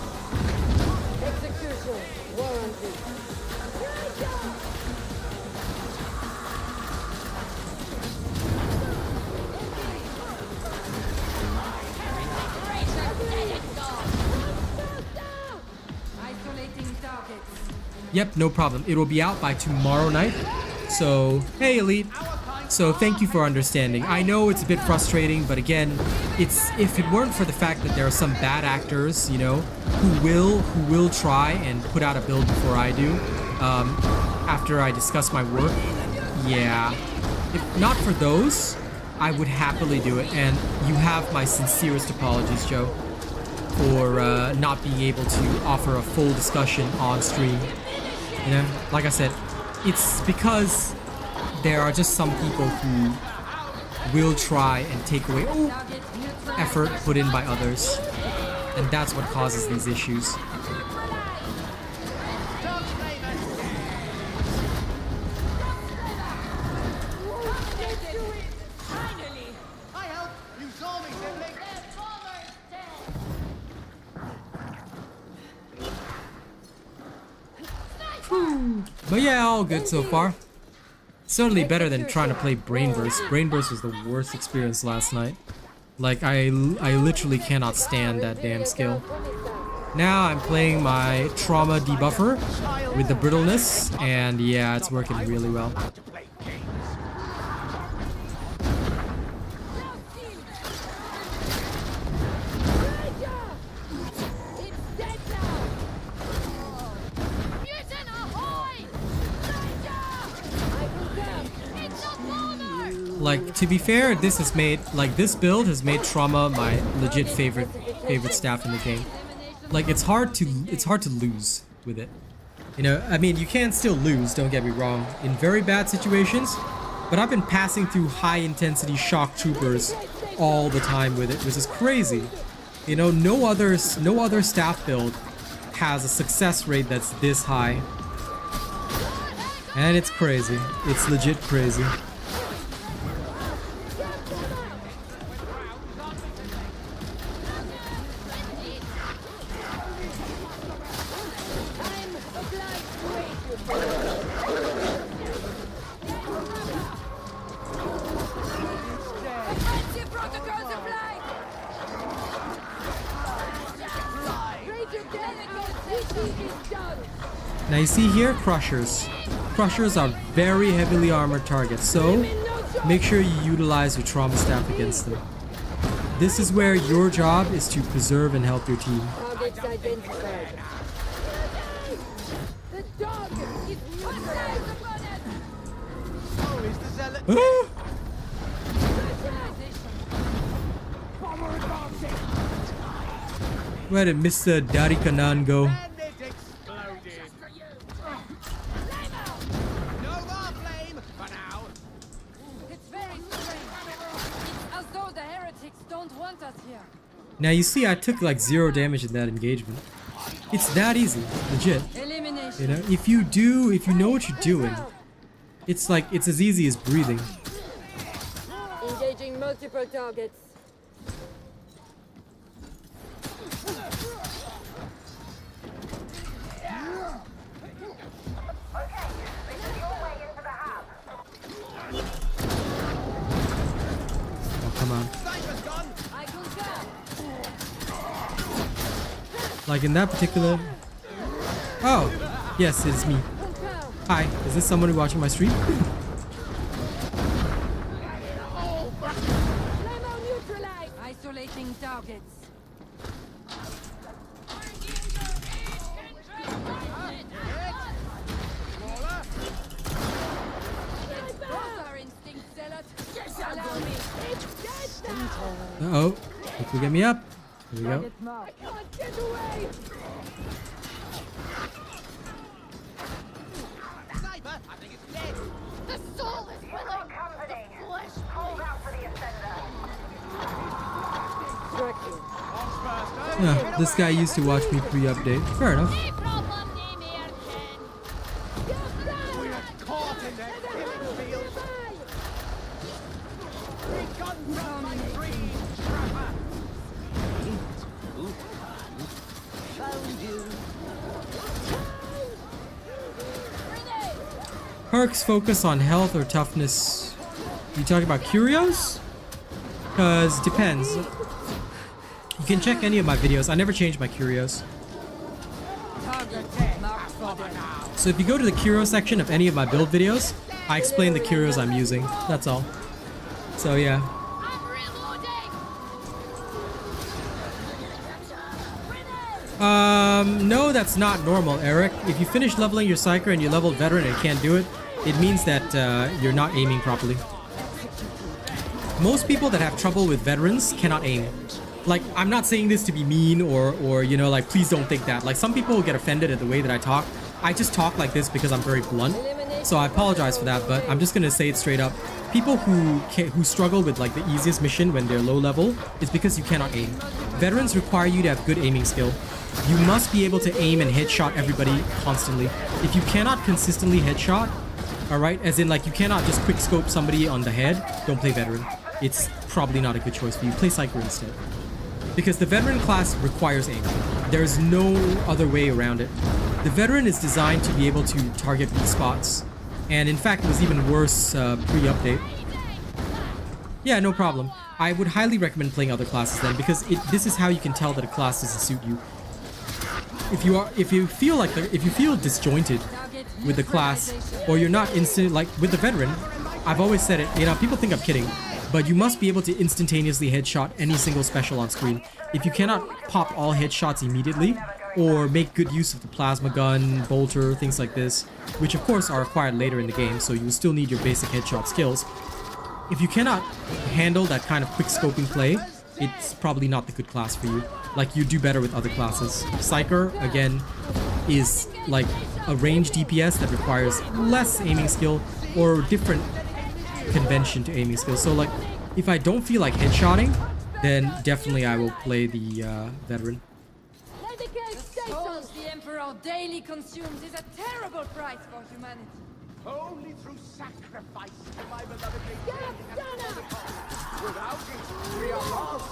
Yep, no problem. It will be out by tomorrow night. So, hey Elite. So thank you for understanding. I know it's a bit frustrating, but again, if it weren't for the fact that there are some bad actors, you know, who will try and put out a build before I do, after I discuss my work, yeah. If not for those, I would happily do it. And you have my sincerest apologies, Joe, for not being able to offer a full discussion on stream. You know, like I said, it's because there are just some people who will try and take away effort put in by others, and that's what causes these issues. But yeah, all good so far. Certainly better than trying to play Brain Burst. Brain Burst was the worst experience last night. Like, I literally cannot stand that damn skill. Now I'm playing my Trauma debuffer with the Brittleness, and yeah, it's working really well. Like, to be fair, this has made, like, this build has made Trauma my legit favorite staff in the game. Like, it's hard to lose with it. You know, I mean, you can still lose, don't get me wrong, in very bad situations, but I've been passing through high intensity shock troopers all the time with it, which is crazy. You know, no other staff build has a success rate that's this high. And it's crazy. It's legit crazy. Now you see here, Crushers. Crushers are very heavily armored targets, so make sure you utilize your Trauma staff against them. This is where your job is to preserve and help your team. Targets identified. The dog is Where did Mr. Darikanan go? Now you see I took like 0 damage in that engagement. It's that easy, legit. You know, if you know what you're doing, it's like, it's as easy as breathing. Engaging multiple targets. Oh, come on. Like in that particular... Oh, yes, it's me. Hi, is this someone watching my stream? Isolating targets. Uh-oh. Hope you get me up. Here we go. The soul is willing. The flesh Hold out for the ascender. Yeah, this guy used to watch me pre-update. Fair enough. Caught in that killing field. Be gone from my tree, trapper. Found you. Perks focus on health or toughness. You talking about curios? Cause depends. You can check any of my videos. I never change my curios. So if you go to the curio section of any of my build videos, I explain the curios I'm using. That's all. So yeah. No, that's not normal, Eric. If you finish leveling your Psyker and you leveled Veteran and can't do it, it means that you're not aiming properly. Most people that have trouble with Veterans cannot aim. Like, I'm not saying this to be mean or you know, like, please don't think that. Like, some people get offended at the way that I talk. I just talk like this because I'm very blunt. So I apologize for that, but I'm just gonna say it straight up. People who struggle with, like, the easiest mission when they're low level is because you cannot aim. Veterans require you to have good aiming skill. You must be able to aim and headshot everybody constantly. If you cannot consistently headshot, alright, as in, like, you cannot just quick scope somebody on the head, don't play Veteran. It's probably not a good choice for you. Play Psyker instead. Because the Veteran class requires aim. There's no other way around it. The Veteran is designed to be able to target weak spots. And in fact, it was even worse pre-update. Yeah, no problem. I would highly recommend playing other classes then, because this is how you can tell that a class doesn't suit you. If you feel disjointed with the class, or you're not instant, like with the veteran, I've always said it, you know, people think I'm kidding, but you must be able to instantaneously headshot any single special on screen. If you cannot pop all headshots immediately, or make good use of the plasma gun, bolter, things like this, which of course are acquired later in the game, so you still need your basic headshot skills. If you cannot handle that kind of quick scoping play, it's probably not the good class for you. Like, you do better with other classes. Psyker, again, is like a range DPS that requires less aiming skill or different convention to aiming skill. So like, if I don't feel like headshotting, then definitely I will play the veteran. The souls the Emperor daily consumes is a terrible price for humanity. Only through sacrifice will my beloved be without it, we are lost.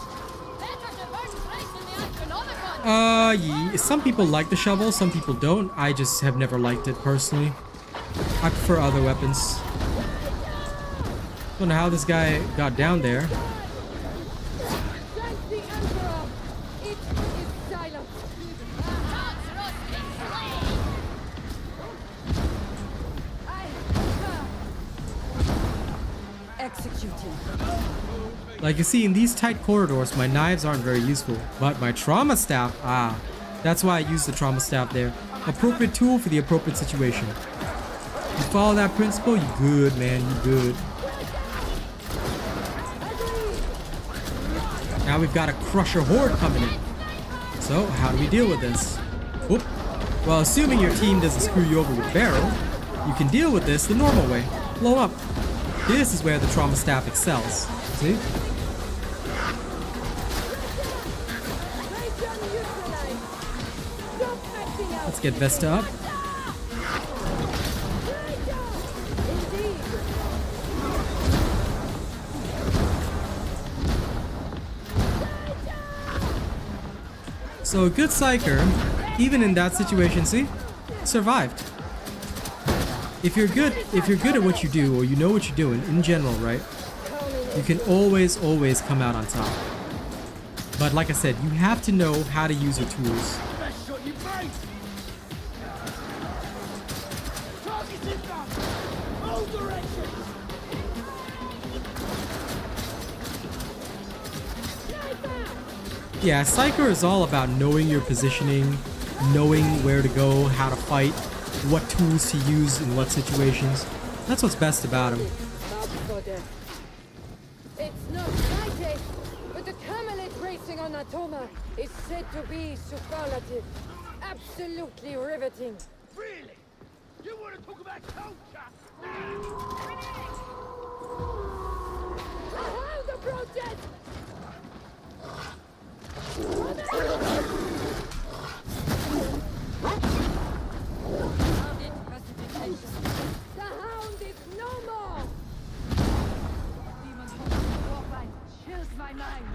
Yeah, some people like the shovel, some people don't. I just have never liked it personally. I prefer other weapons. Don't know how this guy got down there. Thank the Emperor. It is silent. Executing. Like you see, in these tight corridors, my knives aren't very useful, but my trauma staff, that's why I use the trauma staff there. Appropriate tool for the appropriate situation. You follow that principle, you good, man, you good. Now we've got a crusher horde coming in. So, how do we deal with this? Oop. Well, assuming your team doesn't screw you over with barrel, you can deal with this the normal way. Blow up. This is where the trauma staff excels. See? Let's get Vesta up. So a good psycher, even in that situation, see, survived. If you're good at what you do, or you know what you're doing in general, right? You can always come out on top. But like I said, you have to know how to use your tools. Yeah, Psyker is all about knowing your positioning, knowing where to go, how to fight, what tools to use in what situations. That's what's best about him. It's not Friday, but the camelet racing on Atoma is said to be superlative. Absolutely riveting. Really? You want to talk about culture? How the protest! The hound is no more! Demons warline chills my mind.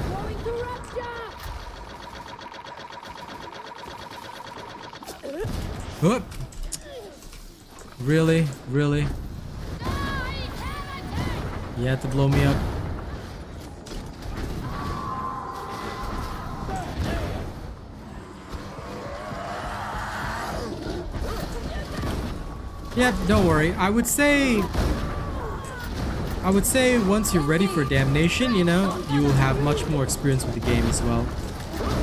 Going to rapture! Whoop. Really? Really? You had to blow me up. Yeah, don't worry. I would say once you're ready for damnation, you know, you will have much more experience with the game as well.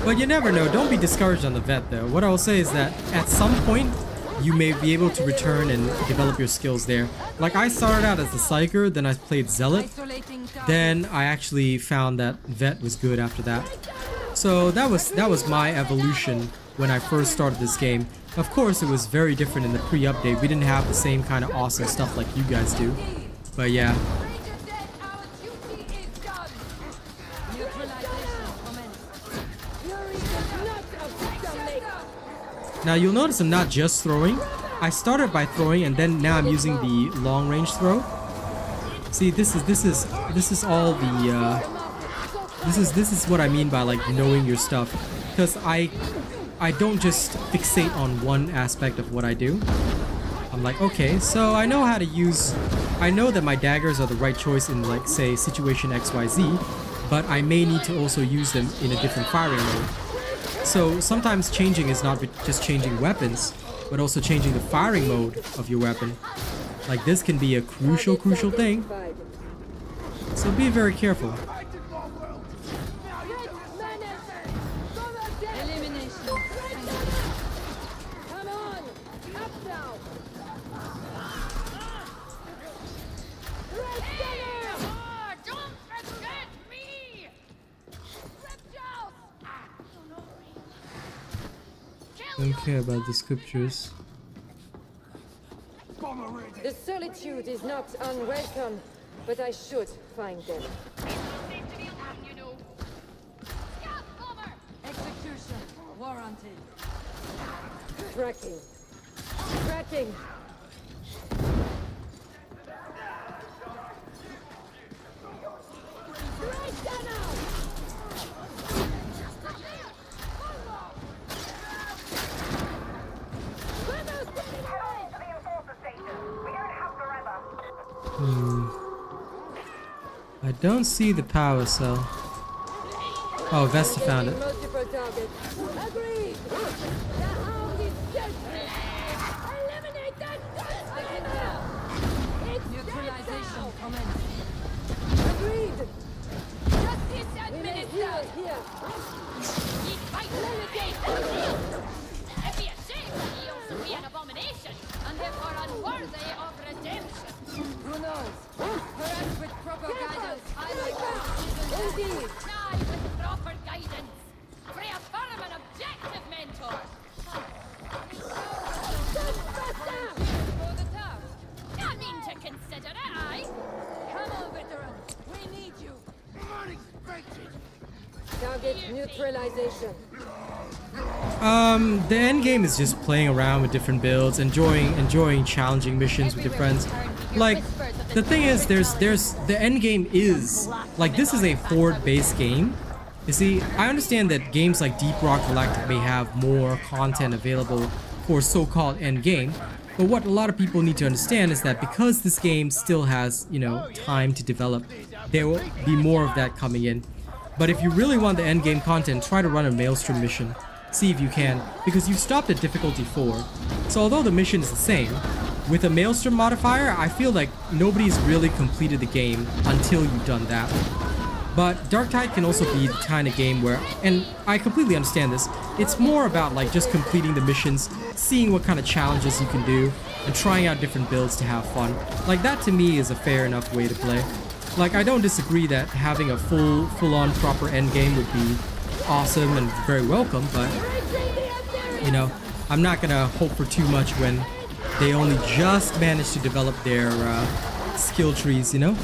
But you never know. Don't be discouraged on the vet though. What I will say is that at some point you may be able to return and develop your skills there. Like I started out as a psycher, then I played zealot, then I actually found that vet was good after that. So that was my evolution when I first started this game. Of course, it was very different in the pre-update. We didn't have the same kind of awesome stuff like you guys do. But yeah. Now you'll notice I'm not just throwing. I started by throwing and then now I'm using the long range throw. See, this is all the this is what I mean by like knowing your stuff. Because I don't just fixate on one aspect of what I do. I'm like, okay, so I know how to use... I know that my daggers are the right choice in, like, say, situation XYZ, but I may need to also use them in a different firing mode. So sometimes changing is not just changing weapons, but also changing the firing mode of your weapon. Like, this can be a crucial thing. So be very careful. Don't care about the scriptures. The solitude is not unwelcome, but I should find them. Execution warranted. Tracking. Tracking. Right down! I don't see the power cell. Oh, Vesta found it. Multiple targets. Agreed! The hound is dead! Eliminate that gun! I can help! It's neutralization commenced. Agreed! Justice administered! Here! Ye fight It'd be a shame that ye also be an abomination, and therefore unworthy of redemption. Who knows? Perhaps with proper guidance, I might have indeed. Try with proper guidance. Reaffirm an objective, mentor. For the task. I mean to consider it, aye? Come on, veteran! We need you! Unexpected. Target neutralization. The end game is just playing around with different builds, enjoying challenging missions with your friends. Like, the thing is, there's the end game is like, this is a horde-based game. You see, I understand that games like Deep Rock Galactic may have more content available for so-called end game, but what a lot of people need to understand is that because this game still has, you know, time to develop, there will be more of that coming in. But if you really want the end game content, try to run a Maelstrom mission. See if you can, because you've stopped at difficulty 4. So although the mission is the same, with a Maelstrom modifier, I feel like nobody's really completed the game until you've done that. But Darktide can also be the kind of game where, and I completely understand this, it's more about like just completing the missions, seeing what kind of challenges you can do, and trying out different builds to have fun. Like, that to me is a fair enough way to play. Like, I don't disagree that having a full-on proper endgame would be awesome and very welcome, but, you know, I'm not gonna hope for too much when they only just managed to develop their skill trees, you know?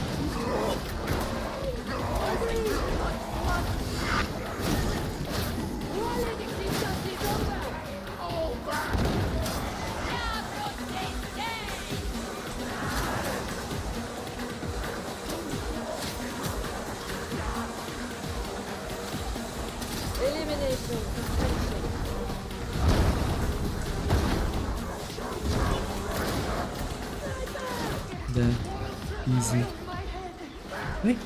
Easy. Hey.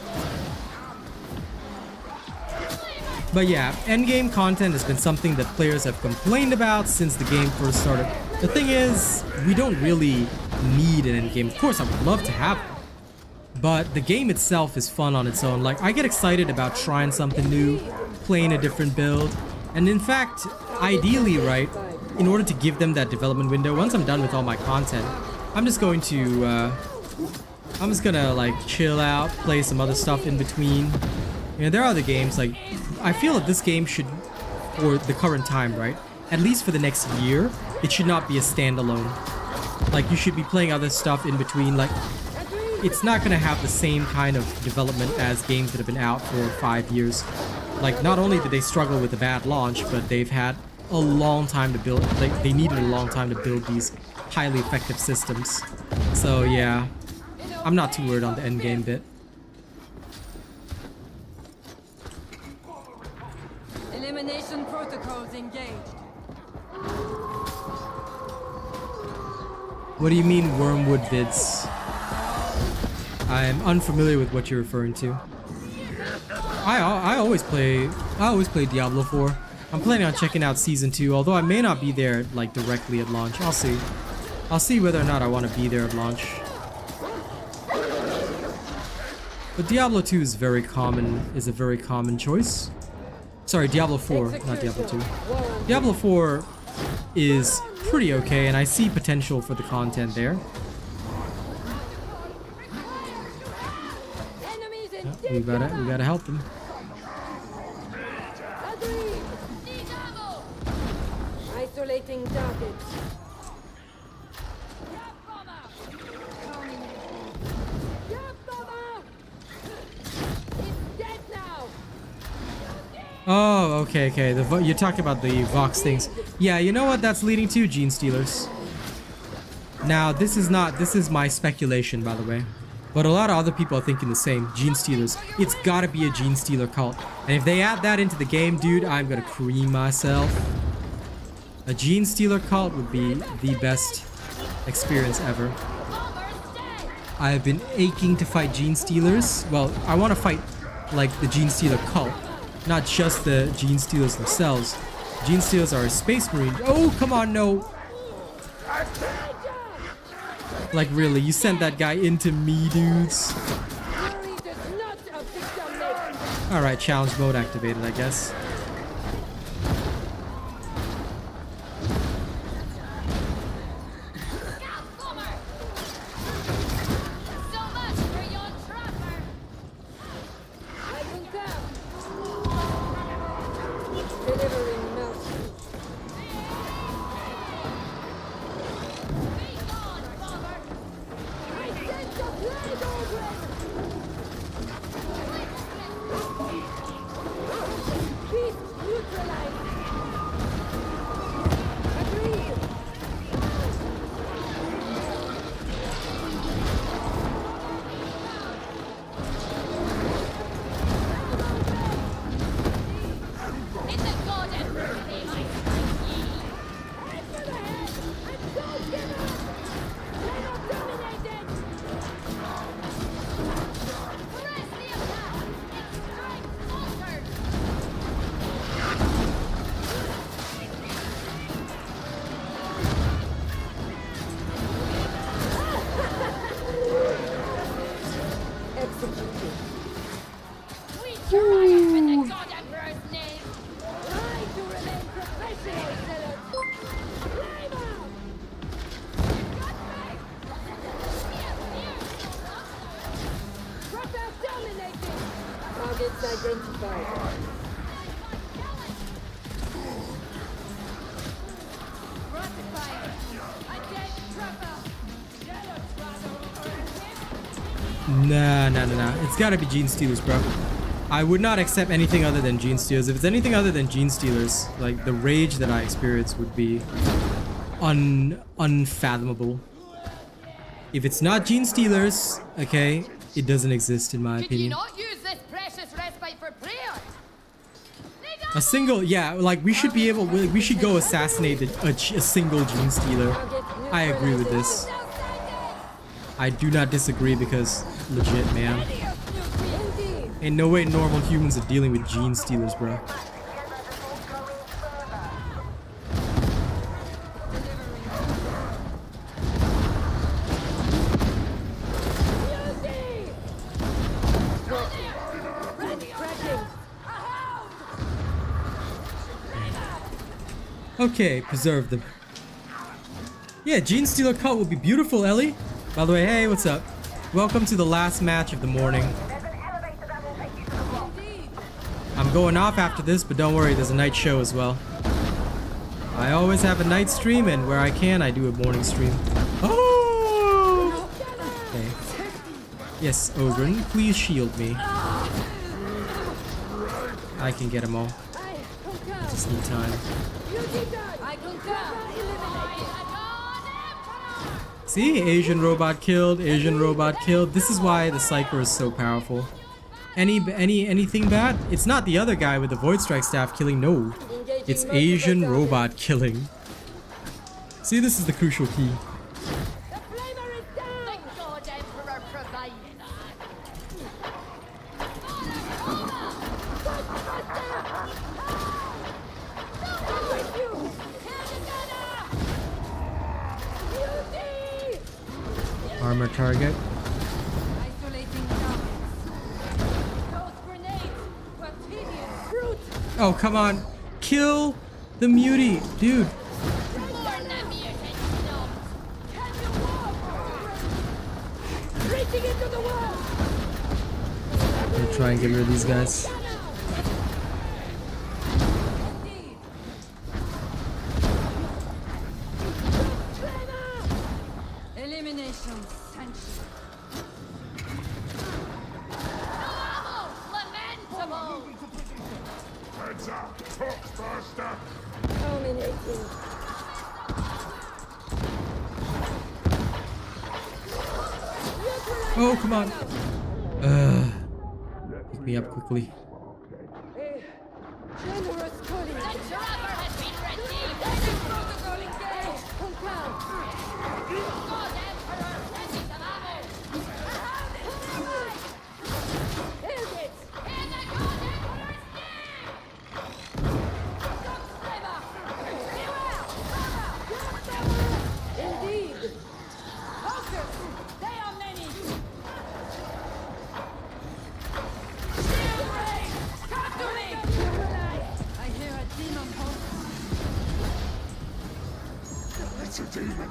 But yeah, endgame content has been something that players have complained about since the game first started. The thing is, we don't really need an endgame. Of course, I would love to have it, but the game itself is fun on its own. Like, I get excited about trying something new, playing a different build, and in fact, ideally, right, in order to give them that development window, once I'm done with all my content, I'm just gonna like chill out, play some other stuff in between. You know, there are other games, like, I feel that this game should, for the current time, right, at least for the next year, it should not be a standalone. Like, you should be playing other stuff in between. Like, it's not gonna have the same kind of development as games that have been out for 5 years. Like, not only did they struggle with a bad launch, but they've had a long time to build, like, they needed a long time to build these highly effective systems. So yeah, I'm not too worried on the endgame bit. Elimination protocols engaged. What do you mean Wormwood vids? I'm unfamiliar with what you're referring to. I always play Diablo 4. I'm planning on checking out Season 2, although I may not be there like directly at launch. I'll see. I'll see whether or not I want to be there at launch. But Diablo 2 is a very common choice. Sorry, Diablo 4, not Diablo 2. Diablo 4 is pretty okay, and I see potential for the content there. Yeah, we gotta help them. Isolating targets. Oh, okay. You're talking about the Vox things. Yeah, you know what that's leading to? Gene stealers. Now, this is my speculation, by the way. But a lot of other people are thinking the same. Gene stealers. It's gotta be a gene stealer cult. And if they add that into the game, dude, I'm gonna cream myself. A gene stealer cult would be the best experience ever. I have been aching to fight gene stealers. Well, I want to fight like the gene stealer cult. Not just the gene stealers themselves. Gene stealers are a space marine. Oh, come on, no. Like, really, you sent that guy into me, dudes. Alright, challenge mode activated, I guess. Nah. It's gotta be gene stealers, bro. I would not accept anything other than gene stealers. If it's anything other than gene stealers, like the rage that I experience would be unfathomable. If it's not gene stealers, okay, it doesn't exist in my opinion. Not use this precious respite for prayer. A single, yeah, like we should be able, we should go assassinate a single gene stealer. I agree with this. I do not disagree because legit, man. Ain't no way normal humans are dealing with gene stealers, bro. Okay, preserve them. Yeah, Gene Stealer Cult would be beautiful, Ellie. By the way, hey, what's up? Welcome to the last match of the morning. I'm going off after this, but don't worry, there's a night show as well. I always have a night stream, and where I can, I do a morning stream. Oh! Okay. Yes, Ogryn, please shield me. I can get them all. I just need time. See? Asian robot killed, Asian robot killed. This is why the Psyker is so powerful. Anything bad? It's not the other guy with the Void Strike staff killing, no. It's Asian robot killing. See, this is the crucial key. Armor target. Isolating targets. Those grenades were tedious fruit. Oh, come on. Kill the mutie, dude. Reaching into the wall. I'm gonna try and get rid of these guys. Elimination sanctioned. Lamentable! Heads up! Talk faster! Dominating. Oh, come on. Pick me up quickly. Generous calling. The dropper has been redeemed! Protocol engaged. Confirm. God Emperor, plenty of ammo! Held it. In the God Emperor's name! Sliver! Beware! Indeed. Focus! They are many! Shield ray! Come to me! I hear a demon host. It's a demon.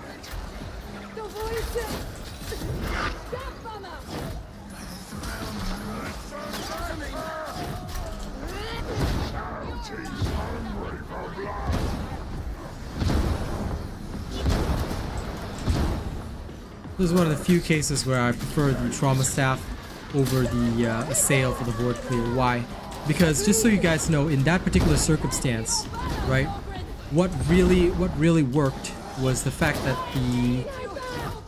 The voices. Death bomber. This is one of the few cases where I prefer the trauma staff over the assail for the horde clear. Why? Because just so you guys know, in that particular circumstance, right, what really worked was the fact that the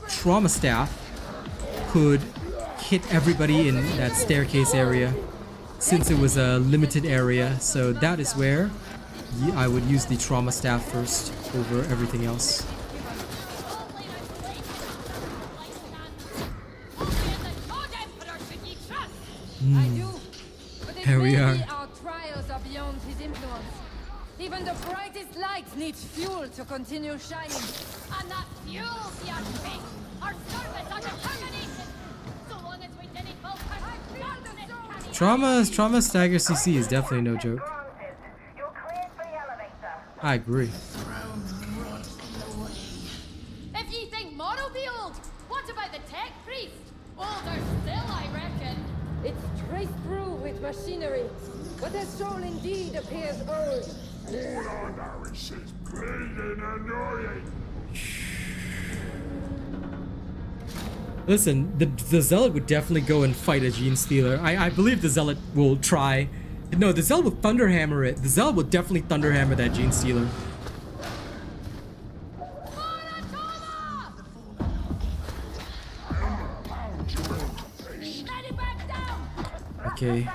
trauma staff could hit everybody in that staircase area, since it was a limited area. So that is where I would use the trauma staff first over everything else. I do. But it Here we may are. be our trials are beyond his influence. Even the brightest light needs fuel to continue shining. And that fuels your faith! Our service under termination! So long as we didn't both Trauma stagger CC is definitely no joke. Granted. You're cleared for the elevator. I agree. If ye think moral be old, what about the tech priest? Older still, I reckon. It's traced through with machinery. What their soul indeed appears old. All I know is she's bleeding annoying. Listen, the Zealot would definitely go and fight a Gene Stealer. I believe the Zealot will try. No, the Zealot will Thunderhammer it. The Zealot will definitely Thunderhammer that Gene Stealer. Okay.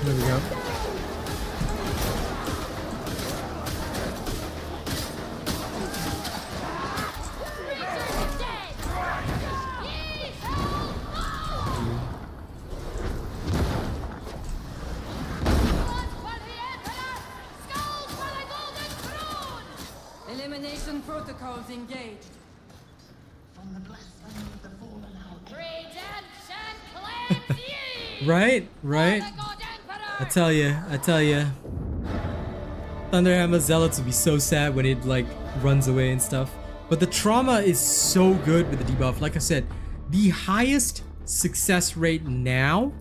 There we go. Elimination protocols engaged. Redemption claims ye! Right. The God Emperor! I tell you. Thunderhammer Zealots would be so sad when it like runs away and stuff. But the trauma is so good with the debuff. Like I said, the highest success rate now,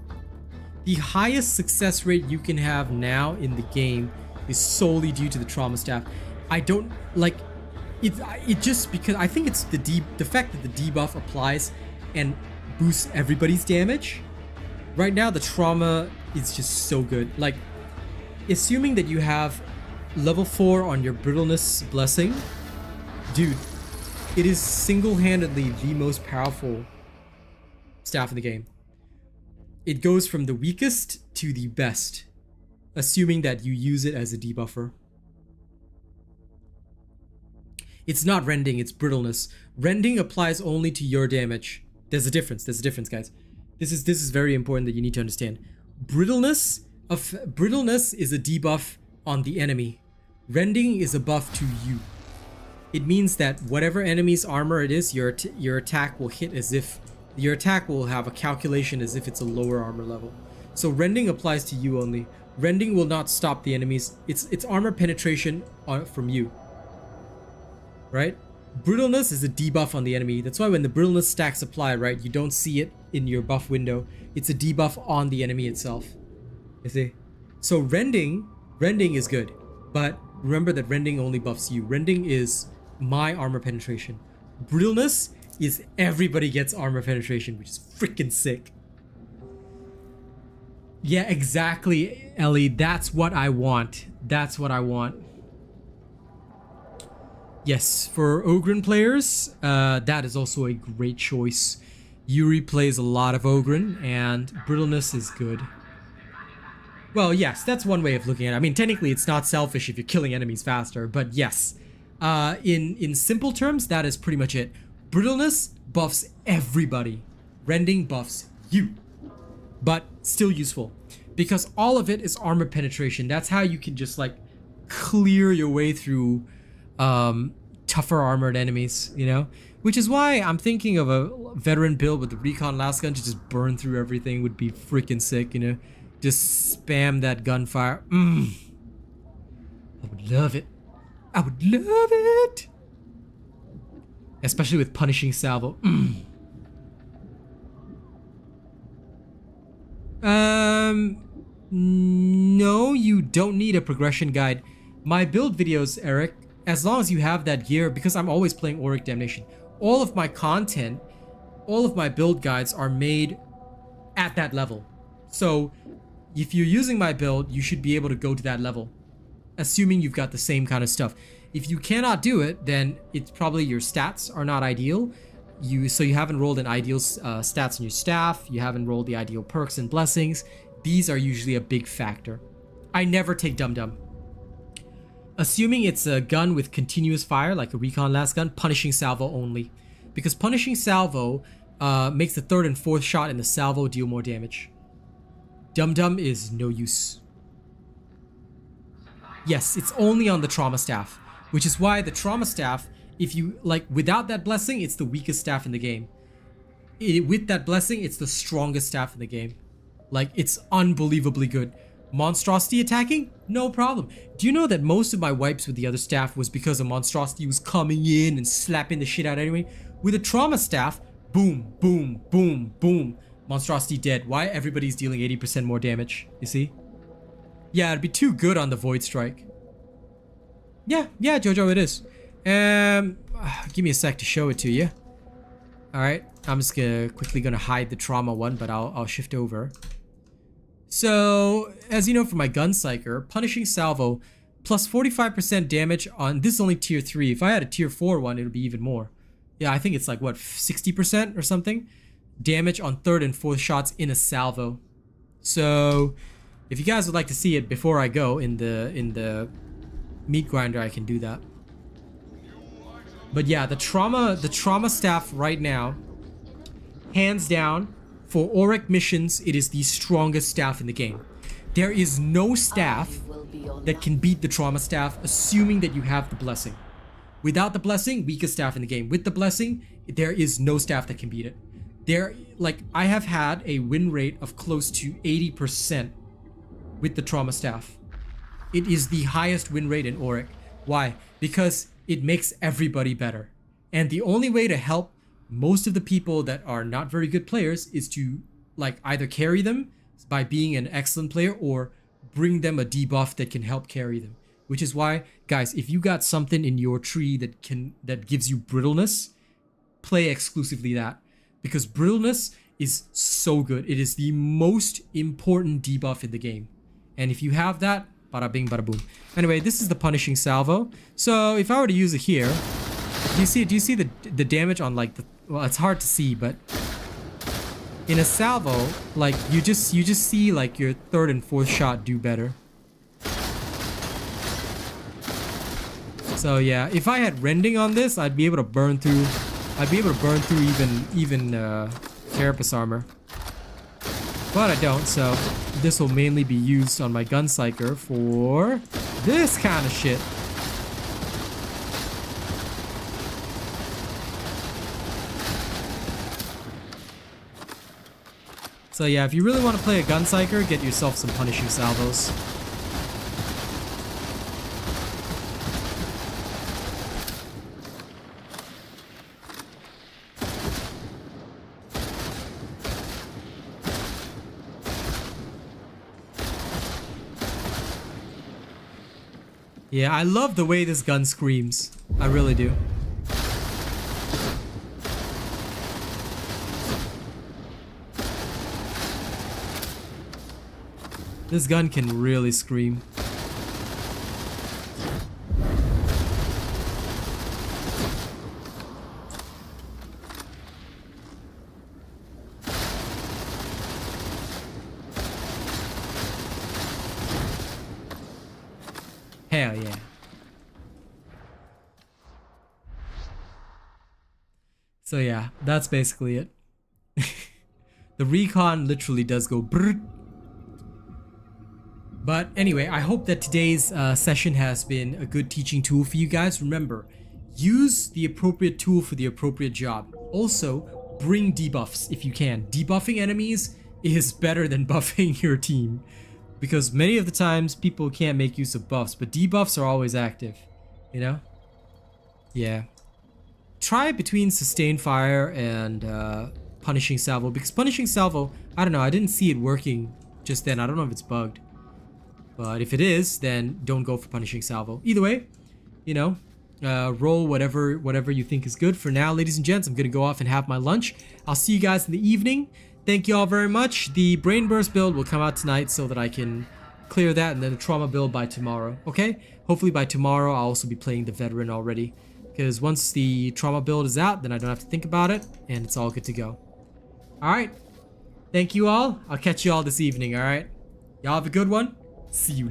the highest success rate you can have now in the game is solely due to the trauma staff. I don't like it just because I think it's the fact that the debuff applies and boosts everybody's damage. Right now, the trauma is just so good. Like, assuming that you have level 4 on your Brittleness blessing, dude, it is single-handedly the most powerful staff in the game. It goes from the weakest to the best, assuming that you use it as a debuffer. It's not rending, it's Brittleness. Rending applies only to your damage. There's a difference, guys. This is very important that you need to understand. Brittleness is a debuff on the enemy. Rending is a buff to you. It means that whatever enemy's armor it is, your attack will hit as if your attack will have a calculation as if it's a lower armor level. So rending applies to you only. Rending will not stop the enemies. It's armor penetration from you. Right? Brittleness is a debuff on the enemy. That's why when the Brittleness stacks apply, right, you don't see it in your buff window. It's a debuff on the enemy itself. You see? So rending is good. But remember that rending only buffs you. Rending is my armor penetration. Brittleness is everybody gets armor penetration, which is freaking sick. Yeah, exactly, Ellie. That's what I want. That's what I want. Yes, for Ogryn players, that is also a great choice. Yuri plays a lot of Ogryn, and Brittleness is good. Well, yes, that's one way of looking at it. I mean, technically, it's not selfish if you're killing enemies faster, but yes. In simple terms, that is pretty much it. Brittleness buffs everybody. Rending buffs you. But still useful. Because all of it is armor penetration. That's how you can just, like, clear your way through tougher armored enemies, you know? Which is why I'm thinking of a veteran build with the recon last gun to just burn through everything would be freaking sick, you know? Just spam that gunfire. I would love it. I would love it. Especially with punishing salvo. No, you don't need a progression guide. My build videos, Eric, as long as you have that gear, because I'm always playing Auric Damnation, all of my content, all of my build guides are made at that level. So if you're using my build, you should be able to go to that level, assuming you've got the same kind of stuff. If you cannot do it, then it's probably your stats are not ideal. So you haven't rolled in ideal stats on your staff, you haven't rolled the ideal perks and blessings. These are usually a big factor. I never take Dum Dum. Assuming it's a gun with continuous fire, like a recon last gun, punishing salvo only. Because punishing salvo makes the third and fourth shot in the salvo deal more damage. Dum Dum is no use. Yes, it's only on the trauma staff. Which is why the trauma staff, if you, like, without that blessing, it's the weakest staff in the game. With that blessing, it's the strongest staff in the game. Like, it's unbelievably good. Monstrosity attacking? No problem. Do you know that most of my wipes with the other staff was because a Monstrosity was coming in and slapping the shit out anyway? With a trauma staff, boom, boom, boom, boom. Monstrosity dead. Why? Everybody's dealing 80% more damage. You see? Yeah, it'd be too good on the Void Strike. Yeah, Jojo, it is. Give me a sec to show it to you. Alright, I'm just quickly gonna hide the trauma one, but I'll shift over. So, as you know from my gun Psyker, punishing salvo plus 45% damage on, this is only tier 3. If I had a tier 4 one, it would be even more. Yeah, I think it's like, what, 60% or something? Damage on third and fourth shots in a salvo. So, if you guys would like to see it before I go in the meat grinder, I can do that. But yeah, the trauma staff right now, hands down, for Auric missions, it is the strongest staff in the game. There is no staff that can beat the trauma staff, assuming that you have the blessing. Without the blessing, weakest staff in the game. With the blessing, there is no staff that can beat it. I have had a win rate of close to 80% with the trauma staff. It is the highest win rate in Auric. Why? Because it makes everybody better. And the only way to help most of the people that are not very good players is to, like, either carry them by being an excellent player or bring them a debuff that can help carry them. Which is why, guys, if you got something in your tree that gives you brittleness, play exclusively that. because Brittleness is so good. It is the most important debuff in the game. And if you have that, bada bing, bada boom. Anyway, this is the Punishing Salvo. So if I were to use it here, do you see the damage on like the, well, it's hard to see, but in a salvo, like you just see like your third and fourth shot do better. So yeah, if I had rending on this, I'd be able to burn through. I'd be able to burn through even carapace armor. But I don't, so this will mainly be used on my gun psycher for this kind of shit. So yeah, if you really want to play a gun psycher, get yourself some punishing salvos. Yeah, I love the way this gun screams. I really do. This gun can really scream. Hell yeah. So yeah, that's basically it. The recon literally does go brrrt. But anyway, I hope that today's session has been a good teaching tool for you guys. Remember, use the appropriate tool for the appropriate job. Also, bring debuffs if you can. Debuffing enemies is better than buffing your team, because many of the times people can't make use of buffs, but debuffs are always active, you know? Yeah. Try between Sustained Fire and Punishing Salvo, because Punishing Salvo, I don't know, I didn't see it working just then. I don't know if it's bugged. But if it is, then don't go for Punishing Salvo. Either way, you know, roll whatever you think is good. For now, ladies and gents, I'm going to go off and have my lunch. I'll see you guys in the evening. Thank you all very much. The Brain Burst build will come out tonight so that I can clear that, and then the Trauma build by tomorrow, okay? Hopefully by tomorrow, I'll also be playing the Veteran already, because once the Trauma build is out, then I don't have to think about it, and it's all good to go. Alright. Thank you all. I'll catch you all this evening, alright? Y'all have a good one. See you later.